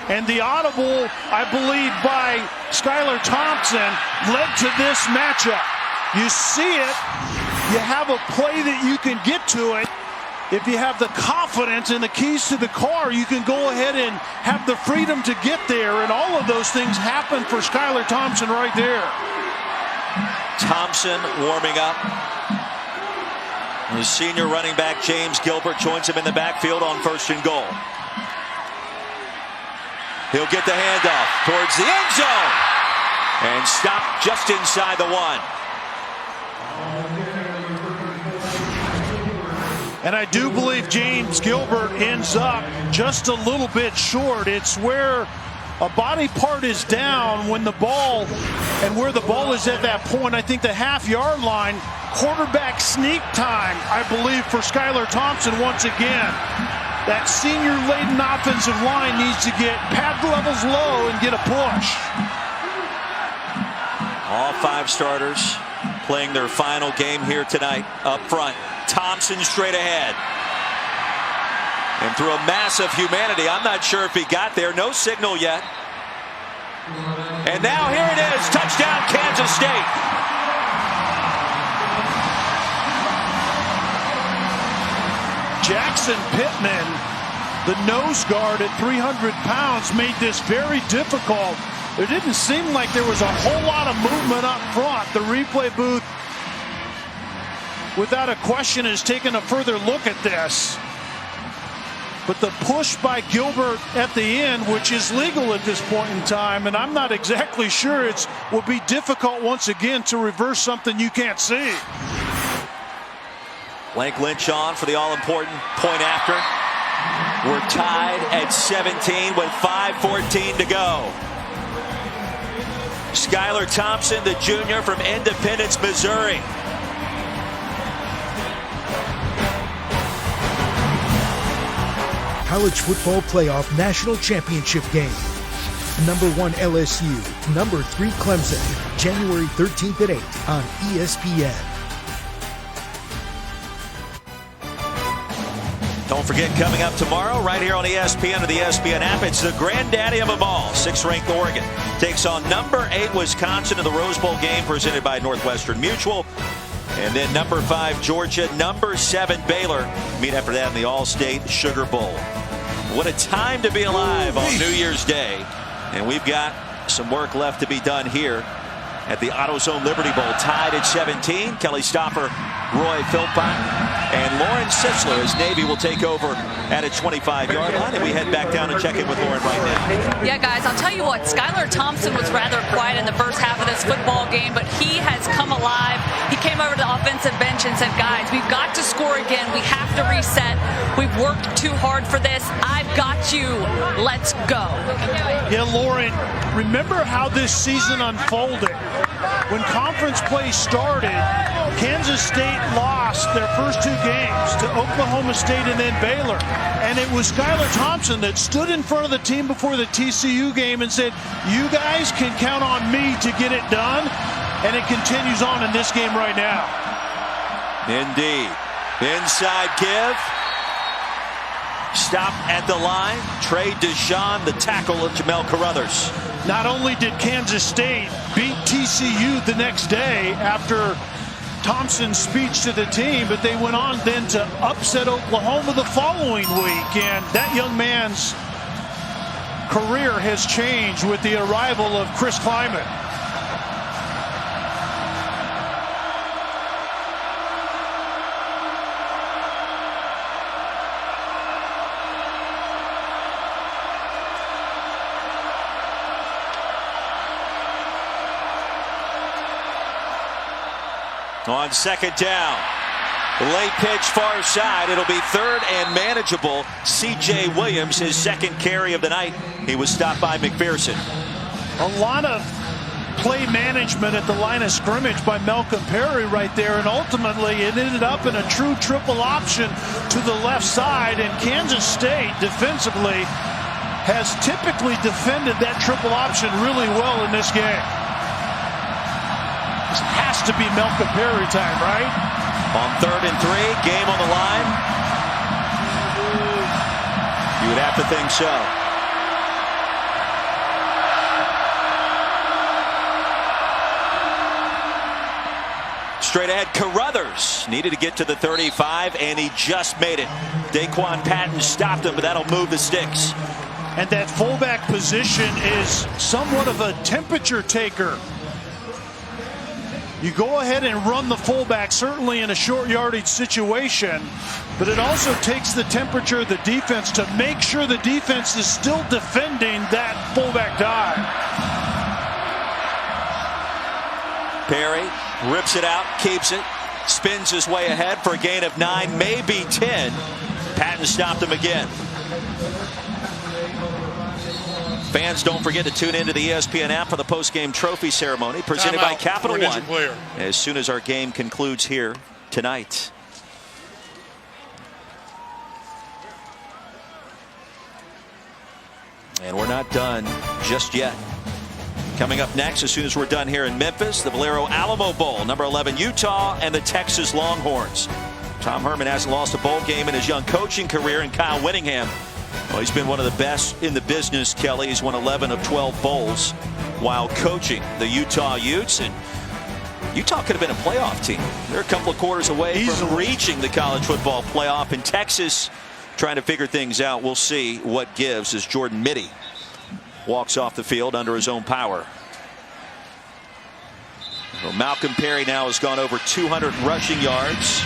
And the audible, I believe, by Skylar Thompson led to this matchup. You see it. You have a play that you can get to it. If you have the confidence and the keys to the car, you can go ahead and have the freedom to get there. And all of those things happen for Skylar Thompson right there. Thompson warming up. The senior running back James Gilbert joins him in the backfield on first and goal. He'll get the handoff towards the end zone and stop just inside the 1. And I do believe James Gilbert ends up just a little bit short. It's where a body part is down when the ball, and where the ball is at that point, I think the half-yard line, quarterback sneak time, I believe, for Skylar Thompson once again. That senior-laden offensive line needs to get pad levels low and get a push. All 5 starters playing their final game here tonight up front. Thompson straight ahead. And through a mass of humanity, I'm not sure if he got there. No signal yet. And now here it is. Touchdown, Kansas State. Jackson Pittman, the nose guard at 300 pounds, made this very difficult. It didn't seem like there was a whole lot of movement up front. The replay booth without a question, has taken a further look at this. But the push by Gilbert at the end, which is legal at this point in time, and I'm not exactly sure it will be difficult once again to reverse something you can't see. Blank Lynch on for the all-important point after. We're tied at 17 with 5:14 to go. Skylar Thompson, the junior from Independence, Missouri. College Football Playoff National Championship game. Number 1 LSU, number 3 Clemson, January 13th at 8 on ESPN. Don't forget, coming up tomorrow, right here on ESPN or the ESPN app, it's the granddaddy of them all. 6th-ranked Oregon takes on number 8 Wisconsin in the Rose Bowl game presented by Northwestern Mutual. And then number 5 Georgia, number 7 Baylor meet after that in the All-State Sugar Bowl. What a time to be alive on New Year's Day. And we've got some work left to be done here at the AutoZone Liberty Bowl, tied at 17. Kelly Stopper, Roy Philpott, and Lauren Sisler as Navy will take over at a 25-yard line. And we head back down and check in with Lauren right now. Yeah, guys, I'll tell you what, Skylar Thompson was rather quiet in the first half of this football game, but he has come alive. He came over to the offensive bench and said, guys, we've got to score again. We have to reset. We've worked too hard for this. I've got you. Let's go. Yeah, Lauren, remember how this season unfolded. When conference play started, Kansas State lost their first 2 games to Oklahoma State and then Baylor. And it was Skylar Thompson that stood in front of the team before the TCU game and said, you guys can count on me to get it done. And it continues on in this game right now. Indeed. Inside give. Stop at the line. Trey Deshawn, the tackle of Jamel Carruthers. Not only did Kansas State beat TCU the next day after Thompson's speech to the team, but they went on then to upset Oklahoma the following week. And that young man's career has changed with the arrival of Chris Kleiman. On 2nd down, late pitch far side. It'll be 3rd and manageable. C.J. Williams, his 2nd carry of the night. He was stopped by McPherson. A lot of play management at the line of scrimmage by Malcolm Perry right there, and ultimately it ended up in a true triple option to the left side, and Kansas State defensively has typically defended that triple option really well in this game. This has to be Malcolm Perry time, right? On 3rd and 3, game on the line. You would have to think so. Straight ahead, Carruthers needed to get to the 35, and he just made it. Daquan Patton stopped him, but that'll move the sticks. And that fullback position is somewhat of a temperature taker. You go ahead and run the fullback, certainly in a short yardage situation, but it also takes the temperature of the defense to make sure the defense is still defending that fullback dive. Perry rips it out, keeps it, spins his way ahead for a gain of 9, maybe 10. Patton stopped him again. Fans, don't forget to tune into the ESPN app for the post-game trophy ceremony presented by Capital One as soon as our game concludes here tonight. And we're not done just yet. Coming up next, as soon as we're done here in Memphis, the Valero Alamo Bowl, number 11 Utah and the Texas Longhorns. Tom Herman hasn't lost a bowl game in his young coaching career, and Kyle Whittingham, well, he's been one of the best in the business, Kelly. He's won 11 of 12 bowls while coaching the Utah Utes. And Utah could have been a playoff team. They're a couple of quarters away from reaching the college football playoff. In Texas, trying to figure things out. We'll see what gives as Jordan Mitty walks off the field under his own power. Well, Malcolm Perry now has gone over 200 rushing yards.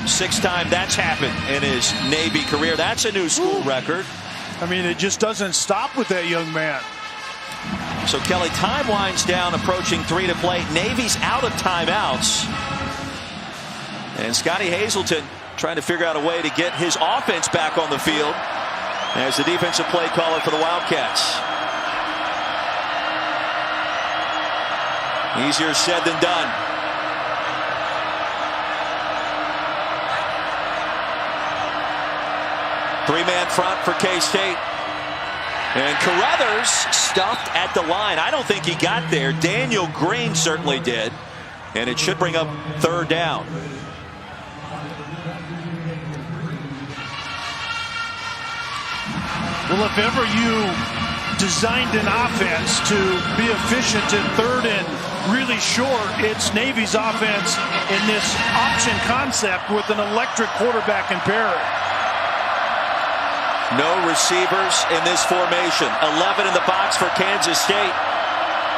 6th time that's happened in his Navy career. That's a new school record. I mean, it just doesn't stop with that young man. So Kelly, time winds down, approaching 3 to play. Navy's out of timeouts. And Scotty Hazelton trying to figure out a way to get his offense back on the field as the defensive play caller for the Wildcats. Easier said than done. Three-man front for K-State. And Carruthers stuffed at the line. I don't think he got there. Daniel Green certainly did. And it should bring up 3rd down. Well, if ever you designed an offense to be efficient in 3rd and really short, it's Navy's offense in this option concept with an electric quarterback in Perry. No receivers in this formation. 11 in the box for Kansas State.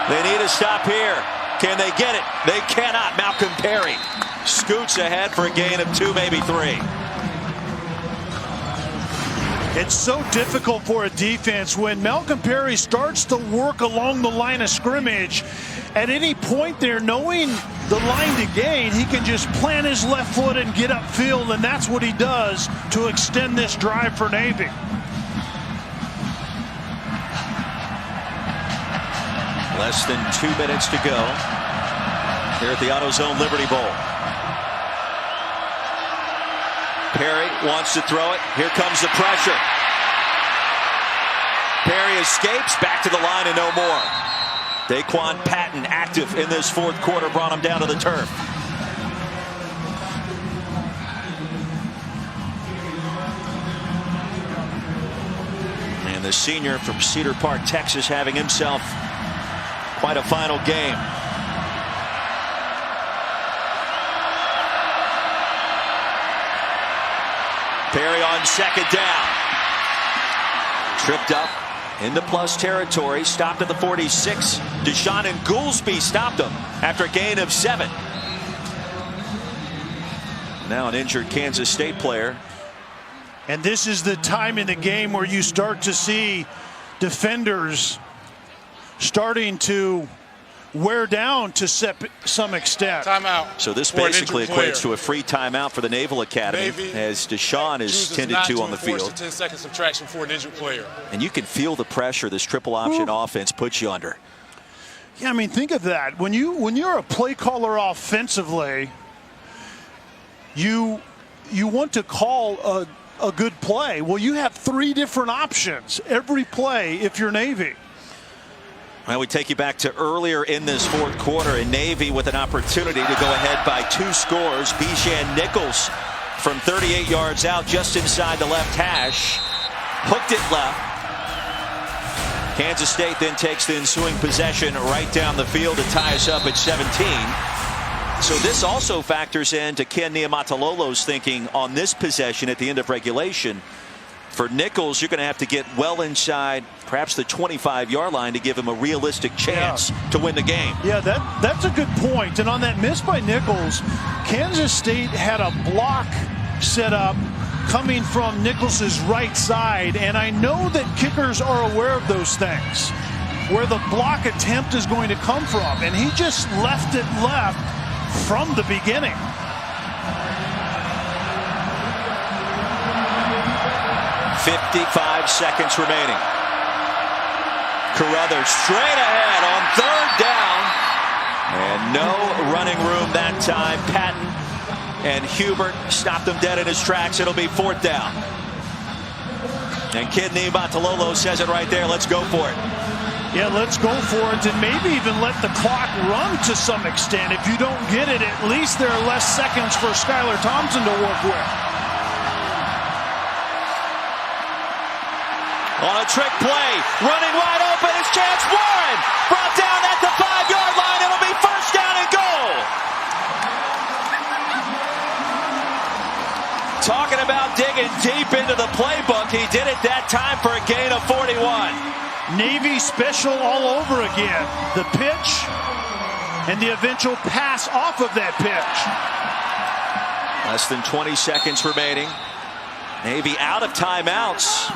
They need a stop here. Can they get it? They cannot. Malcolm Perry scoots ahead for a gain of 2, maybe 3. It's so difficult for a defense when Malcolm Perry starts to work along the line of scrimmage. At any point there, knowing the line to gain, he can just plant his left foot and get upfield, and that's what he does to extend this drive for Navy. Less than 2 minutes to go here at the AutoZone Liberty Bowl. Perry wants to throw it. Here comes the pressure. Perry escapes back to the line and no more. Daquan Patton active in this 4th quarter, brought him down to the turf. And the senior from Cedar Park, Texas, having himself quite a final game. Perry on 2nd down. Tripped up into plus territory. Stopped at the 46. Deshaun and Goolsby stopped him after a gain of 7. Now an injured Kansas State player. And this is the time in the game where you start to see defenders starting to wear down to some extent. Timeout. So this basically equates to a free timeout for the Naval Academy, as Deshaun is tended to on the field. 10 second subtraction for an injured player. And you can feel the pressure this triple option offense puts you under. Yeah, I mean, think of that. When you're a play caller offensively, you want to call a good play. Well, you have 3 different options every play if you're Navy. Well, we take you back to earlier in this 4th quarter, and Navy with an opportunity to go ahead by 2 scores. Bijan Nichols from 38 yards out, just inside the left hash, hooked it left. Kansas State then takes the ensuing possession right down the field to tie us up at 17. So this also factors into Ken Niumatalolo's thinking on this possession at the end of regulation. For Nichols, you're going to have to get well inside perhaps the 25-yard line to give him a realistic chance to win the game. Yeah, that's a good point. And on that miss by Nichols, Kansas State had a block set up coming from Nichols' right side. And I know that kickers are aware of those things, where the block attempt is going to come from. And he just left it left from the beginning. .55 seconds remaining. Carruthers straight ahead on 3rd down. And no running room that time. Patton and Hubert stopped him dead in his tracks. It'll be 4th down. And Ken Niumatalolo says it right there. Let's go for it. Yeah, let's go for it, and maybe even let the clock run to some extent. If you don't get it, at least there are less seconds for Skylar Thompson to work with. On a trick play, running wide open, it's Chance Warren, brought down at the 5-yard line. It'll be 1st down and goal. Talking about digging deep into the playbook, he did it that time for a gain of 41. Navy special all over again. The pitch, and the eventual pass off of that pitch. Less than 20 seconds remaining. Navy out of timeouts.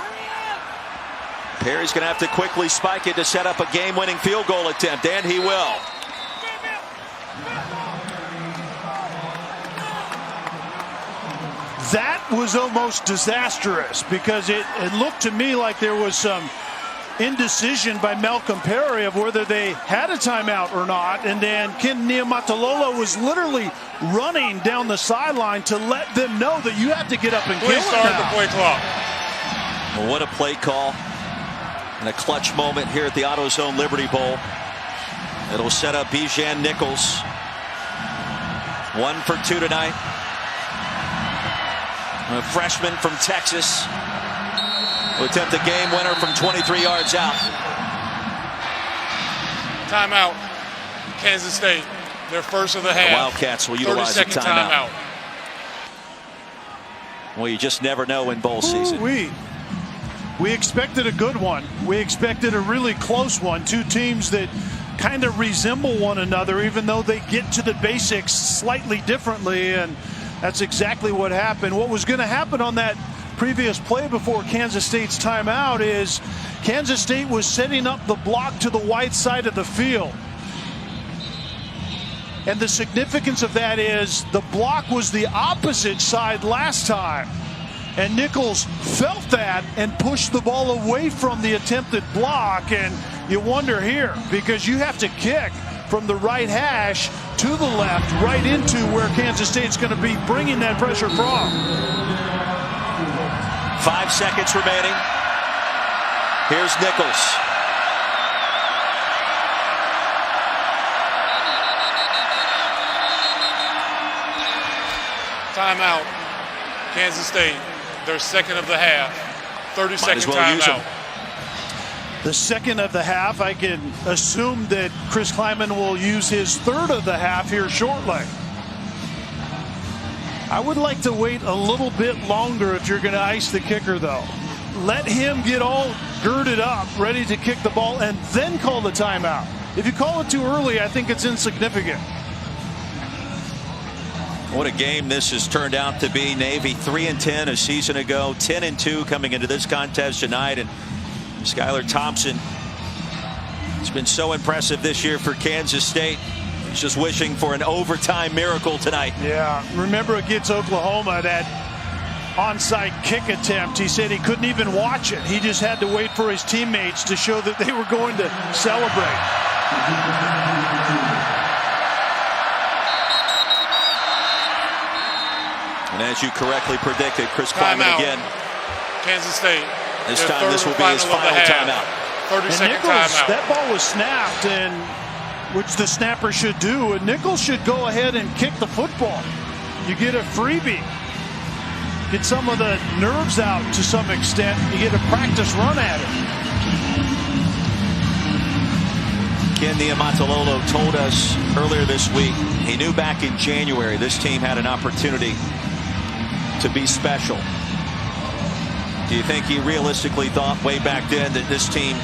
Perry's going to have to quickly spike it to set up a game-winning field goal attempt, and he will. That was almost disastrous because it looked to me like there was some indecision by Malcolm Perry of whether they had a timeout or not, and then Ken Niumatalolo was literally running down the sideline to let them know that you have to get up and kill it start now. the play clock. Well, what a play call and a clutch moment here at the AutoZone Liberty Bowl. It'll set up Bijan Nichols. 1 for 2 tonight. A freshman from Texas will attempt a game winner from 23 yards out. Timeout. Kansas State. Their first of the half. The Wildcats will utilize a 30-second timeout. Well, you just never know in bowl season. We expected a good one. We expected a really close one. Two teams that kind of resemble one another, even though they get to the basics slightly differently, and that's exactly what happened. What was going to happen on that previous play before Kansas State's timeout is Kansas State was setting up the block to the wide side of the field. And the significance of that is the block was the opposite side last time. And Nichols felt that and pushed the ball away from the attempted block. And you wonder here, because you have to kick from the right hash to the left, right into where Kansas State's going to be bringing that pressure from. 5 seconds remaining. Here's Nichols. Timeout. Kansas State. Their second of the half. 30-second timeout. The second of the half, I can assume that Chris Kleiman will use his third of the half here shortly. I would like to wait a little bit longer if you're going to ice the kicker, though. Let him get all girded up, ready to kick the ball, and then call the timeout. If you call it too early, I think it's insignificant. What a game this has turned out to be. Navy 3-10 a season ago, 10-2 coming into this contest tonight. And Skylar Thompson has been so impressive this year for Kansas State. He's just wishing for an overtime miracle tonight. Yeah, remember against Oklahoma, that onside kick attempt, he said he couldn't even watch it. He just had to wait for his teammates to show that they were going to celebrate. And as you correctly predicted, Chris Kleiman again. Kansas State. This time this will be his final timeout. 30-second Nichols, timeout. that ball was snapped, and which the snapper should do, and Nichols should go ahead and kick the football. You get a freebie. Get some of the nerves out to some extent. You get a practice run at it. Ken Niumatalolo told us earlier this week he knew back in January this team had an opportunity to be special. Do you think he realistically thought way back then that this team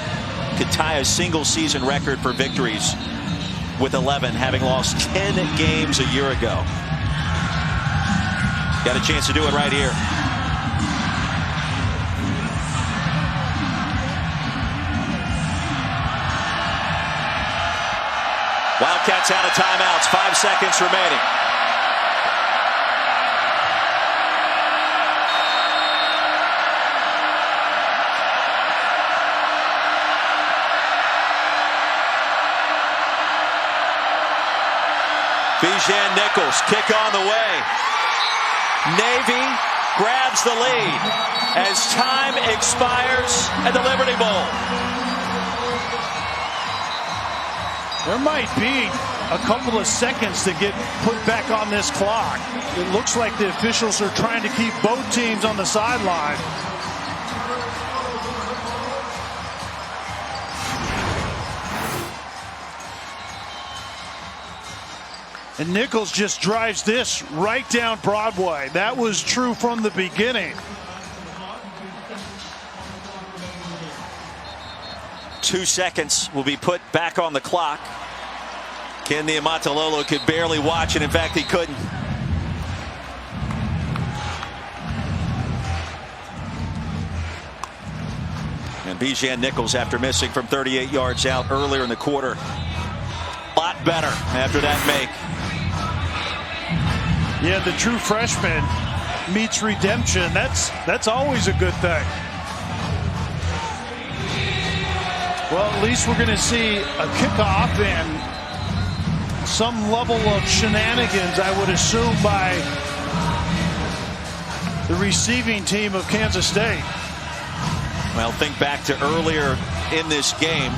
could tie a single season record for victories with 11, having lost 10 games a year ago? Got a chance to do it right here. Wildcats out of timeouts, 5 seconds remaining. Bijan Nichols, kick on the way. Navy grabs the lead as time expires at the Liberty Bowl. There might be a couple of seconds to get put back on this clock. It looks like the officials are trying to keep both teams on the sideline. And Nichols just drives this right down Broadway. That was true from the beginning. 2 seconds will be put back on the clock. Ken Niumatalolo could barely watch it. In fact, he couldn't. And Bijan Nichols, after missing from 38 yards out earlier in the quarter, a lot better after that make. Yeah, the true freshman meets redemption. That's always a good thing. Well, at least we're going to see a kickoff and some level of shenanigans, I would assume, by the receiving team of Kansas State. Well, think back to earlier in this game.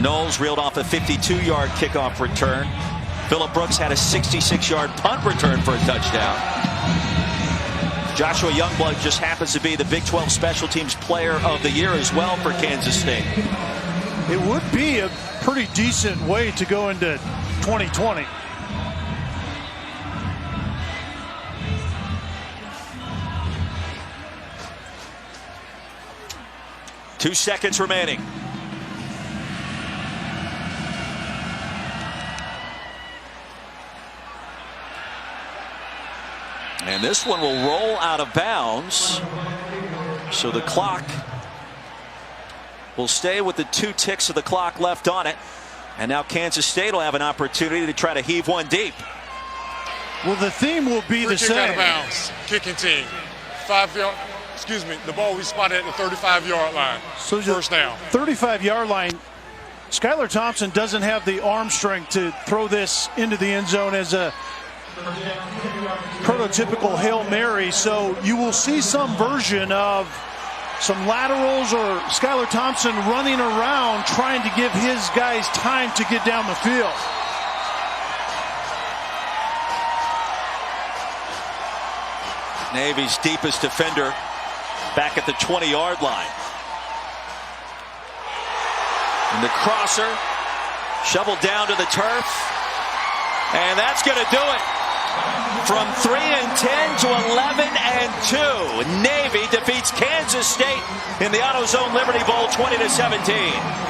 Knowles reeled off a 52-yard kickoff return. Phillip Brooks had a 66-yard punt return for a touchdown. Joshua Youngblood just happens to be the Big 12 Special Teams Player of the Year as well for Kansas State. It would be a pretty decent way to go into 2020. Two seconds remaining. And this one will roll out of bounds. So the clock will stay with the 2 ticks of the clock left on it. And now Kansas State will have an opportunity to try to heave one deep. Well, the theme will be the same. Out of bounds. Kicking team. 5 yard. Excuse me. The ball we spotted at the 35-yard line. So first down. 35-yard line. Skylar Thompson doesn't have the arm strength to throw this into the end zone as a prototypical Hail Mary. So you will see some version of some laterals or Skylar Thompson running around trying to give his guys time to get down the field. Navy's deepest defender back at the 20-yard line. And the crosser shoveled down to the turf. And that's going to do it. From 3-10 to 11-2. Navy defeats Kansas State in the AutoZone Liberty Bowl 20-17.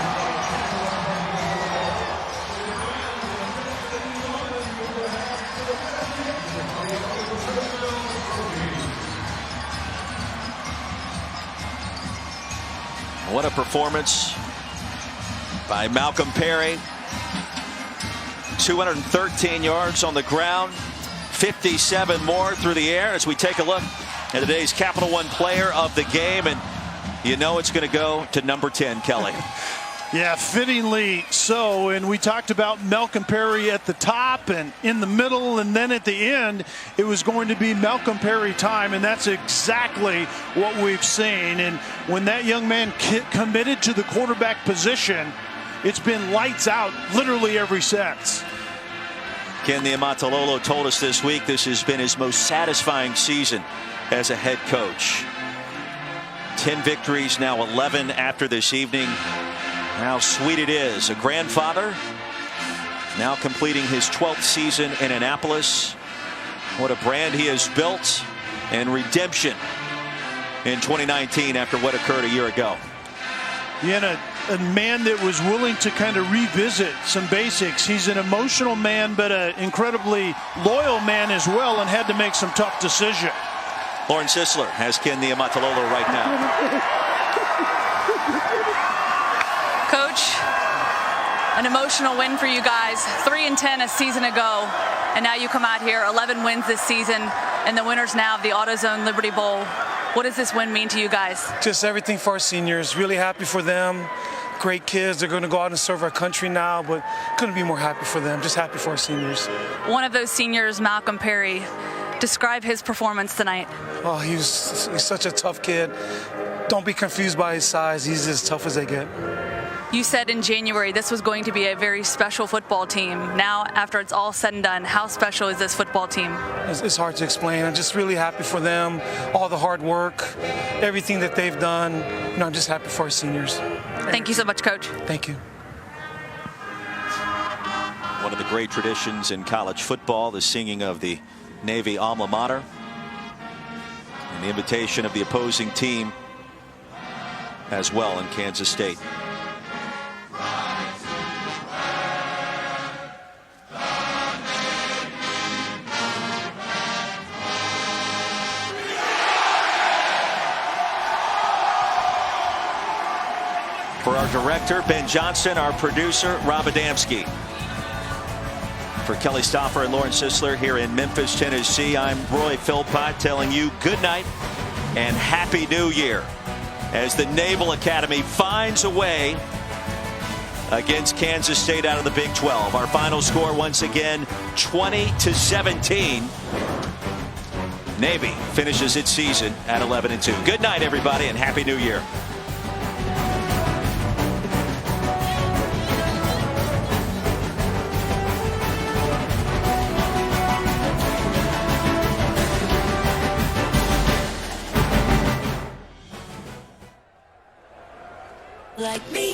What a performance by Malcolm Perry. 213 yards on the ground, 57 more through the air as we take a look at today's Capital One Player of the Game. And you know it's going to go to number 10, Kelly. Yeah, fittingly so. And we talked about Malcolm Perry at the top and in the middle, and then at the end it was going to be Malcolm Perry time, and that's exactly what we've seen. And when that young man committed to the quarterback position, it's been lights out literally every since. Ken Niumatalolo told us this week this has been his most satisfying season as a head coach. 10 victories, now 11 after this evening. How sweet it is. A grandfather, now completing his 12th season in Annapolis. What a brand he has built, and redemption in 2019 after what occurred a year ago. Yeah, a man that was willing to kind of revisit some basics. He's an emotional man, but an incredibly loyal man as well, and had to make some tough decisions. Lauren Sisler has Ken Niumatalolo right now. Coach, an emotional win for you guys. 3-10 a season ago, and now you come out here, 11 wins this season, and the winners now of the AutoZone Liberty Bowl. What does this win mean to you guys? Just everything for our seniors. Really happy for them. Great kids. They're going to go out and serve our country now, but couldn't be more happy for them. Just happy for our seniors. One of those seniors, Malcolm Perry, describe his performance tonight. Oh, he's such a tough kid. Don't be confused by his size. He's as tough as they get. You said in January this was going to be a very special football team. Now, after it's all said and done, how special is this football team? It's hard to explain. I'm just really happy for them, all the hard work, everything that they've done. You know, I'm just happy for our seniors. Thank you so much, Coach. Thank you. One of the great traditions in college football, the singing of the Navy alma mater, and the invitation of the opposing team as well in Kansas State. Our director, Ben Johnson. Our producer, Rob Adamski. For Kelly Stoffer and Lauren Sisler here in Memphis, Tennessee, I'm Roy Philpott telling you good night and Happy New Year as the Naval Academy finds a way against Kansas State out of the Big 12. Our final score once again 20-17. Navy finishes its season at 11-2. Good night, everybody, and Happy New Year. Like me.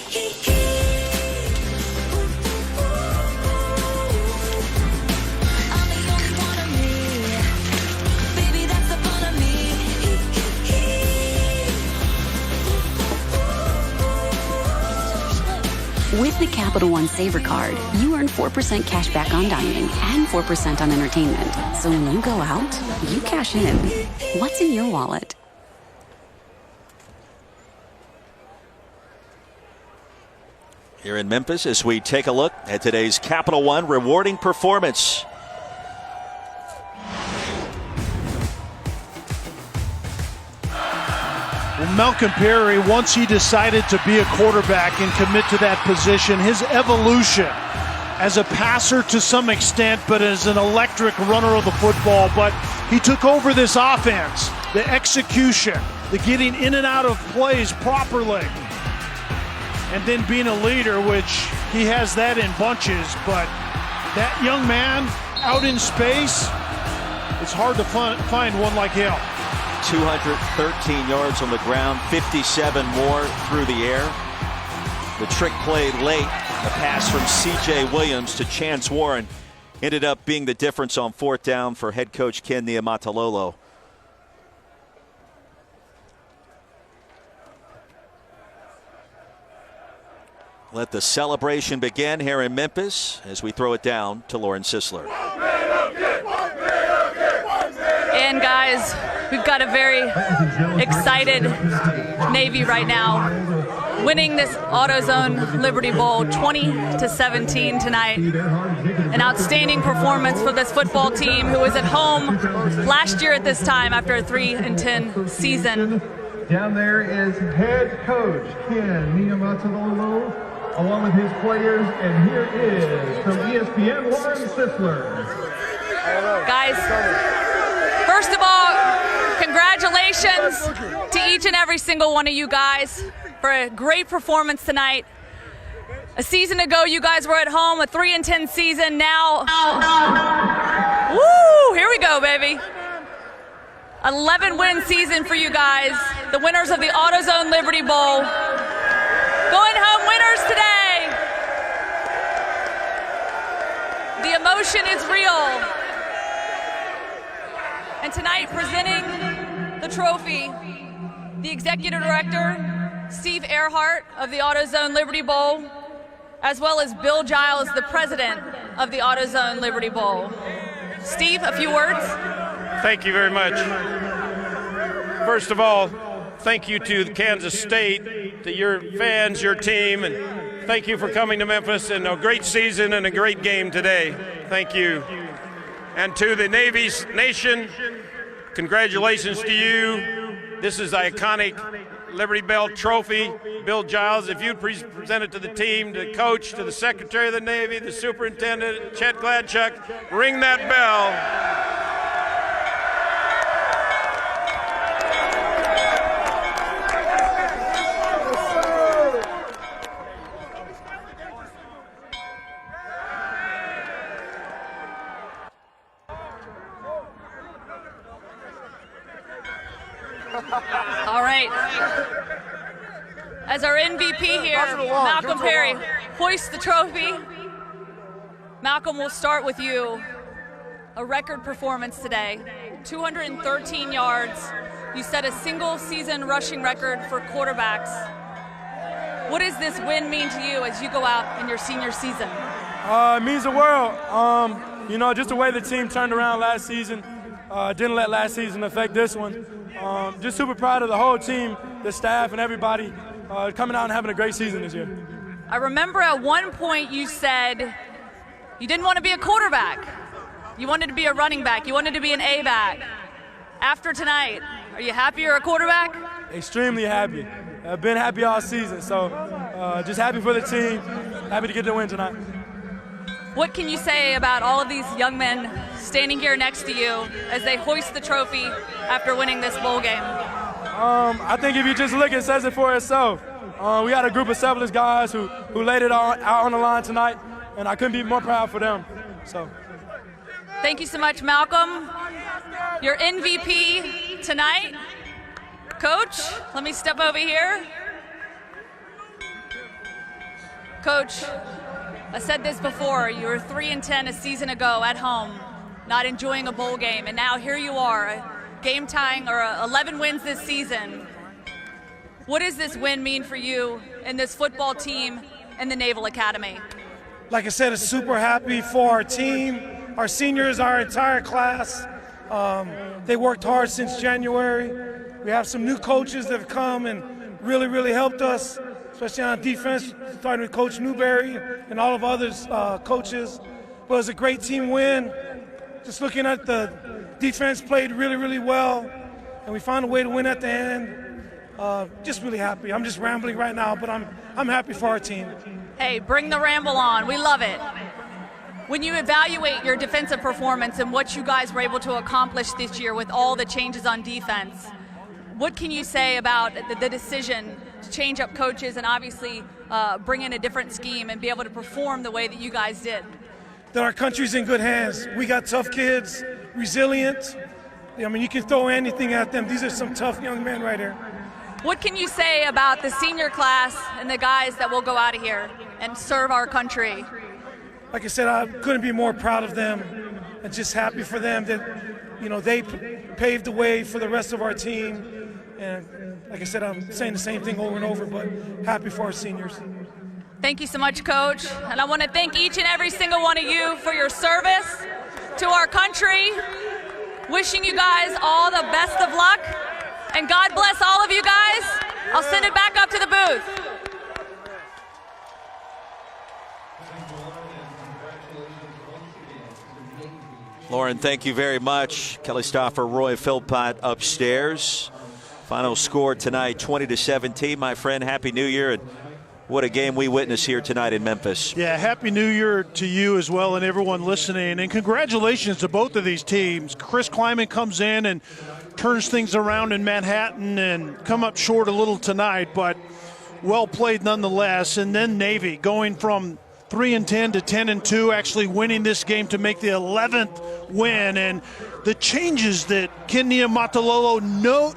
With the Capital One Saver Card, you earn 4% cash back on dining and 4% on entertainment. So when you go out, you cash in. What's in your wallet? Here in Memphis as we take a look at today's Capital One rewarding performance. Well, Malcolm Perry, once he decided to be a quarterback and commit to that position, his evolution as a passer to some extent, but as an electric runner of the football. But he took over this offense, the execution, the getting in and out of plays properly, and then being a leader, which he has that in bunches. But that young man out in space, it's hard to find one like him. 213 yards on the ground, 57 more through the air. The trick play late, a pass from C.J. Williams to Chance Warren, ended up being the difference on fourth down for head coach Ken Niumatalolo. Let the celebration begin here in Memphis as we throw it down to Lauren Sisler. And guys, we've got a very excited Navy right now, winning this AutoZone Liberty Bowl 20-17 tonight. An outstanding performance for this football team who was at home last year at this time after a 3-10 season. Down there is head coach Ken Niumatalolo, along with his players, and here is from ESPN, Lauren Sisler. Guys, first of all, congratulations to each and every single one of you guys for a great performance tonight. A season ago, you guys were at home, a 3-10 season. Now, woo, here we go, baby. 11-win season for you guys, the winners of the AutoZone Liberty Bowl. Going home winners today. The emotion is real. And tonight, presenting the trophy, the executive director, Steve Earhart of the AutoZone Liberty Bowl, as well as Bill Giles, the president of the AutoZone Liberty Bowl. Steve, a few words? Thank you very much. First of all, thank you to Kansas State, to your fans, your team, and thank you for coming to Memphis and a great season and a great game today. Thank you. And to the Navy Nation, congratulations to you. This is iconic Liberty Bell trophy. Bill Giles, if you'd present it to the team, to the coach, to the Secretary of the Navy, the Superintendent, Chet Gladchuk, ring that bell. All right. As our MVP here, Malcolm Perry hoists the trophy. Malcolm, we'll start with you. A record performance today, 213 yards. You set a single season rushing record for quarterbacks. What does this win mean to you as you go out in your senior season? It means the world. You know, just the way the team turned around last season, didn't let last season affect this one. Just super proud of the whole team, the staff, and everybody. coming out and having a great season this year. I remember at one point you said you didn't want to be a quarterback. You wanted to be a running back. You wanted to be an A-back. After tonight, are you happy you're a quarterback? Extremely happy. I've been happy all season, so just happy for the team, happy to get the win tonight. What can you say about all of these young men standing here next to you as they hoist the trophy after winning this bowl game? I think if you just look, it says it for itself. We had a group of selfless guys who laid it out on the line tonight, and I couldn't be more proud for them. So, thank you so much, Malcolm. Your MVP tonight. Coach, let me step over here. Coach, I said this before, you were 3-10 a season ago at home, not enjoying a bowl game, and now here you are, game tying or 11 wins this season. What does this win mean for you and this football team and the Naval Academy? Like I said, I'm super happy for our team, our seniors, our entire class. They worked hard since January. We have some new coaches that have come and really helped us, especially on defense, starting with Coach Newberry and all of others coaches. But it was a great team win. Just looking at the defense played really well, and we found a way to win at the end. Just really happy. I'm just rambling right now, but I'm happy for our team. Hey, bring the ramble on. We love it. When you evaluate your defensive performance and what you guys were able to accomplish this year with all the changes on defense, what can you say about the decision to change up coaches and obviously bring in a different scheme and be able to perform the way that you guys did? That our country's in good hands. We got tough kids, resilient. I mean, you can throw anything at them. These are some tough young men right here. What can you say about the senior class and the guys that will go out of here and serve our country? Like I said, I couldn't be more proud of them and just happy for them that, you know, they paved the way for the rest of our team. And like I said, I'm saying the same thing over and over, but happy for our seniors. Thank you so much, Coach. And I want to thank each and every single one of you for your service to our country. Wishing you guys all the best of luck. And God bless all of you guys. I'll send it back up to the booth. Lauren, thank you very much. Kelly Stoffer, Roy Philpott upstairs. Final score tonight, 20-17. My friend, Happy New Year. And what a game we witnessed here tonight in Memphis. Yeah, Happy New Year to you as well and everyone listening. And congratulations to both of these teams. Chris Kleiman comes in and turns things around in Manhattan and come up short a little tonight, but well played nonetheless. And then Navy going from 3-10 to 10-2, actually winning this game to make the 11th win. And the changes that Ken Niumatalolo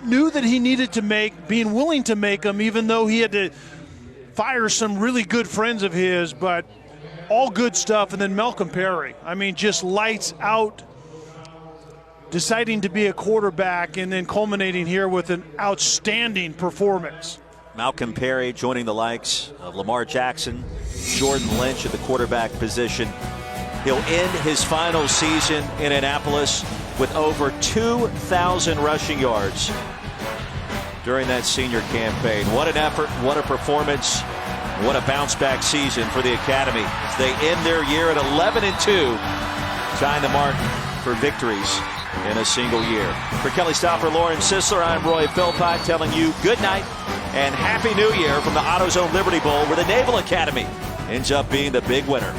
knew that he needed to make, being willing to make them, even though he had to fire some really good friends of his, but all good stuff. And then Malcolm Perry, I mean, just lights out, deciding to be a quarterback and then culminating here with an outstanding performance. Malcolm Perry joining the likes of Lamar Jackson, Jordan Lynch at the quarterback position. He'll end his final season in Annapolis with over 2,000 rushing yards during that senior campaign. What an effort, what a performance, what a bounce-back season for the Academy. They end their year at 11-2, tying the mark for victories in a single year. For Kelly Stoffer, Lauren Sisler, I'm Roy Philpott telling you good night and Happy New Year from the AutoZone Liberty Bowl, where the Naval Academy ends up being the big winner.